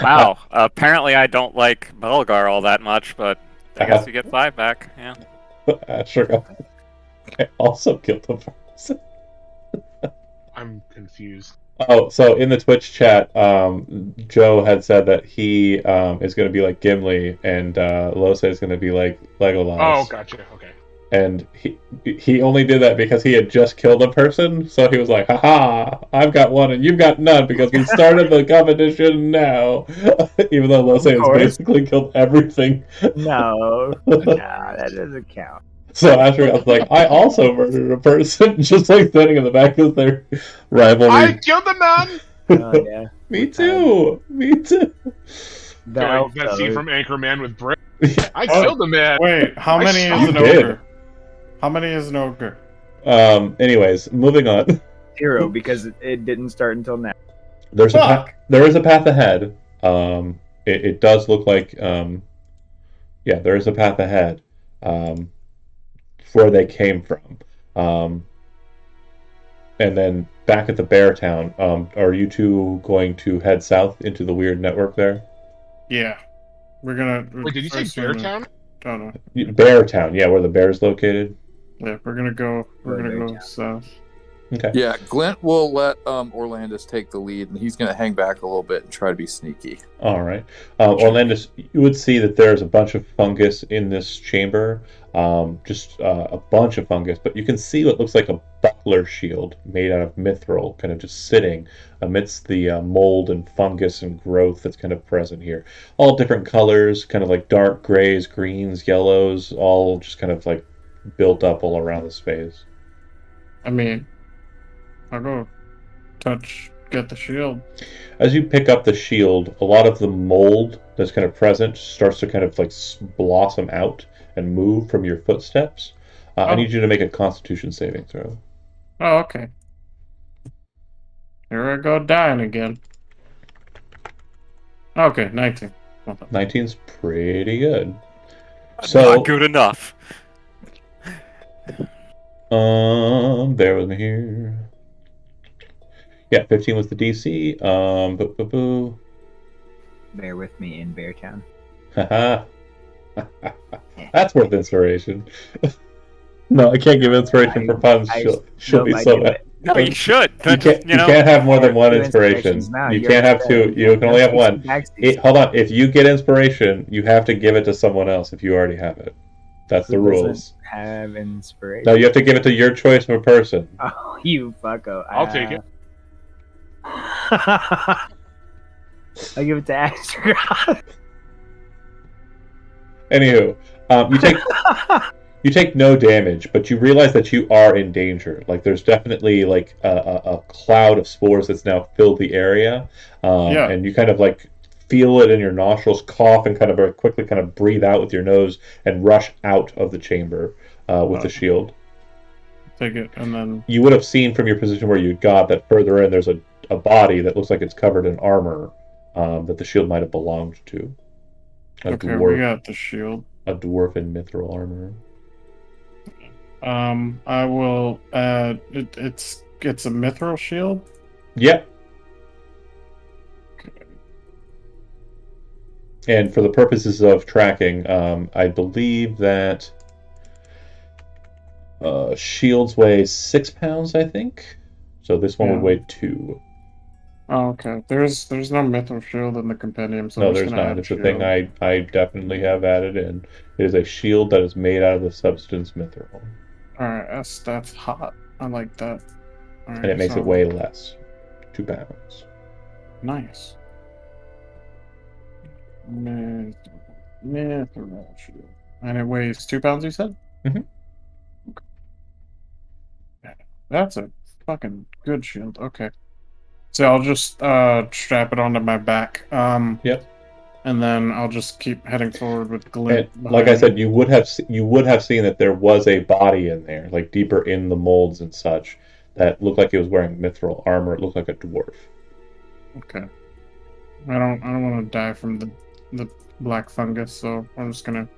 B: Wow. Apparently, I don't like Belgar all that much, but I guess you get 5 back. Yeah.
A: Sure. I also killed the person.
C: I'm confused.
A: Oh, so in the Twitch chat, Joe had said that he is going to be like Gimli, and Lose is going to be like Legolas.
C: Oh, gotcha. Okay.
A: And he only did that because he had just killed a person, so he was like, "Haha, I've got one and you've got none because we started the competition now." Even though Lose has basically killed everything.
G: No, that doesn't count.
A: So Asher was like, "I also murdered a person," just like standing in the back of their rivalry.
C: I killed the man.
G: Oh yeah.
A: Me too. Me too.
G: The
C: Like
G: elf,
C: that scene
G: though,
C: from Anchorman with Brick.
A: Yeah.
C: I
D: Oh,
C: killed the man.
D: Wait, how
C: I
D: many is
C: stopped
D: an
A: You did.
D: ogre? How many is an ogre?
A: Anyways, moving on.
G: 0 because it didn't start until now.
A: There's a path.
D: Fuck!
A: There is a path ahead. It does look like yeah, there is a path ahead. Um, where they came from. Um, and then back at the Bear Town, are you two going to head south into the weird network there?
D: Yeah. We're gonna.
C: Wait, did you say
D: first we're gonna-
C: Beartown?
D: Oh, no.
A: Bear Town, yeah, where the bear's located.
D: Yeah, we're gonna go. We're
G: Go
D: gonna go
G: Beartown.
D: south.
A: Okay.
H: Yeah, Glint will let Orlandus take the lead, and he's going to hang back a little bit and try to be sneaky.
A: All right. Orlandus, you would see that there's a bunch of fungus in this chamber. Just a bunch of fungus, but you can see what looks like a buckler shield made out of mithril, kind of just sitting amidst the mold and fungus and growth that's kind of present here. All different colors, kind of like dark grays, greens, yellows, all just kind of like built up all around the space.
D: I mean, I'll go get the shield.
A: As you pick up the shield, a lot of the mold that's kind of present starts to kind of like blossom out and move from your footsteps. I
D: Oh.
A: need you to make a Constitution saving throw.
D: Oh, okay. Here I go dying again. Okay, 19. Not bad.
A: 19's pretty good. So,
B: Not good enough.
A: bear with me here. Yeah, 15 was the DC. Boo.
G: Bear with me in Beartown.
A: Haha. That's worth inspiration. No, I can't give inspiration for puns. She'll be
G: I
A: so
G: do
A: mad.
G: it.
B: No, you should.
A: You
B: That-
A: can't have more than one
G: Two
A: inspiration.
G: inspirations now.
A: You
G: You
A: can't have
G: already
A: two.
G: said
A: You can only have one.
G: Backseat.
A: Hold on. If you get inspiration, you have to give it to someone else if you already have it. That's the
G: Who doesn't
A: rules.
G: Have inspiration.
A: No, you have to give it to your choice of a person.
G: Oh, you fucko.
C: I'll take it.
G: I give it to Astragon.
A: Anywho, you take no damage, but you realize that you are in danger. Like there's definitely like a cloud of spores that's now filled the area,
D: Yeah.
A: and you kind of like feel it in your nostrils, cough, and kind of very quickly kind of breathe out with your nose and rush out of the chamber with the shield.
D: Take it, and then
A: You would have seen from your position where you got that further in, there's a body that looks like it's covered in armor that the shield might have belonged to.
D: okay, we got the shield.
A: A dwarf in mithril armor.
D: I will add. It's a mithril shield.
A: Yep. And for the purposes of tracking, I believe that shields weigh 6 pounds, I think. So this one would
D: Yeah.
A: weigh 2.
D: Oh, okay. There's no mithril shield in the compendium, so
A: No,
D: I'm just
A: there's
D: gonna
A: not.
D: add
A: It's a thing
D: shield.
A: I definitely have added in. It is a shield that is made out of the substance mithril.
D: All right, that's hot. I like that. All right,
A: And it makes
D: so-
A: it weigh less. 2 pounds.
D: Nice. Mithril shield, and it weighs 2 pounds. You said.
A: Mhm.
D: That's a fucking good shield. Okay. So I'll just strap it onto my back.
A: Yep.
D: And then I'll just keep heading forward with glint.
A: And like I
D: behind
A: said,
D: me.
A: you would have seen that there was a body in there, like deeper in the molds and such, that looked like it was wearing mithril armor. It looked like a dwarf.
D: Okay. I don't want to die from the black fungus, so I'm just gonna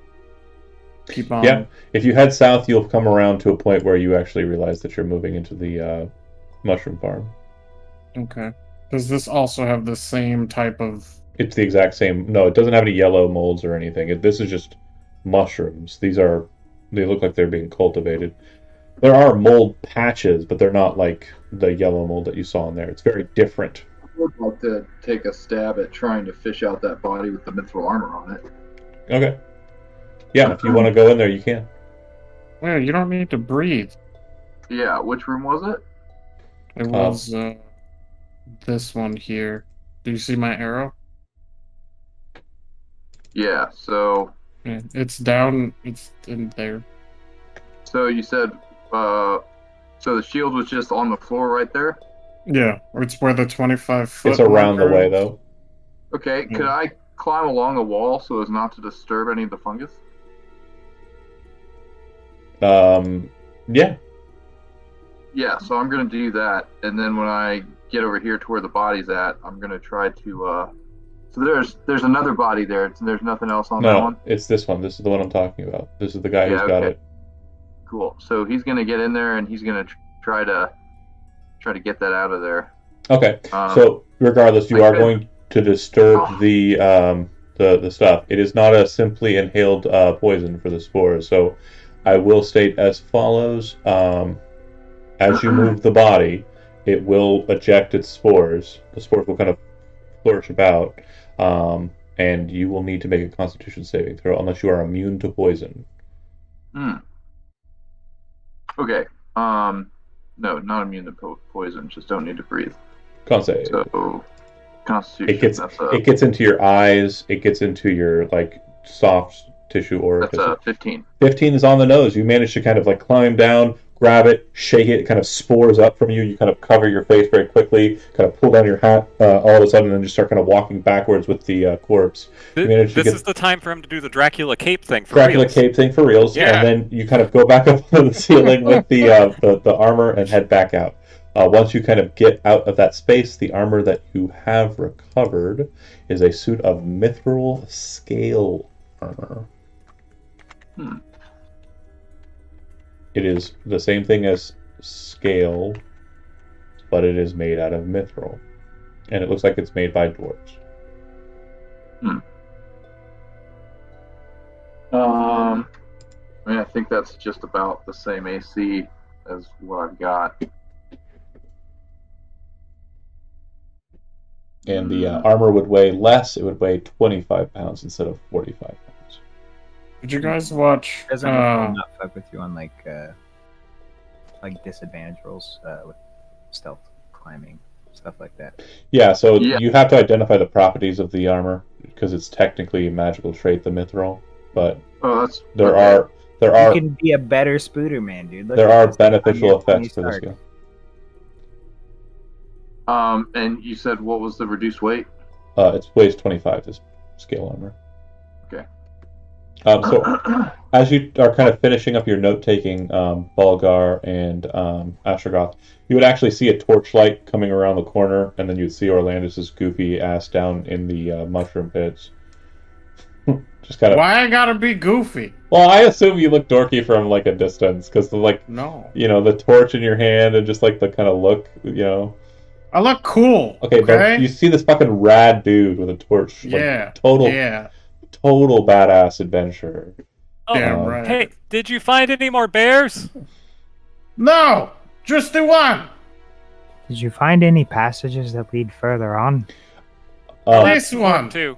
D: keep on.
A: Yeah. If you head south, you'll come around to a point where you actually realize that you're moving into the mushroom farm.
D: Okay. Does this also have the same type of?
A: It's the exact same. No, it doesn't have any yellow molds or anything. This is just mushrooms. They look like they're being cultivated. There are mold patches, but they're not like the yellow mold that you saw in there. It's very different.
E: I would like to take a stab at trying to fish out that body with the mithril armor on it.
A: Okay. Yeah, if you want to go in there, you can.
D: Yeah, you don't need to breathe.
E: Yeah, which room was it?
D: It was this one here. Do you see my arrow?
E: Yeah, so
D: Yeah, it's down. It's in there.
E: you said so the shield was just on the floor right there?
D: Yeah, it's where the 25-foot
A: It's around the
D: marker
A: way
D: is.
A: though.
E: Okay, could
D: Yeah.
E: I climb along a wall so as not to disturb any of the fungus?
A: Yeah.
E: Yeah, so I'm gonna do that, and then when I get over here to where the body's at, I'm gonna try to. So there's another body there. There's nothing else on that
A: No,
E: one.
A: it's this one. This is the one I'm talking about. This is the guy
E: Yeah.
A: who's got
E: Okay.
A: it.
E: Cool. So he's gonna get in there and he's gonna try to get that out of there.
A: Okay.
E: Um,
A: So regardless, you
E: I
A: are
E: could-
A: going to disturb
E: Oh.
A: the stuff. It is not a simply inhaled poison for the spores. So I will state as follows: as you move the body, it will eject its spores. The spores will kind of flourish about, and you will need to make a Constitution saving throw unless you are immune to poison.
E: Okay. No, not immune to poison. Just don't need to breathe.
A: Con save.
E: So Constitution.
A: It gets into your eyes. It gets into your like soft tissue
E: That's
A: orifice.
E: a 15.
A: 15 is on the nose. You manage to kind of like climb down, grab it, shake it, it kind of spores up from you. You kind of cover your face very quickly, kind of pull down your hat all of a sudden, and then just start kind of walking backwards with the corpse. You manage to
B: This
A: get
B: is the time for him to do the Dracula cape thing for
A: Dracula
B: reals.
A: cape thing for reals,
C: Yeah.
A: and then you kind of go back up on the ceiling with the armor and head back out. Once you kind of get out of that space, the armor that you have recovered is a suit of mithril scale armor. It is the same thing as scale, but it is made out of mithril. And it looks like it's made by dwarves.
E: I mean, I think that's just about the same AC as what I've got.
A: And the armor would weigh less. It would weigh 25 pounds instead of 45 pounds.
D: Did you guys watch?
G: Doesn't mithril not fuck with you on like disadvantage rolls with stealth climbing stuff like that?
A: Yeah, so
E: Yeah.
A: you have to identify the properties of the armor because it's technically a magical trait, the mithril. But
E: Oh, that's
A: there
E: okay.
A: are
G: You can be a better spooter man, dude. Look
A: there
G: at
A: are
G: this.
A: beneficial
G: I'm Tony
A: effects for this
G: Stark.
A: skill.
E: And you said what was the reduced weight?
A: It weighs 25. This scale armor.
E: Okay.
A: So as you are kind of finishing up your note taking, Bulgar and Astrogoth, you would actually see a torchlight coming around the corner, and then you'd see Orlandus's goofy ass down in the mushroom pits. Just kind of.
D: Why I gotta be goofy?
A: Well, I assume you look dorky from like a distance because the
D: No,
A: the torch in your hand and just like the kind of look,
D: I look cool.
A: Okay, but you see this fucking rad dude with a torch.
D: Yeah.
A: Total badass adventurer.
B: Oh,
D: Damn right.
B: hey, did you find any more bears?
D: No, just the one.
F: Did you find any passages that lead further on?
D: This one.
B: Too.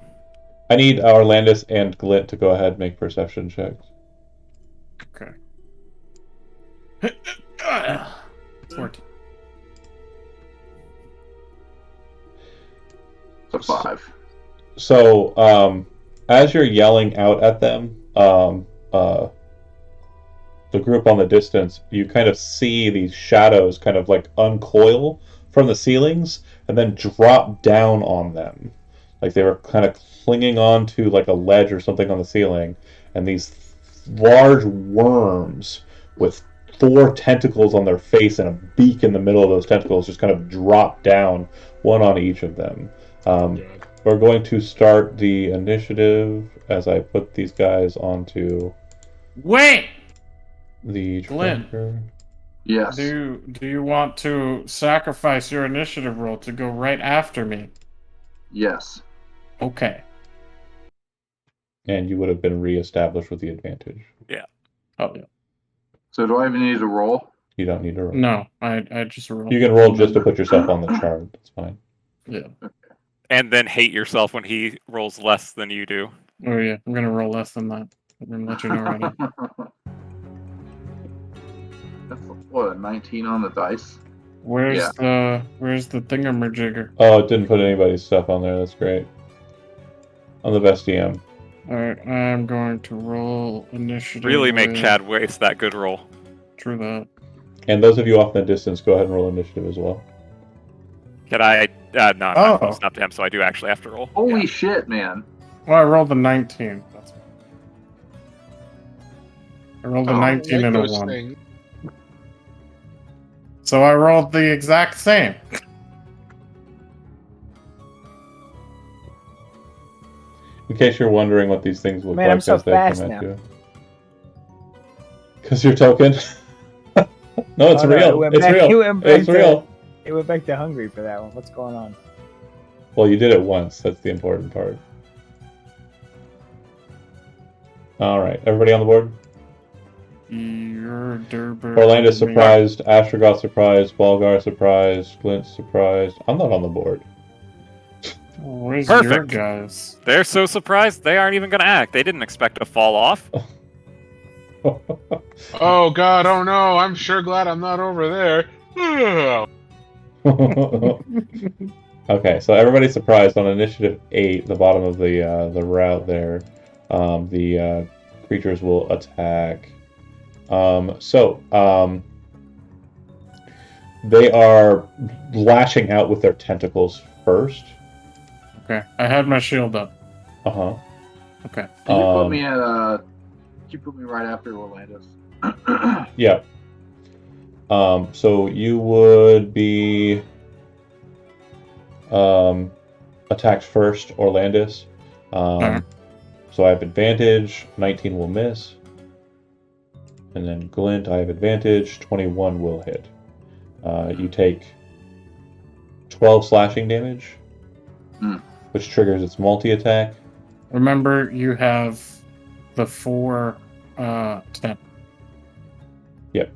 A: I need Orlandus and Glint to go ahead and make perception checks.
D: Okay. 14.
E: So 5.
A: So, as you're yelling out at them, the group on the distance, you kind of see these shadows kind of like uncoil from the ceilings and then drop down on them. Like they were kind of clinging on to like a ledge or something on the ceiling, and these large worms with 4 tentacles on their face and a beak in the middle of those tentacles just kind of drop down, one on each of them. We're going to start the initiative as I put these guys onto
D: Wait.
A: the
D: Glenn.
A: tracker.
E: Yes.
D: Do you want to sacrifice your initiative roll to go right after me?
E: Yes.
D: Okay.
A: And you would have been reestablished with the advantage.
D: Oh yeah.
E: So do I even need to roll?
A: You don't need to roll.
D: No, I just rolled.
A: You can roll just to put yourself on the chart. That's fine.
D: Yeah.
B: And then hate yourself when he rolls less than you do.
D: Oh yeah. I'm gonna roll less than that. I'm gonna let you know right now.
E: That's what, a 19 on the dice?
D: Where's the thingamajigger?
A: Oh, it didn't put anybody's stuff on there. That's great. I'm the best DM.
D: Alright, I'm going to roll initiative.
B: Really make
D: with-
B: Chad waste that good roll.
D: True that.
A: And those of you off in the distance, go ahead and roll initiative as well.
B: Can I? No, I'm
D: Oh.
B: not close enough to him, so I do actually have to roll.
E: Holy
B: Yeah.
E: shit, man!
D: Well, I rolled a 19. That's I rolled a
C: Oh,
D: 19
C: like
D: and a
C: those
D: 1.
C: things.
D: So I rolled the exact same.
A: In case you're wondering what these things look
G: Man, I'm
A: like
G: so
A: as they
G: fast
A: come at
G: now.
A: you. Because you're token. No, it's
G: Oh, no,
A: real.
G: it went
A: It's
G: back-
A: real.
G: it went back
A: It's
G: to-
A: real.
G: It went back to hungry for that one. What's going on?
A: Well, you did it once. That's the important part. All right, everybody on the board.
D: You're Durber.
A: Orlando surprised. Astrogoth surprised. Balgar surprised. Glint surprised. I'm not on the board.
D: Where's your
B: Perfect.
D: guys?
B: They're so surprised they aren't even going to act. They didn't expect to fall off.
C: Oh god, oh no! I'm sure glad I'm not over there. Ugh.
A: Okay, so everybody's surprised on initiative 8, the bottom of the route there. The creatures will attack. They are lashing out with their tentacles first.
D: Okay, I had my shield up.
A: Uh huh.
D: Okay.
E: Can you put me at Can you put me right after Orlando's?
A: Yeah. So you would be attacked first, Orlandis.
D: Alright.
A: So I have advantage. 19 will miss. And then Glint, I have advantage. 21 will hit. You take 12 slashing damage, which triggers its multi-attack.
D: Remember, you have the 4 10.
A: Yep.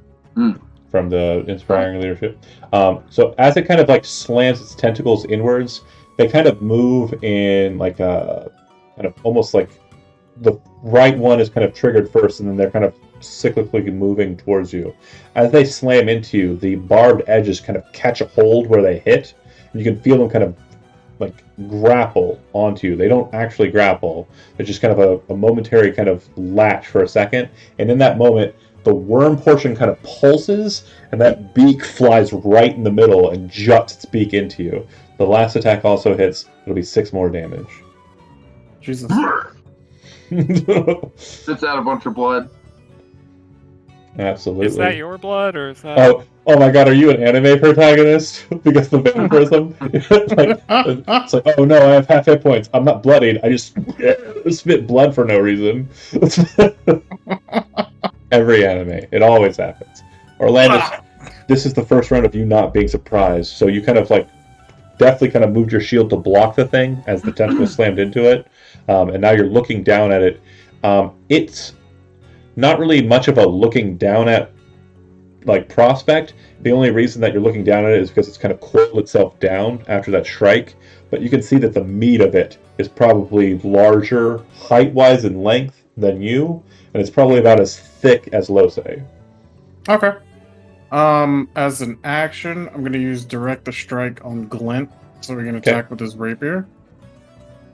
A: From the Inspiring Leadership. So as it kind of like slams its tentacles inwards, they kind of move in like a kind of almost like the right one is kind of triggered first, and then they're kind of cyclically moving towards you. As they slam into you, the barbed edges kind of catch a hold where they hit, and you can feel them kind of like grapple onto you. They don't actually grapple. It's just kind of a momentary kind of latch for a second, and in that moment, the worm portion kind of pulses, and that beak flies right in the middle and juts its beak into you. The last attack also hits. It'll be 6 more damage.
D: Jesus.
E: Spits out a bunch of blood.
A: Absolutely.
B: Is that your blood, or is that...
A: Oh my god, are you an anime protagonist? Because the vampirism? It's like, oh no, I have half hit points. I'm not bloodied. I just spit blood for no reason. Every anime. It always happens. Orlando, this is the first round of you not being surprised. So you kind of like definitely kind of moved your shield to block the thing as the tentacle slammed into it. And now you're looking down at it. It's not really much of a looking down at like prospect. The only reason that you're looking down at it is because it's kind of coiled itself down after that strike. But you can see that the meat of it is probably larger height-wise and length than you, and it's probably about as thick as Lose.
D: Okay. As an action, I'm going to use Direct the Strike on Glint, so we can attack with his rapier.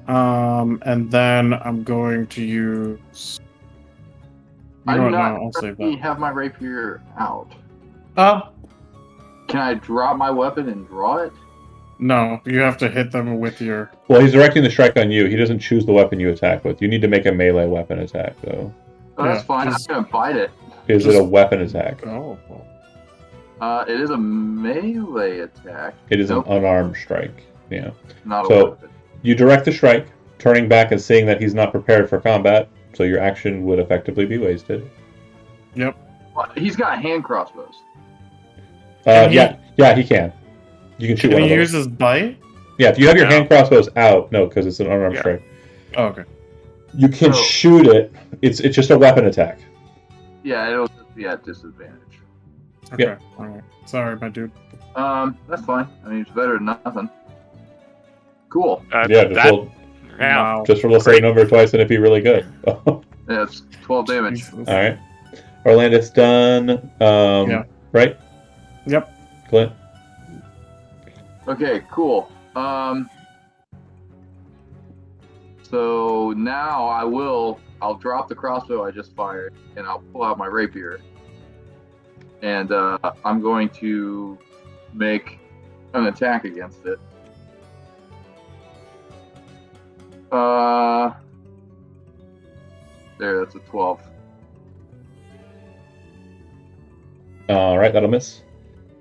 D: And then I'm going to use...
E: I do not
D: I'll save
E: currently
D: that.
E: have my rapier out.
D: Can
E: I drop my weapon and draw it?
D: No, you have to hit them with your...
A: Well, he's directing the strike on you. He doesn't choose the weapon you attack with. You need to make a melee weapon attack, though.
E: Oh, that's
D: Yeah,
E: fine.
D: just-
E: I'm going to bite it.
A: Is it a weapon attack?
D: Oh, well.
E: It is a melee attack.
A: It is
E: Nope.
A: an unarmed strike. Yeah.
E: Not a
A: So-
E: weapon.
A: You direct the strike, turning back and seeing that he's not prepared for combat, so your action would effectively be wasted.
D: Yep.
E: Well, he's got hand crossbows.
D: Can he-
A: Yeah, he can. You can shoot
D: Can
A: one
D: he
A: of
D: use
A: those.
D: his bite?
A: Yeah, if you have your
B: No.
A: hand crossbows out, no, because it's an unarmed
B: Yeah.
A: strike.
D: Oh, okay.
A: You can
E: So-
A: shoot it. It's just a weapon attack.
E: Yeah, it'll just be at disadvantage.
D: Okay.
A: Yep.
D: Alright. Sorry, my dude.
E: That's fine. I mean, it's better than nothing. Cool.
A: Yeah, just
B: that,
A: roll,
B: yeah.
D: Wow.
A: just roll the same number twice and it'd be really good. All
E: Yeah, it's 12 damage.
D: Jesus.
A: right. Orlando's done.
D: Yeah.
A: Right?
D: Yep.
A: Clint?
E: Okay, cool. So now I'll drop the crossbow I just fired, and I'll pull out my rapier. And I'm going to make an attack against it. There, that's a 12.
A: All right, that'll miss.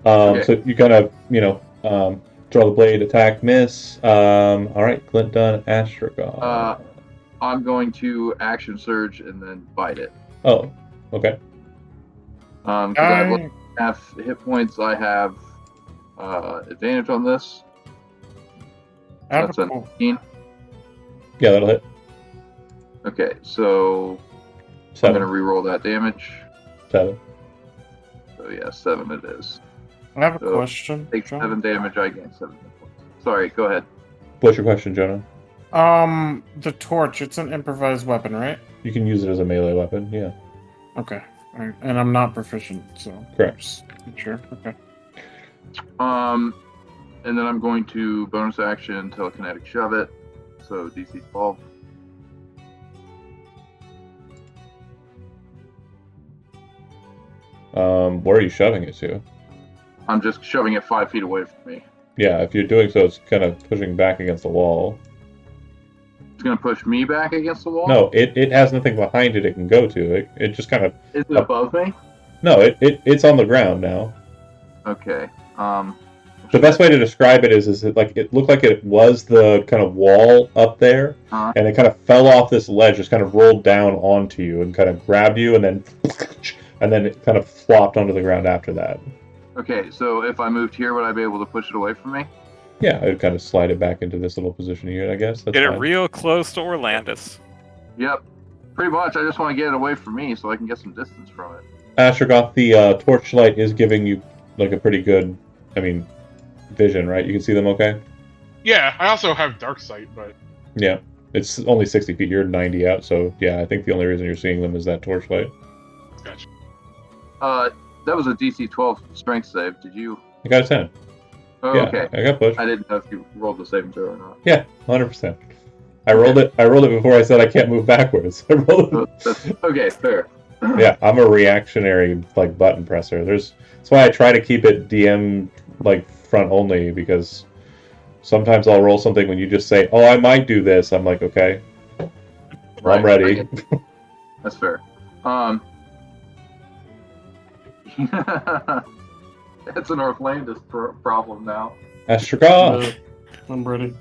E: Okay.
A: So you kind of, draw the blade, attack, miss. All right, Glint done, Astragon.
E: I'm going to action surge and then bite it.
A: Oh, okay.
E: Because I have half hit points, I have advantage on this. That's a 19.
A: Yeah, that'll hit.
E: Okay, so
A: 7.
E: I'm going to reroll that damage.
A: 7.
E: So yeah, 7 it is.
D: I have a
E: So
D: question.
E: Take
D: John.
E: 7 damage, I gain 7 hit points. Sorry, go ahead.
A: What's your question, Jonah?
D: The torch, it's an improvised weapon, right?
A: You can use it as a melee weapon, yeah.
D: Okay. Alright. And I'm not proficient, so.
A: Correct.
D: Just sure. Okay.
E: And then I'm going to bonus action telekinetic shove it. So DC 12.
A: Where are you shoving it to?
E: I'm just shoving it 5 feet away from me.
A: Yeah, if you're doing so, it's kind of pushing back against the wall.
E: It's going to push me back against the wall?
A: No, it has nothing behind it can go to. It just kind of...
E: Is it above me?
A: No, it's on the ground now.
E: Okay.
A: The best way to describe it is it looked like it was the kind of wall up there, and it kind of fell off this ledge, just kind of rolled down onto you and kind of grabbed you, and then it kind of flopped onto the ground after that.
E: Okay, so if I moved here, would I be able to push it away from me?
A: Yeah, I'd kind of slide it back into this little position here, I guess. That's
B: Get it
A: fine.
B: real close to Orlandis.
E: Yep. Pretty much, I just want to get it away from me so I can get some distance from it.
A: Astrogoth, the torchlight is giving you like a pretty good, vision, right? You can see them okay?
C: Yeah, I also have dark sight, but
A: Yeah. It's only 60 feet. You're 90 out, so yeah, I think the only reason you're seeing them is that torchlight.
C: gotcha.
E: That was a DC 12 strength save. Did you?
A: I got a 10.
E: Oh,
A: Yeah,
E: okay.
A: I got pushed.
E: I didn't know if you rolled the saving throw or not.
A: Yeah, 100%. I rolled it before I said I can't move backwards. I rolled it.
E: Okay, fair.
A: Yeah, I'm a reactionary button presser. That's why I try to keep it DM front only, because sometimes I'll roll something when you just say, "Oh, I might do this." I'm like, "Okay,
E: Right,
A: I'm ready."
E: That's fair. It's an Orthlandis problem now.
A: Astragon!
D: I'm ready.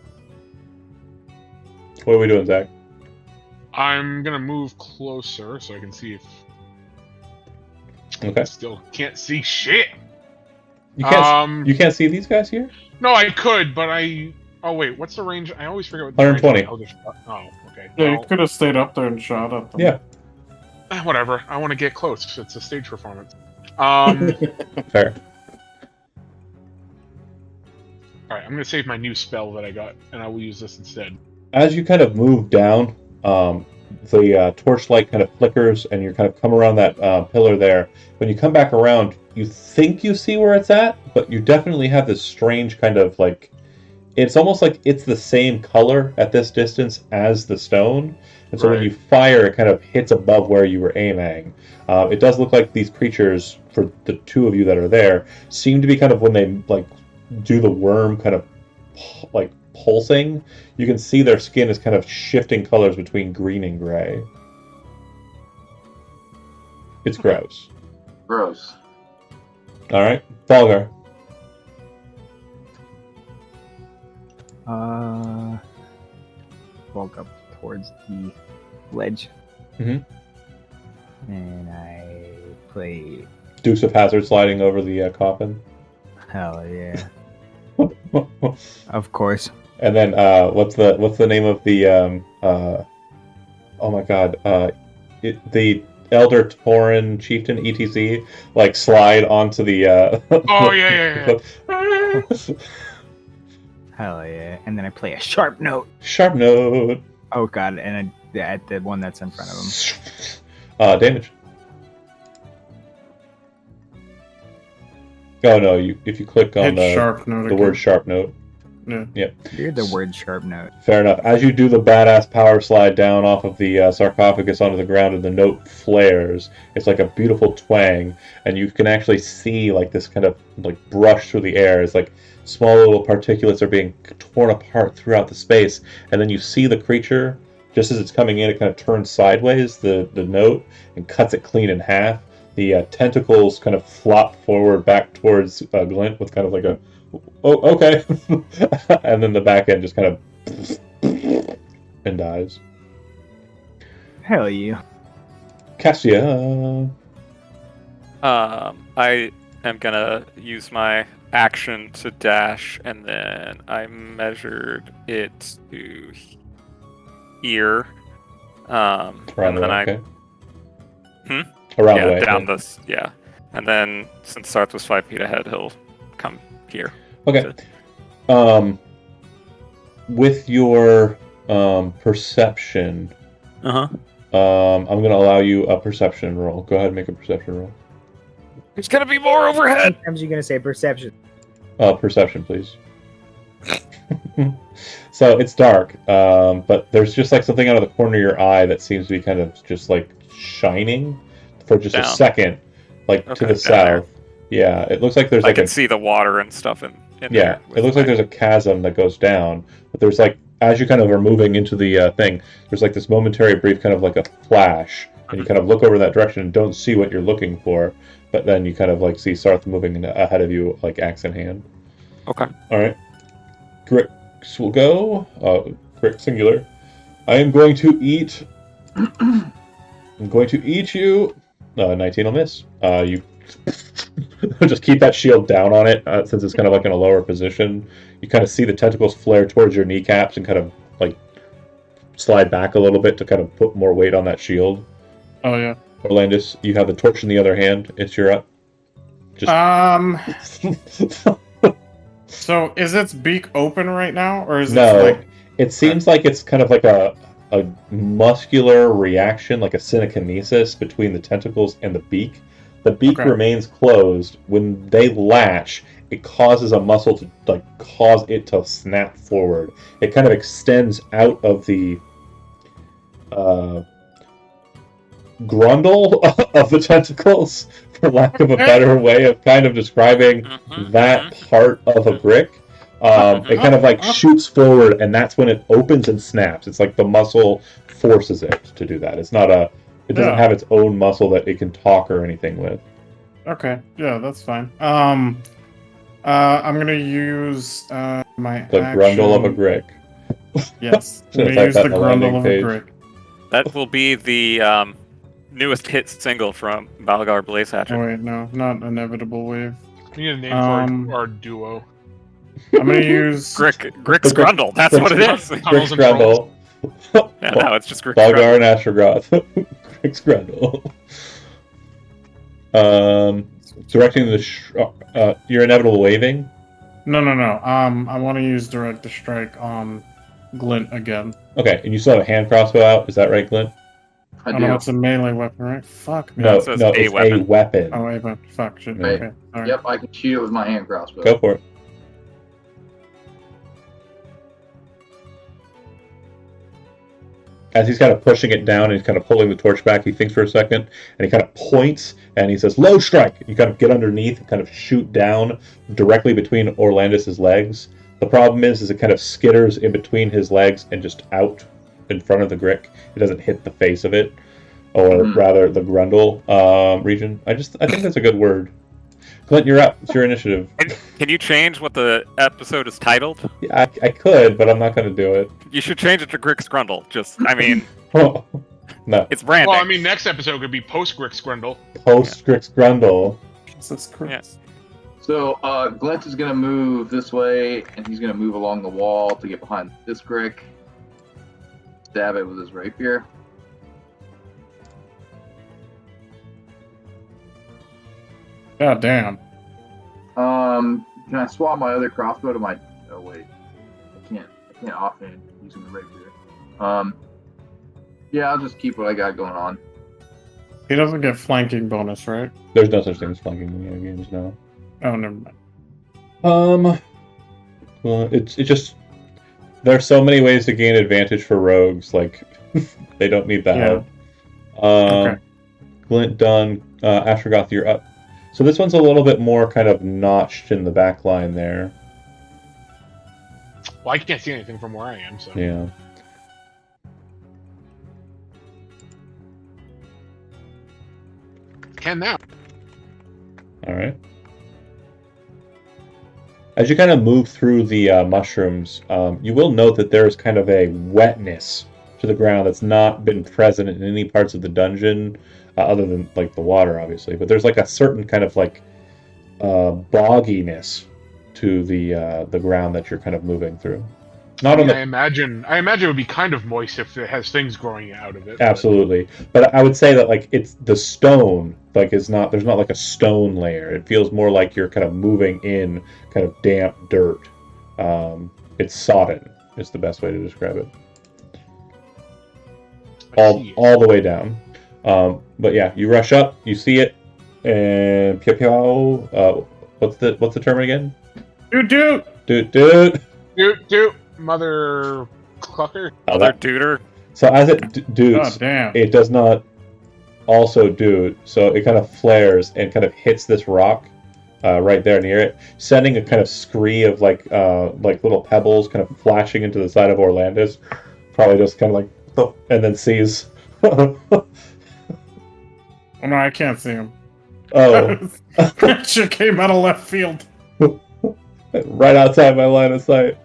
A: What are we doing, Zach?
C: I'm gonna move closer so I can see if
A: Okay.
C: I still can't see shit.
A: You can't see these guys here?
C: No, I could, but oh wait, what's the range? I always forget what the
A: 120.
C: range of my other shot. Oh, okay.
D: Yeah,
C: Well,
D: you could have stayed up there and shot at them.
A: Yeah,
C: whatever. I want to get close. It's a stage performance.
A: fair.
C: Alright, I'm gonna save my new spell that I got, and I will use this instead.
A: As you kind of move down, the torchlight kind of flickers, and you kind of come around that pillar there. When you come back around, you think you see where it's at, but you definitely have this strange kind of it's almost like it's the same color at this distance as the stone. And so when you fire, it kind of hits above where you were aiming. It does look like these creatures, for the two of you that are there, seem to be kind of, when they do the worm kind of pulsing, you can see their skin is kind of shifting colors between green and gray. It's gross.
E: Gross.
A: All right, Falgar.
G: Walk up towards the ledge.
A: Mhm.
G: And I play.
A: Dukes of Hazzard sliding over the coffin.
G: Hell yeah. Of course.
A: And then what's the name of the oh my god, the Elder Tauren Chieftain ETC slide onto the
C: Oh yeah.
G: Hell yeah. And then I play a sharp note.
A: Sharp note.
G: Oh god, and at the one that's in front of him.
A: Damage. Oh no, if you click on
D: Hit sharp note
A: the
D: again.
A: word sharp note.
D: Yeah.
G: You're the word sharp note.
A: Fair enough. As you do the badass power slide down off of the sarcophagus onto the ground and the note flares, it's like a beautiful twang, and you can actually see like this kind of like brush through the air. It's like small little particulates are being torn apart throughout the space, and then you see the creature, just as it's coming in, it kind of turns sideways, the note, and cuts it clean in half. The tentacles kind of flop forward back towards Glint with kind of like a, oh, okay. And then the back end just kind of and dies.
G: Hell yeah.
A: Cassia.
B: I am gonna use my action to dash, and then I measured it to here.
A: Around
B: And
A: the
B: then
A: way,
B: I
A: okay.
B: yeah,
A: Around the way.
B: down
A: okay.
B: this, yeah. And then since Sarth was 5 feet ahead, he'll come here.
A: Okay. With your perception,
B: Uh-huh.
A: I'm going to allow you a perception roll. Go ahead and make a perception roll.
B: There's gonna be more
G: How
B: overhead!
G: many times are you gonna say perception?
A: Perception, please. So it's dark, but there's just like something out of the corner of your eye that seems to be kind of just like shining for just a
B: Down.
A: second, like to
B: Okay,
A: the
B: down there.
A: south. Yeah, it looks like there's
B: I
A: like
B: can
A: a
B: see the water and stuff in
A: yeah.
B: there
A: It looks like there's a chasm that goes down, but there's like as you kind of are moving into the thing, there's like this momentary brief kind of like a flash, and you kind of look over that direction and don't see what you're looking for, but then you kind of like see Sarth moving ahead of you, like axe in hand.
B: Okay.
A: All right. Grix will go. Grix singular. I am going to eat. I'm going to eat you. 19 will miss. You just keep that shield down on it since it's kind of like in a lower position. You kind of see the tentacles flare towards your kneecaps and kind of like slide back a little bit to kind of put more weight on that shield.
D: Oh yeah.
A: Orlandis, you have the torch in the other hand. It's your up. Just
D: So is its beak open right now, or is
A: no.
D: it like?
A: It seems like it's kind of like a muscular reaction, like a synekinesis between the tentacles and the beak. The beak
D: Okay.
A: remains closed. When they latch, it causes a muscle to like cause it to snap forward. It kind of extends out of the grundle of the tentacles, for lack of a better way of kind of describing that part of a brick. It kind of like shoots forward, and that's when it opens and snaps. It's like the muscle forces it to do that. It's not a. It doesn't
D: Yeah.
A: have its own muscle that it can talk or anything with.
D: Okay, yeah, that's fine. I'm gonna use my
A: The grundle of a brick.
D: Yes, I'm
A: Should've
D: gonna
A: typed
D: use
A: that
D: the
A: in the
D: grundle
A: landing
D: of a
A: page.
D: brick.
B: That will be the newest hit single from Balgar Blaze
D: Oh
B: Hatchet.
D: wait, no, not inevitable wave.
C: We need a name
D: Um,
C: for our duo.
D: I'm gonna use.
B: Grick's Grundle, that's what it is.
C: Tunnels
A: Grick's
C: and
A: grundle.
B: Yeah, no, it's just Grick's
A: Balgar
B: Grundle.
A: and Astrogoth. Grick's grundle. Directing the your inevitable waving.
D: No. I want to use direct to strike on Glint again.
A: Okay, and you still have a hand crossbow out. Is that right, Glenn?
E: I
D: Oh
E: do.
D: no, it's a melee weapon, right? Fuck me.
A: No,
B: it says
A: no,
B: a
A: it's
B: weapon.
A: a weapon.
D: Oh, wait, but fuck shit.
E: Right.
D: Okay, sorry.
E: Yep, I can shoot it with my hand crossbow.
A: Go for it. As he's kind of pushing it down and he's kind of pulling the torch back, he thinks for a second, and he kind of points and he says, "Low strike!" You kind of get underneath and kind of shoot down directly between Orlandis' legs. The problem is it kind of skitters in between his legs and just out in front of the Grick. It doesn't hit the face of it, or rather the Grundle region. I think that's a good word. Clint, you're up. It's your initiative.
B: Can you change what the episode is titled?
A: Yeah, I could, but I'm not going to do it.
B: You should change it to Grick's Grundle. Just, I mean,
A: No.
B: it's branding.
C: Well, I mean, next episode could be post Grick's Grundle.
A: Post Grick's Grundle.
D: Jesus Christ.
E: So, Glint is going to move this way, and he's going to move along the wall to get behind this Grick. Stab it with his rapier.
D: God damn.
E: Can I swap my other crossbow to my? Oh wait, I can't offhand using the rapier. Yeah, I'll just keep what I got going on.
D: He doesn't get flanking bonus, right?
A: There's no such thing as flanking in the games now.
D: Oh, never mind.
A: Well, it just there are so many ways to gain advantage for rogues. Like they don't need that
D: Yeah.
A: help.
D: Okay.
A: Glint done. Astrogoth, you're up. So this one's a little bit more kind of notched in the back line there.
C: Well, I can't see anything from where I am, so.
A: Yeah.
C: Can now.
A: All right. As you kind of move through the mushrooms, you will note that there is kind of a wetness to the ground that's not been present in any parts of the dungeon, other than like the water, obviously. But there's like a certain kind of like bogginess to the ground that you're kind of moving through. Not on the
C: I imagine it would be kind of moist if it has things growing out of it.
A: Absolutely, but I would say that like it's the stone like is not there's not like a stone layer. It feels more like you're kind of moving in kind of damp dirt. It's sodden is the best way to describe it. All the way down. But yeah, you rush up, you see it, and pew pew. What's the term again? Doot.
C: Mother clucker.
B: Other duder.
A: So as it doots, it does not also doot. So it kind of flares and kind of hits this rock right there near it, sending a kind of scree of like little pebbles kind of flashing into the side of Orlandis. Probably just kind of like, and then sees.
D: Oh no, I can't see him.
A: Oh,
D: that shit came out of left field.
A: Right outside my line of sight.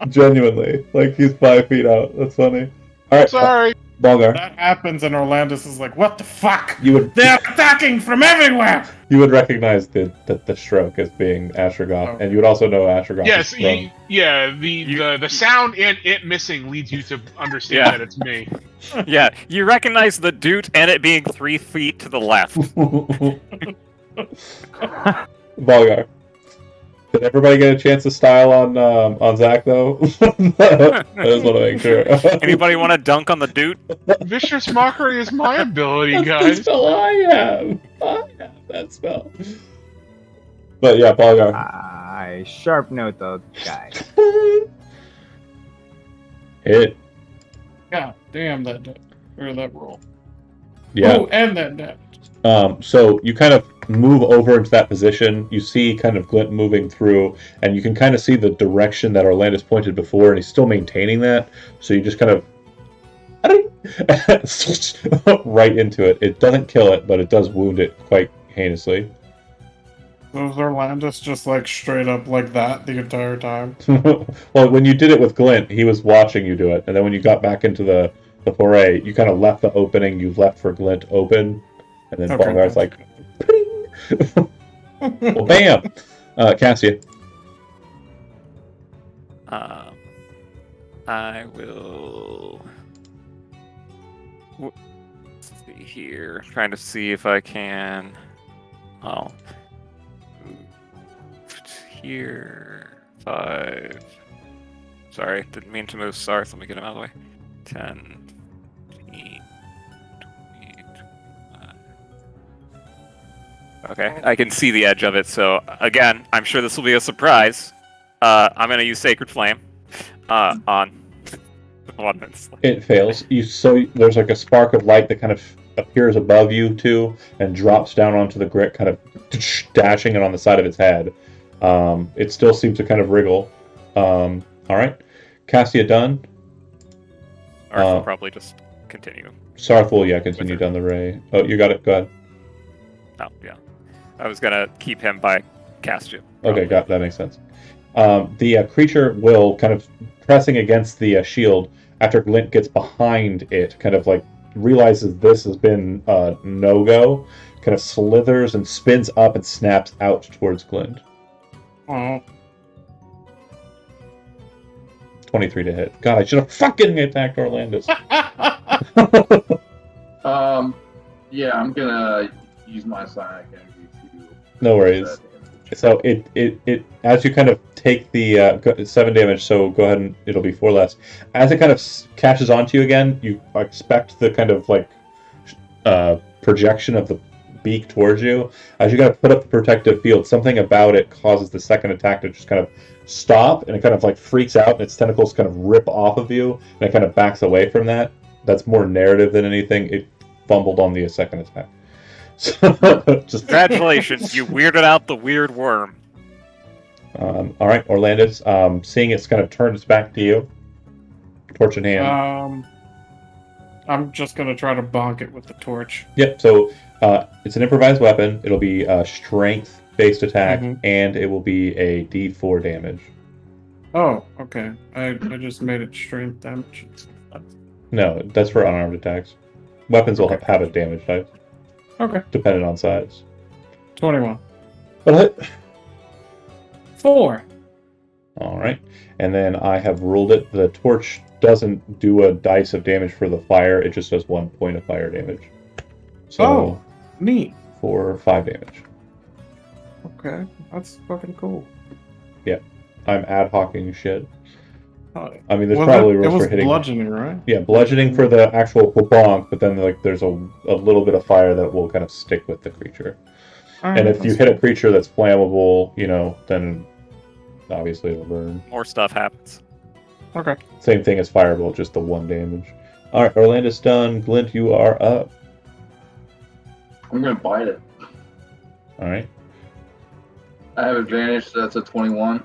A: Genuinely, like he's 5 feet out. That's funny. All right,
C: sorry,
A: Balgar.
D: That happens, and Orlandis is like, "What the fuck?
A: They're
D: attacking from everywhere."
A: You would recognize the stroke as being Astrogoth, and you would also know Astrogoth.
C: Yes, the sound and it missing leads you to understand that it's me.
B: Yeah, you recognize the doot and it being 3 feet to the left.
A: Balgar. Did everybody get a chance to style on Zach though? I just want to make sure.
B: Anybody want to dunk on the dude?
C: Vicious Mockery is my ability,
A: That's
C: guys.
A: the spell I have that spell. But yeah, Balgar.
G: I sharp note the guy.
A: Hit.
D: God damn that roll.
A: Yeah.
D: Oh, and that damage.
A: So you kind of move over into that position. You see kind of Glint moving through, and you can kind of see the direction that Orlandis pointed before, and he's still maintaining that. So you just kind of right into it. It doesn't kill it, but it does wound it quite heinously.
D: Was Orlandis just like straight up like that the entire time?
A: Well, when you did it with Glint, he was watching you do it, and then when you got back into the foray, you kind of left the opening you left for Glint open, and then Balgar's like, well, bam! Cassia.
B: I will. Let's see here. Trying to see if I can. Oh. Here. 5. Sorry, didn't mean to move Sarth. Let me get him out of the way. 10, 15, 20, 25. Okay, I can see the edge of it, so again, I'm sure this will be a surprise. I'm going to use Sacred Flame on one minute.
A: It fails. There's like a spark of light that kind of appears above you too, and drops down onto the grit, kind of dashing it on the side of its head. It still seems to kind of wriggle. All right, Cassia done.
B: Arth will probably just continue.
A: Sarth will continue down the ray. Oh, you got it. Go ahead.
B: Oh yeah, I was gonna keep him by Cassia.
A: Okay, that makes sense. The creature will kind of pressing against the shield after Glint gets behind it, kind of like realizes this has been no-go, kind of slithers and spins up and snaps out towards Glint.
D: Oh.
A: 23 to hit. God, I should have fucking attacked Orlandis.
E: Yeah, I'm gonna use my psionic energy to.
A: No worries. So it as you kind of take the 7 damage, so go ahead and it'll be 4 less. As it kind of catches onto you again, you expect the kind of like projection of the beak towards you. As you kind of put up the protective field, something about it causes the second attack to just kind of stop, and it kind of like freaks out, and its tentacles kind of rip off of you, and it kind of backs away from that. That's more narrative than anything. It fumbled on the second attack. So, just
B: Congratulations, you weirded out the weird worm.
A: all right, Orlandis, seeing it's kind of turned its back to you, torch in hand.
D: I'm just gonna try to bonk it with the torch.
A: Yep. So it's an improvised weapon. It'll be a strength-based attack, and it will be a D4 damage.
D: Oh, okay. I just made it strength damage.
A: No, that's for unarmed attacks. Weapons will have a damage type.
D: Okay.
A: Depending on size.
D: 21.
A: What?
D: 4.
A: All right. And then I have ruled it. The torch doesn't do a dice of damage for the fire. It just does 1 point of fire damage. So
D: neat.
A: 4 or 5 damage.
D: Okay. That's fucking cool.
A: Yeah. I'm ad hocing shit. I mean, there's
D: Was
A: probably
D: it
A: rules
D: was
A: for hitting.
D: bludgeoning, right?
A: Yeah, bludgeoning for the actual bonk, but then like there's a little bit of fire that will kind of stick with the creature. And if you hit a creature that's flammable, then obviously it'll burn.
B: More stuff happens.
D: Okay.
A: Same thing as firebolt, just the 1 damage. All right, Orlandis done. Glint, you are up.
E: I'm gonna bite it.
A: All right.
E: I have advantage, so that's a 21.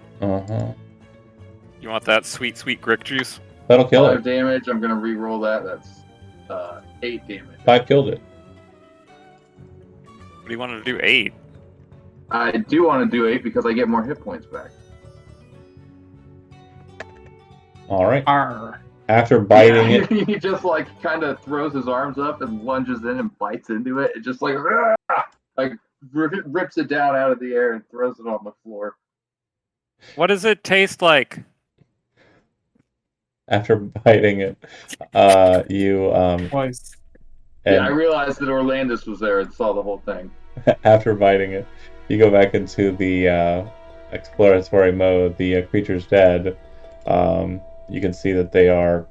B: You want that sweet, sweet Grick juice?
A: That'll kill
E: 5
A: it.
E: damage. I'm gonna re-roll that. That's 8 damage.
A: 5 killed it.
B: What do you want to do? 8?
E: I do want to do 8 because I get more hit points back.
A: All right.
D: Arr.
A: After biting it,
E: He just like kind of throws his arms up and lunges in and bites into it. It just like rips it down out of the air and throws it on the floor.
B: What does it taste like?
A: after biting it, you
D: Twice.
A: and
E: Yeah, I realized that Orlandis was there and saw the whole thing.
A: after biting it, you go back into the exploratory mode. The creature's dead. You can see that they are,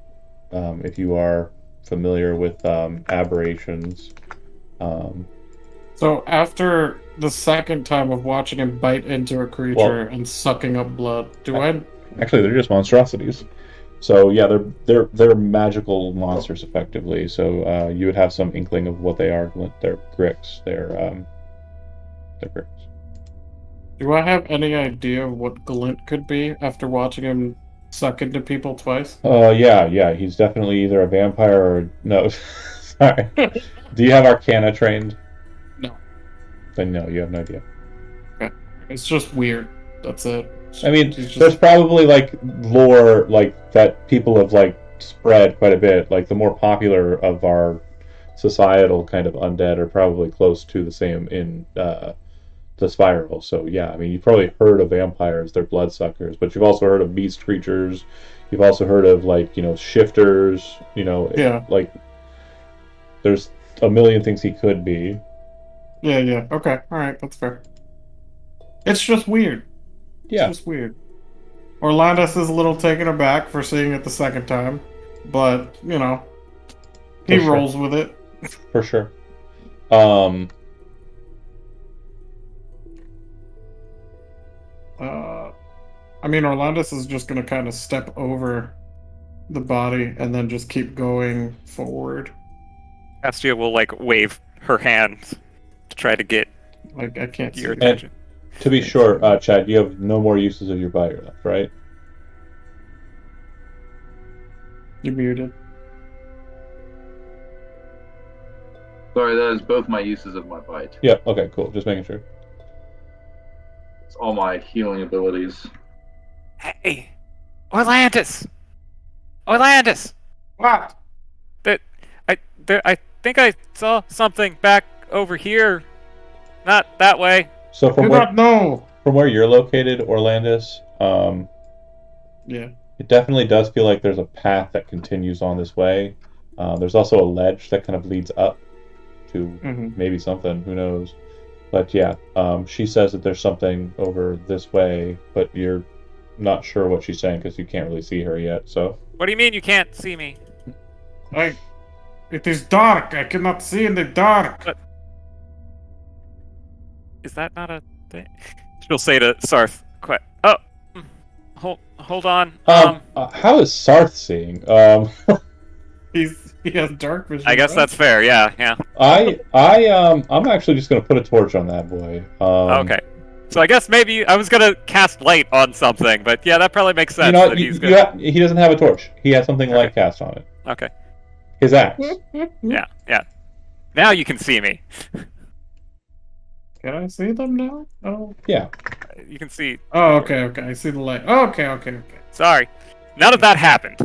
A: if you are familiar with aberrations.
D: So after the second time of watching him bite into a creature and sucking up blood,
A: Actually, they're just monstrosities. So yeah, they're magical monsters effectively. So you would have some inkling of what they are. They're Gricks. They're Gricks.
D: Do I have any idea of what Glint could be after watching him suck into people twice?
A: Yeah. He's definitely either a vampire or no. Sorry. Do you have Arcana trained?
D: No.
A: Then no, you have no idea.
D: Okay. It's just weird. That's it.
A: I mean,
D: He's
A: there's probably like lore like that people have like spread quite a bit. Like the more popular of our societal kind of undead are probably close to the same in the spiral. So yeah, I mean, you've probably heard of vampires, they're bloodsuckers, but you've also heard of beast creatures. You've also heard of like, shifters,
D: Yeah.
A: like there's a million things he could be.
D: Yeah. Okay. Alright, that's fair. It's just weird.
A: Yeah.
D: It's just weird. Orlandis is a little taken aback for seeing it the second time, but, he
A: For sure.
D: rolls with it.
A: For sure.
D: I mean, Orlandis is just going to kind of step over the body and then just keep going forward.
B: Astia will wave her hand to try to get
D: Like, I can't see
B: your
D: it.
B: attention.
A: To be sure, Chad, you have no more uses of your bite left, right?
D: You're muted.
E: Sorry, that is both my uses of my bite.
A: Yeah, okay, cool. Just making sure.
E: It's all my healing abilities.
B: Hey, Orlandis! Orlandis!
D: What?
B: I think I saw something back over here. Not that way.
A: So
D: Do not know.
A: from where you're located, Orlandis,
D: Yeah.
A: it definitely does feel like there's a path that continues on this way. There's also a ledge that kind of leads up to maybe something, who knows. But yeah, she says that there's something over this way, but you're not sure what she's saying because you can't really see her yet, so.
B: What do you mean you can't see me?
D: It is dark. I cannot see in the dark.
B: Is that not a thing? She'll say to Sarth, "Quiet. Oh, hold on.
A: How is Sarth seeing?
D: He has dark vision.
B: I guess
D: right?
B: that's fair. Yeah.
A: I'm actually just gonna put a torch on that boy.
B: Okay. So I guess maybe I was gonna cast light on something, but yeah, that probably makes sense.
A: You know,
B: that he's good.
A: he doesn't have a torch. He has something light cast on it.
B: Okay.
A: His axe.
B: Yeah. Now you can see me.
D: Can I see them now? Oh.
A: Yeah.
B: You can see.
D: Oh, okay. I see the light. Okay.
B: Sorry, none of that happened.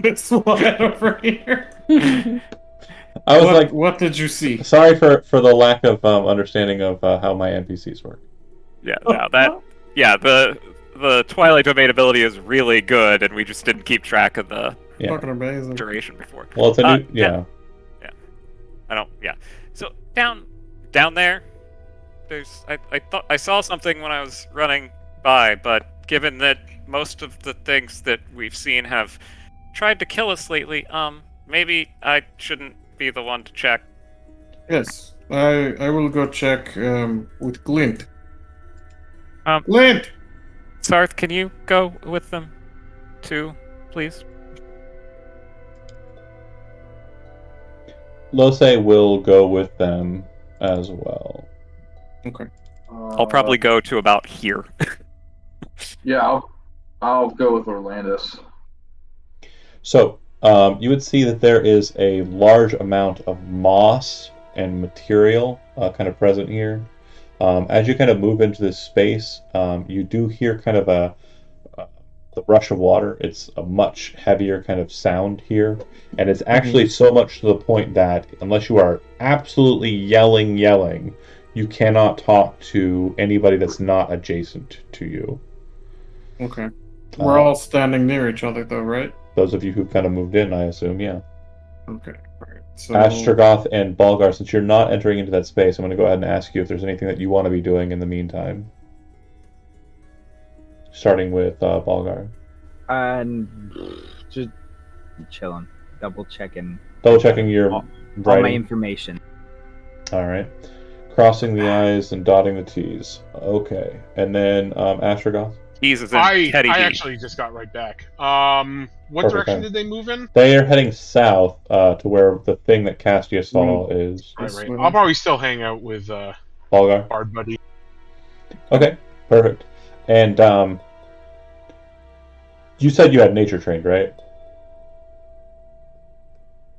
D: This one over here.
A: I was
D: what did you see?
A: sorry for the lack of understanding of how my NPCs work.
B: Yeah. No, the Twilight Domain ability is really good, and we just didn't keep track of the
D: Fucking amazing.
B: duration before.
A: Well, it's a new
B: Yeah. So down there, I thought I saw something when I was running by, but given that most of the things that we've seen have tried to kill us lately, maybe I shouldn't be the one to check.
D: Yes, I will go check with Glint.
B: Um,
D: Glint.
B: Sarth, can you go with them too, please?
A: Lose will go with them as well.
D: Okay.
B: I'll probably go to about here.
E: Yeah, I'll go with Orlandis.
A: So, you would see that there is a large amount of moss and material kind of present here. As you kind of move into this space, you do hear kind of the rush of water. It's a much heavier kind of sound here, and it's actually so much to the point that unless you are absolutely yelling, you cannot talk to anybody that's not adjacent to you.
D: Okay. We're all standing near each other, though, right?
A: Those of you who kind of moved in, I assume, yeah.
D: Okay. Alright. So
A: Astrogoth and Balgar, since you're not entering into that space, I'm going to go ahead and ask you if there's anything that you want to be doing in the meantime. Starting with Balgar.
G: Just chilling, double checking
A: your
G: all
A: writing.
G: my information.
A: All right. Crossing the I's and dotting the T's. Okay. And then Astrogoth?
B: T's is in
C: I
B: Teddy B.
C: actually just got right back. What
A: Perfect,
C: direction
A: then.
C: did they move in?
A: They are heading south to where the thing that Castia saw is.
C: Right. I'll probably still hang out with
A: Balgar?
C: Bard Buddy.
A: Okay. Perfect. And you said you had nature trained, right?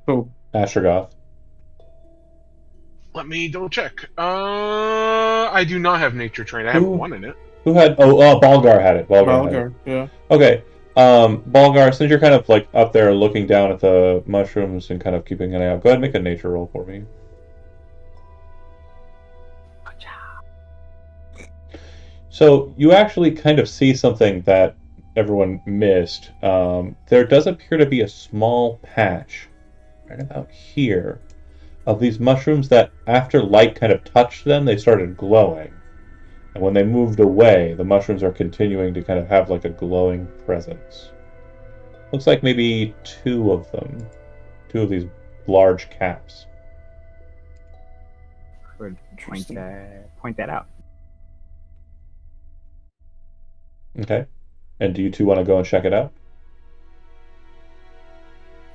D: Who?
A: Astrogoth.
C: Let me double check. I do not have nature trained. I have one in it.
A: Who had? Balgar had it. Balgar had it.
D: Yeah.
A: Okay. Balgar, since you're kind of like up there looking down at the mushrooms and kind of keeping an eye out, go ahead and make a nature roll for me. So you actually kind of see something that everyone missed. There does appear to be a small patch right about here of these mushrooms that after light kind of touched them, they started glowing. And when they moved away, the mushrooms are continuing to kind of have like a glowing presence. Looks like maybe two of these large caps.
G: Would point that out.
A: Okay. And do you two want to go and check it out?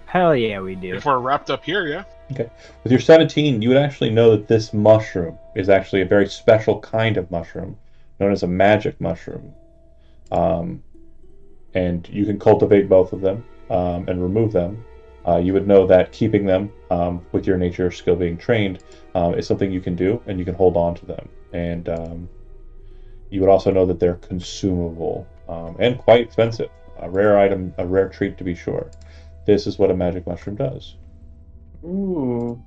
G: Hell yeah, we do.
C: If we're wrapped up here, yeah.
A: Okay. With your 17, you would actually know that this mushroom is actually a very special kind of mushroom, known as a magic mushroom. And you can cultivate both of them and remove them. You would know that keeping them, with your nature skill being trained, is something you can do, and you can hold on to them. And you would also know that they're consumable and quite expensive. A rare item, a rare treat to be sure. This is what a magic mushroom does.
D: Ooh.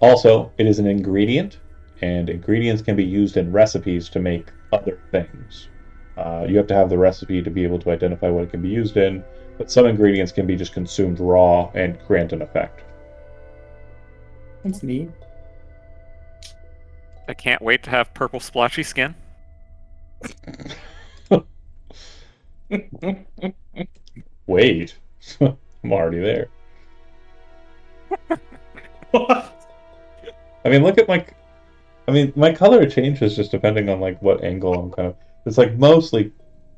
A: Also, it is an ingredient, and ingredients can be used in recipes to make other things. You have to have the recipe to be able to identify what it can be used in, but some ingredients can be just consumed raw and grant an effect.
D: That's neat.
B: I can't wait to have purple splotchy skin.
A: Wait. I'm already there.
D: What?
A: I mean, look at my. I mean, my color changes just depending on like what angle I'm kind of. It's like mostly,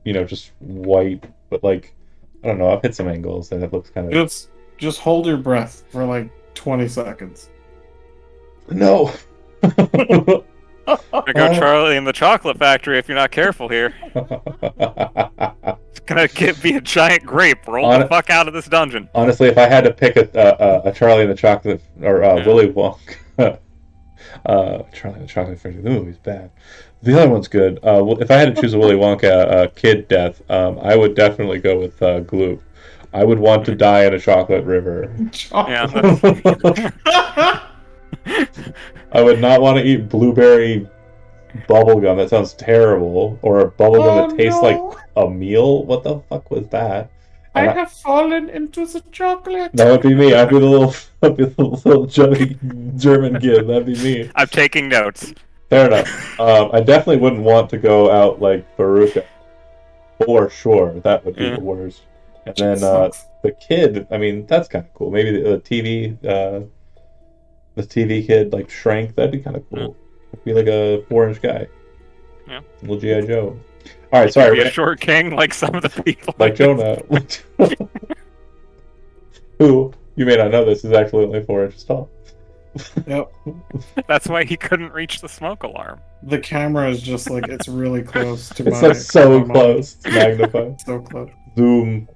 A: just white, but like, I don't know. I've hit some angles and it looks kind of.
D: Just hold your breath for like 20 seconds.
A: No.
B: Gonna go Charlie in the Chocolate Factory if you're not careful here. It's gonna be a giant grape. Roll the fuck out of this dungeon.
A: Honestly, if I had to pick a Charlie and the Chocolate or Willy Wonka, Charlie and the Chocolate Factory, ooh, he's bad. The other one's good. If I had to choose a Willy Wonka kid death, I would definitely go with Gloop. I would want to die in a chocolate river.
B: Yeah.
A: I would not want to eat blueberry bubblegum. That sounds terrible. Or a bubblegum that tastes like a meal. What the fuck was that?
D: I have fallen into the chocolate.
A: That would be me. I'd be the little chubby German kid. That'd be me.
B: I'm taking notes.
A: Fair enough. I definitely wouldn't want to go out like Baruka. For sure. That would be the worst. And then the kid, I mean, that's kind of cool. Maybe the TV kid, like Shrank, that'd be kind of cool. It'd be like a 4-inch guy.
B: Yeah.
A: Little G.I. Joe. All right, sorry.
B: Be a short king like some of the people.
A: Like Jonah. Who, you may not know this, is actually only 4 inches tall.
D: Yep.
B: That's why he couldn't reach the smoke alarm.
D: The camera is just like, it's really close to
A: It's
D: my...
A: like so close. It's magnified.
D: So close.
A: Zoom.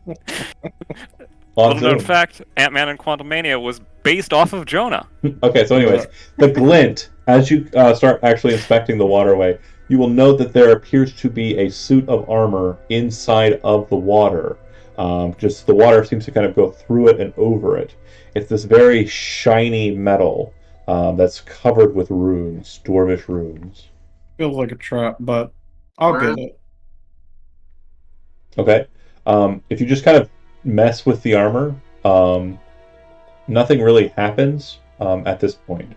B: Little known fact, Ant-Man and Quantumania was based off of Jonah.
A: Okay, so anyways, the glint, as you start actually inspecting the waterway, you will note that there appears to be a suit of armor inside of the water. Just the water seems to kind of go through it and over it. It's this very shiny metal that's covered with runes, dwarvish runes.
D: Feels like a trap, but I'll get it.
A: Okay. If you just kind of mess with the armor, nothing really happens at this point.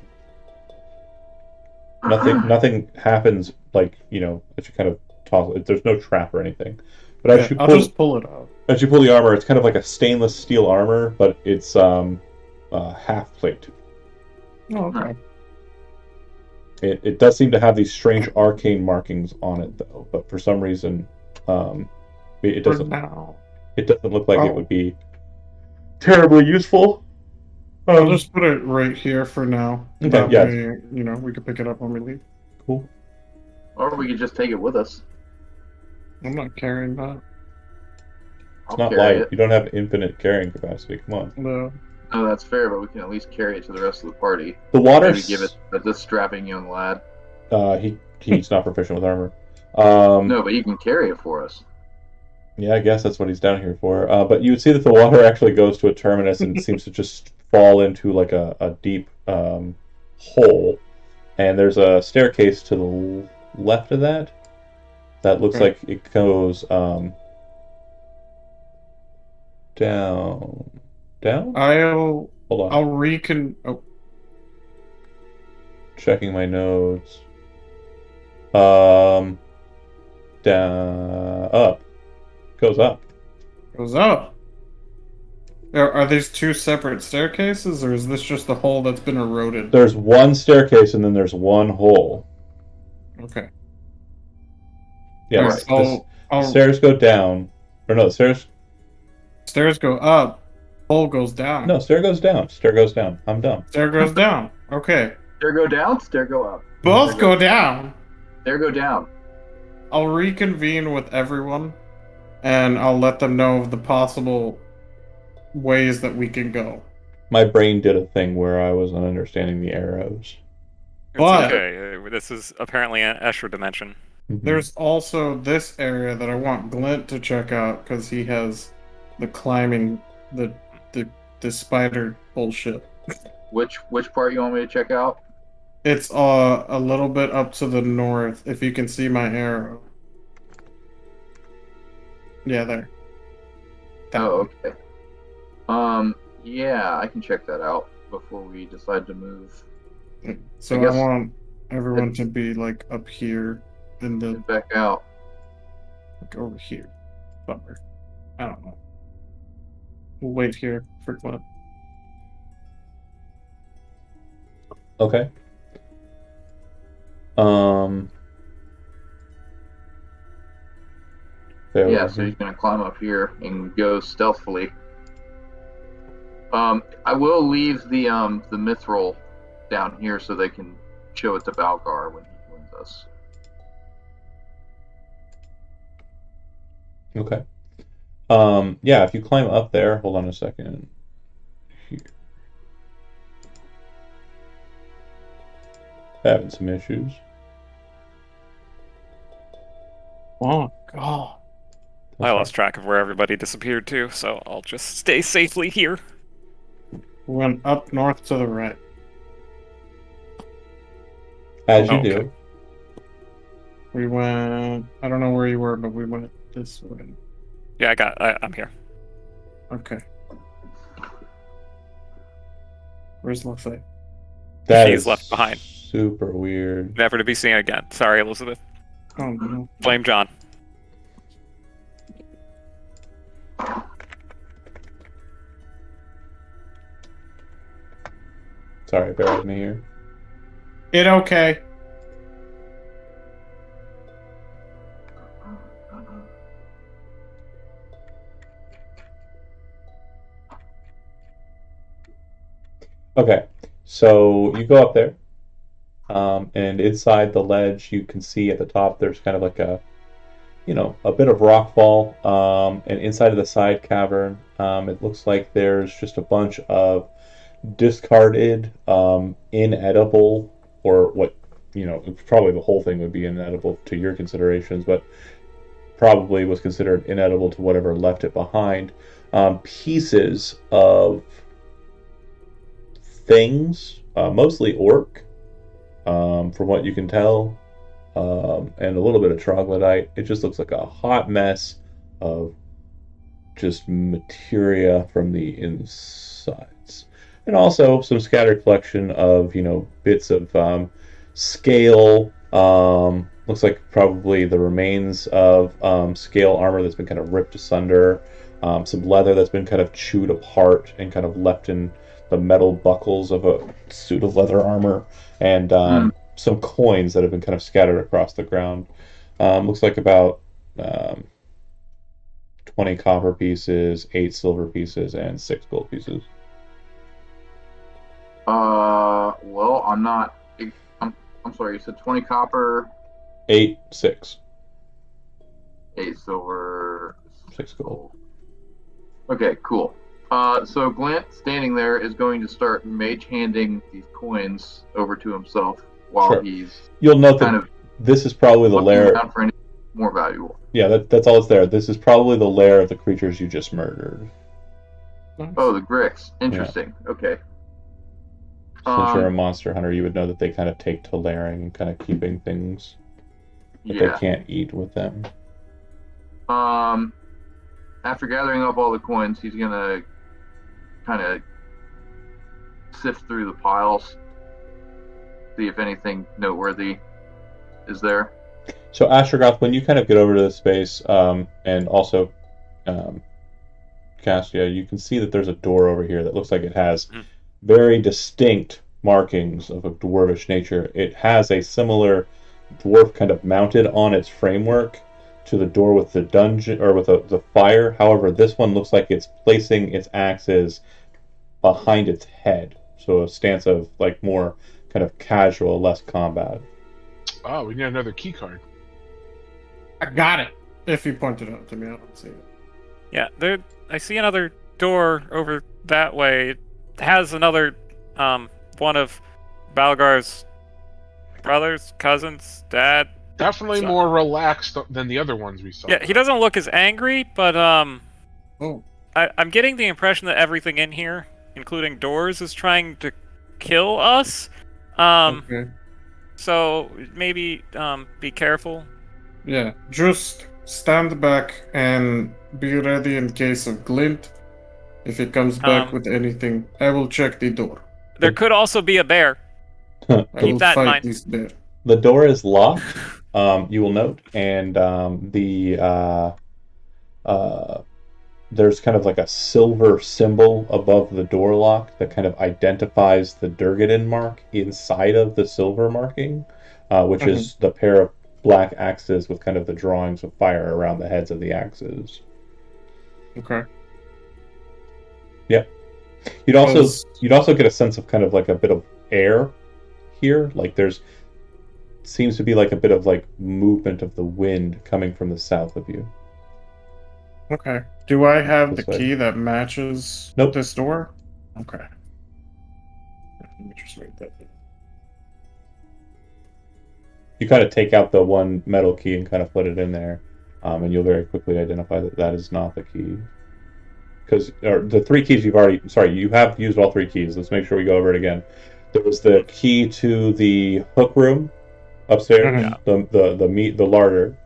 A: Nothing happens like, as you kind of toss it. There's no trap or anything. But as you
D: I'll just pull it out.
A: As you pull the armor, it's kind of like a stainless steel armor, but it's half plate.
D: Oh, okay.
A: It does seem to have these strange arcane markings on it, though. But for some reason, it doesn't. It doesn't look like it would be terribly useful.
D: I'll just put it right here for now.
A: Okay,
D: that
A: yeah.
D: way, we can pick it up when we leave.
A: Cool.
E: Or we could just take it with us.
D: I'm not carrying that.
A: It's not light. You don't have infinite carrying capacity. Come on.
D: No.
E: No, that's fair, but we can at least carry it to the rest of the party.
A: The water.
E: Maybe give it to this strapping young lad.
A: He's not proficient with armor.
E: No, but he can carry it for us.
A: Yeah, I guess that's what he's down here for. But you would see that the water actually goes to a terminus and seems to just fall into like a deep hole. And there's a staircase to the left of that. That looks like it goes down. Down?
D: Hold
A: on.
D: Oh.
A: Checking my notes. Down. Up. Goes up.
D: Goes up. Are these two separate staircases, or is this just the hole that's been eroded?
A: There's one staircase and then there's one hole.
D: Okay.
A: Yeah, right. The stairs go down. Or no, the
D: stairs go up. Hole goes down.
A: No, stair goes down. Stair goes down. I'm dumb.
D: Stair goes down. Okay.
E: Stair go down, stair go up.
D: Both go down.
E: Stair go down.
D: I'll reconvene with everyone, and I'll let them know of the possible ways that we can go.
A: My brain did a thing where I was understanding the arrows.
B: It's okay. This is apparently an Escher dimension.
D: There's also this area that I want Glint to check out because he has the climbing, the spider bullshit.
E: Which part you want me to check out?
D: It's a little bit up to the north. If you can see my arrow. Yeah, there.
E: Okay. Yeah, I can check that out before we decide to move.
D: So I want everyone to be like up here in the
E: back out.
D: Like over here. Bummer. I don't know. We'll wait here for Clint.
A: Okay. Um. Bear
E: Yeah,
A: with
E: so
A: me.
E: he's gonna climb up here and go stealthily. I will leave the mithril down here so they can show it to Balgar when he joins us.
A: Okay. Yeah, if you climb up there, hold on a second. Here. Having some issues.
D: Oh god.
B: I lost track of where everybody disappeared to, so I'll just stay safely here.
D: We went up north to the right.
A: As you
B: Oh, okay.
A: do.
D: We went. I don't know where you were, but we went this way.
B: Yeah, I'm here.
D: Okay. Where's Lafayette?
A: That
B: She's
A: is
B: left behind.
A: super weird.
B: Never to be seen again. Sorry, Elizabeth.
D: Oh no.
B: Blame John.
A: Sorry, bear with me here.
D: It okay.
A: Okay, so you go up there, and inside the ledge, you can see at the top there's kind of like a, a bit of rock fall, and inside of the side cavern, it looks like there's just a bunch of discarded, inedible, or what, probably the whole thing would be inedible to your considerations, but probably was considered inedible to whatever left it behind, pieces of things, mostly orc, from what you can tell, and a little bit of troglodyte. It just looks like a hot mess of just materia from the insides. And also some scattered collection of, bits of scale. Looks like probably the remains of scale armor that's been kind of ripped asunder. Some leather that's been kind of chewed apart and kind of left in the metal buckles of a suit of leather armor, and some coins that have been kind of scattered across the ground. Looks like about 20 copper pieces, 8 silver pieces, and 6 gold pieces.
E: Well, I'm not. I'm sorry. You said 20 copper,
A: 8, 6,
E: 8 silver,
A: 6 gold.
E: Okay, cool. So Glint, standing there, is going to start mage handing these coins over to himself while
A: Sure.
E: he's
A: You'll note
E: kind
A: that
E: of
A: this is probably the
E: looking
A: lair.
E: around for anything more valuable.
A: Yeah, that's all it's there. This is probably the lair of the creatures you just murdered.
D: Nice.
E: Oh, the Grix. Interesting. Okay.
A: Since you're a monster hunter, you would know that they kind of take to lairing and kind of keeping things that they
E: Yeah.
A: can't eat with them.
E: After gathering up all the coins, he's gonna kind of sift through the piles, see if anything noteworthy is there.
A: So Astrogoth, when you kind of get over to the space, and also Cassia, you can see that there's a door over here that looks like it has very distinct markings of a dwarvish nature. It has a similar dwarf kind of mounted on its framework to the door with the dungeon, or with the fire. However, this one looks like it's placing its axes behind its head, so a stance of like more kind of casual, less combat.
C: Oh, we need another key card.
D: I got it. If you point it out to me, I don't see it.
B: Yeah, I see another door over that way. It has another one of Balgar's brothers, cousins, dad.
C: Definitely
B: So-
C: more relaxed than the other ones we saw.
B: Yeah, he doesn't look as angry, but
D: Oh,
B: I'm getting the impression that everything in here, including doors, is trying to kill us.
D: okay.
B: So maybe be careful.
D: Yeah, just stand back and be ready in case of Glint. If he comes back with anything, I will check the door.
B: There could also be a bear.
D: I
B: Keep
D: will
B: that in
D: fight
B: mind.
D: this bear.
A: The door is locked, you will note, and there's kind of like a silver symbol above the door lock that kind of identifies the Durgadin mark inside of the silver marking, which is the pair of black axes with kind of the drawings of fire around the heads of the axes.
D: Okay.
A: Yep. You'd also get a sense of kind of like a bit of air here. Like there's seems to be like a bit of like movement of the wind coming from the south of you.
D: Okay. Do I have the
A: This way.
D: key that matches
A: Nope.
D: this door? Okay. Let me just write that down.
A: You kind of take out the one metal key and kind of put it in there, and you'll very quickly identify that that is not the key. Because the three keys you've already... Sorry, you have used all three keys. Let's make sure we go over it again. There was the key to the hook room upstairs, the larder.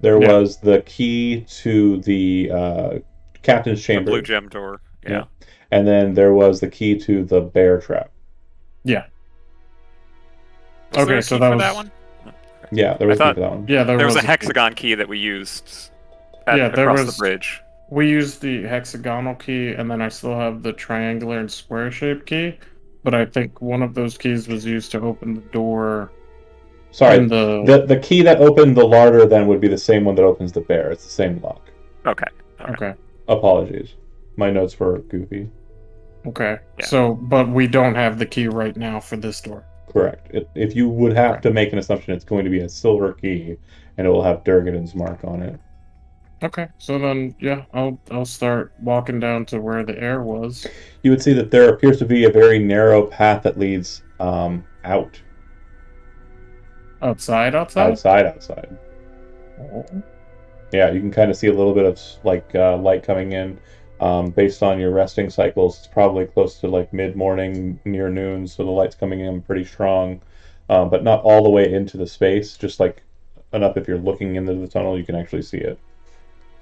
A: There was the key to the captain's chamber.
B: The blue gem door. Yeah.
A: And then there was the key to the bear trap.
D: Yeah.
B: Was there
D: Okay,
B: a
D: so
B: key
D: that
B: for
D: was...
B: that one?
A: Yeah, there was a key for that one.
D: Yeah,
B: There was a hexagon key that we used across the bridge.
D: We used the hexagonal key, and then I still have the triangular and square-shaped key, but I think one of those keys was used to open the door.
A: Sorry, the key that opened the larder then would be the same one that opens the bear. It's the same lock.
D: Okay.
A: Apologies. My notes were goofy.
D: Okay.
B: Yeah.
D: So, but we don't have the key right now for this door.
A: Correct. If you would have to make an assumption, it's going to be a silver key, and it will have Durgadin's mark on it.
D: Okay, so then, yeah, I'll start walking down to where the air was.
A: You would see that there appears to be a very narrow path that leads out.
D: Outside?
A: Outside.
D: Oh.
A: Yeah, you can kind of see a little bit of like light coming in. Based on your resting cycles, it's probably close to like mid-morning, near noon, so the light's coming in pretty strong, but not all the way into the space, just like enough if you're looking into the tunnel, you can actually see it.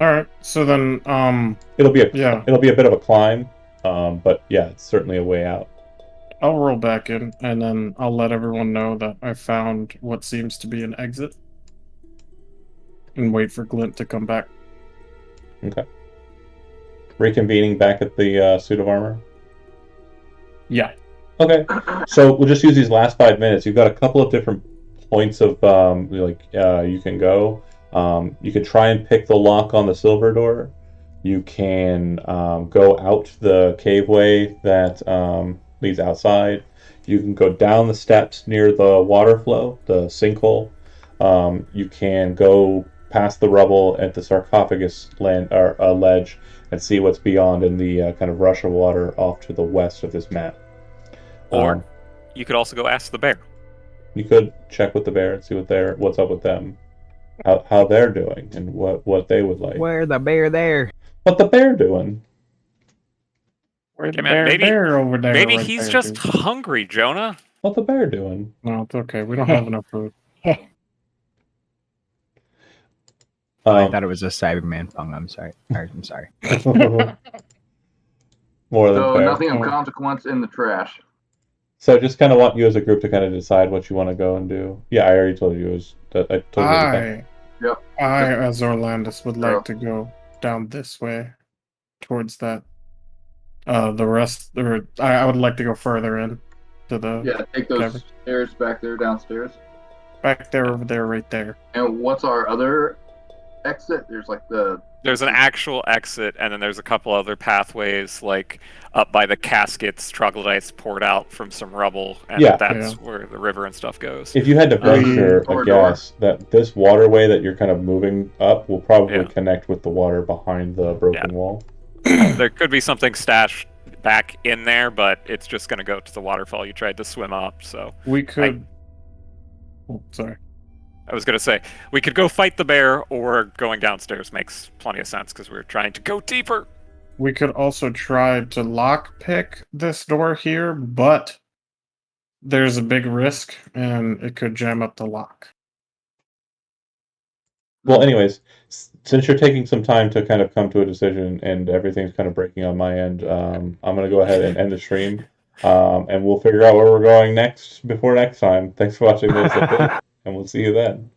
D: All right, so then,
A: it'll be a bit of a climb, but yeah, it's certainly a way out.
D: I'll roll back in, and then I'll let everyone know that I found what seems to be an exit, and wait for Glint to come back.
A: Okay. Reconvening back at the suit of armor?
D: Yeah.
A: Okay, so we'll just use these last 5 minutes. You've got a couple of different points of, you can go. You can try and pick the lock on the silver door. You can go out the caveway that leads outside. You can go down the steps near the water flow, the sinkhole. You can go past the rubble at the sarcophagus ledge and see what's beyond in the kind of rush of water off to the west of this map.
B: Or you could also go ask the bear.
A: You could check with the bear and see what's up with them. How they're doing and what they would like.
F: Where the bear there?
A: What the bear doing?
D: Where's the
B: maybe
D: over there?
B: Maybe
D: right
B: he's
D: there,
B: just
D: dude.
B: hungry, Jonah.
A: What the bear doing?
D: No, it's okay. We don't have enough food.
F: I thought it was a Cyberman pung. I'm sorry. I'm sorry.
A: More than fair.
E: Nothing of consequence in the trash.
A: So just kind of want you as a group to kind of decide what you want to go and do. Yeah, I already told you.
D: I, as Orlandus, would like to go down this way, towards that. The rest, or I would like to go further in to the.
E: Take those stairs back there downstairs.
D: Back there, over there, right there.
E: And what's our other exit?
B: There's an actual exit, and then there's a couple other pathways, like up by the caskets, troglodytes poured out from some rubble, and that's where the river and stuff goes.
A: If you had to venture a guess, that this waterway that you're kind of moving up will probably connect with the water behind the broken wall.
B: There could be something stashed back in there, but it's just going to go to the waterfall you tried to swim up, so...
D: We could... sorry.
B: I was going to say, we could go fight the bear, or going downstairs makes plenty of sense, because we're trying to go deeper.
D: We could also try to lockpick this door here, but there's a big risk, and it could jam up the lock.
A: Well, anyways, since you're taking some time to kind of come to a decision, and everything's kind of breaking on my end, I'm going to go ahead and end the stream, and we'll figure out where we're going next before next time. Thanks for watching this. And we'll see you then.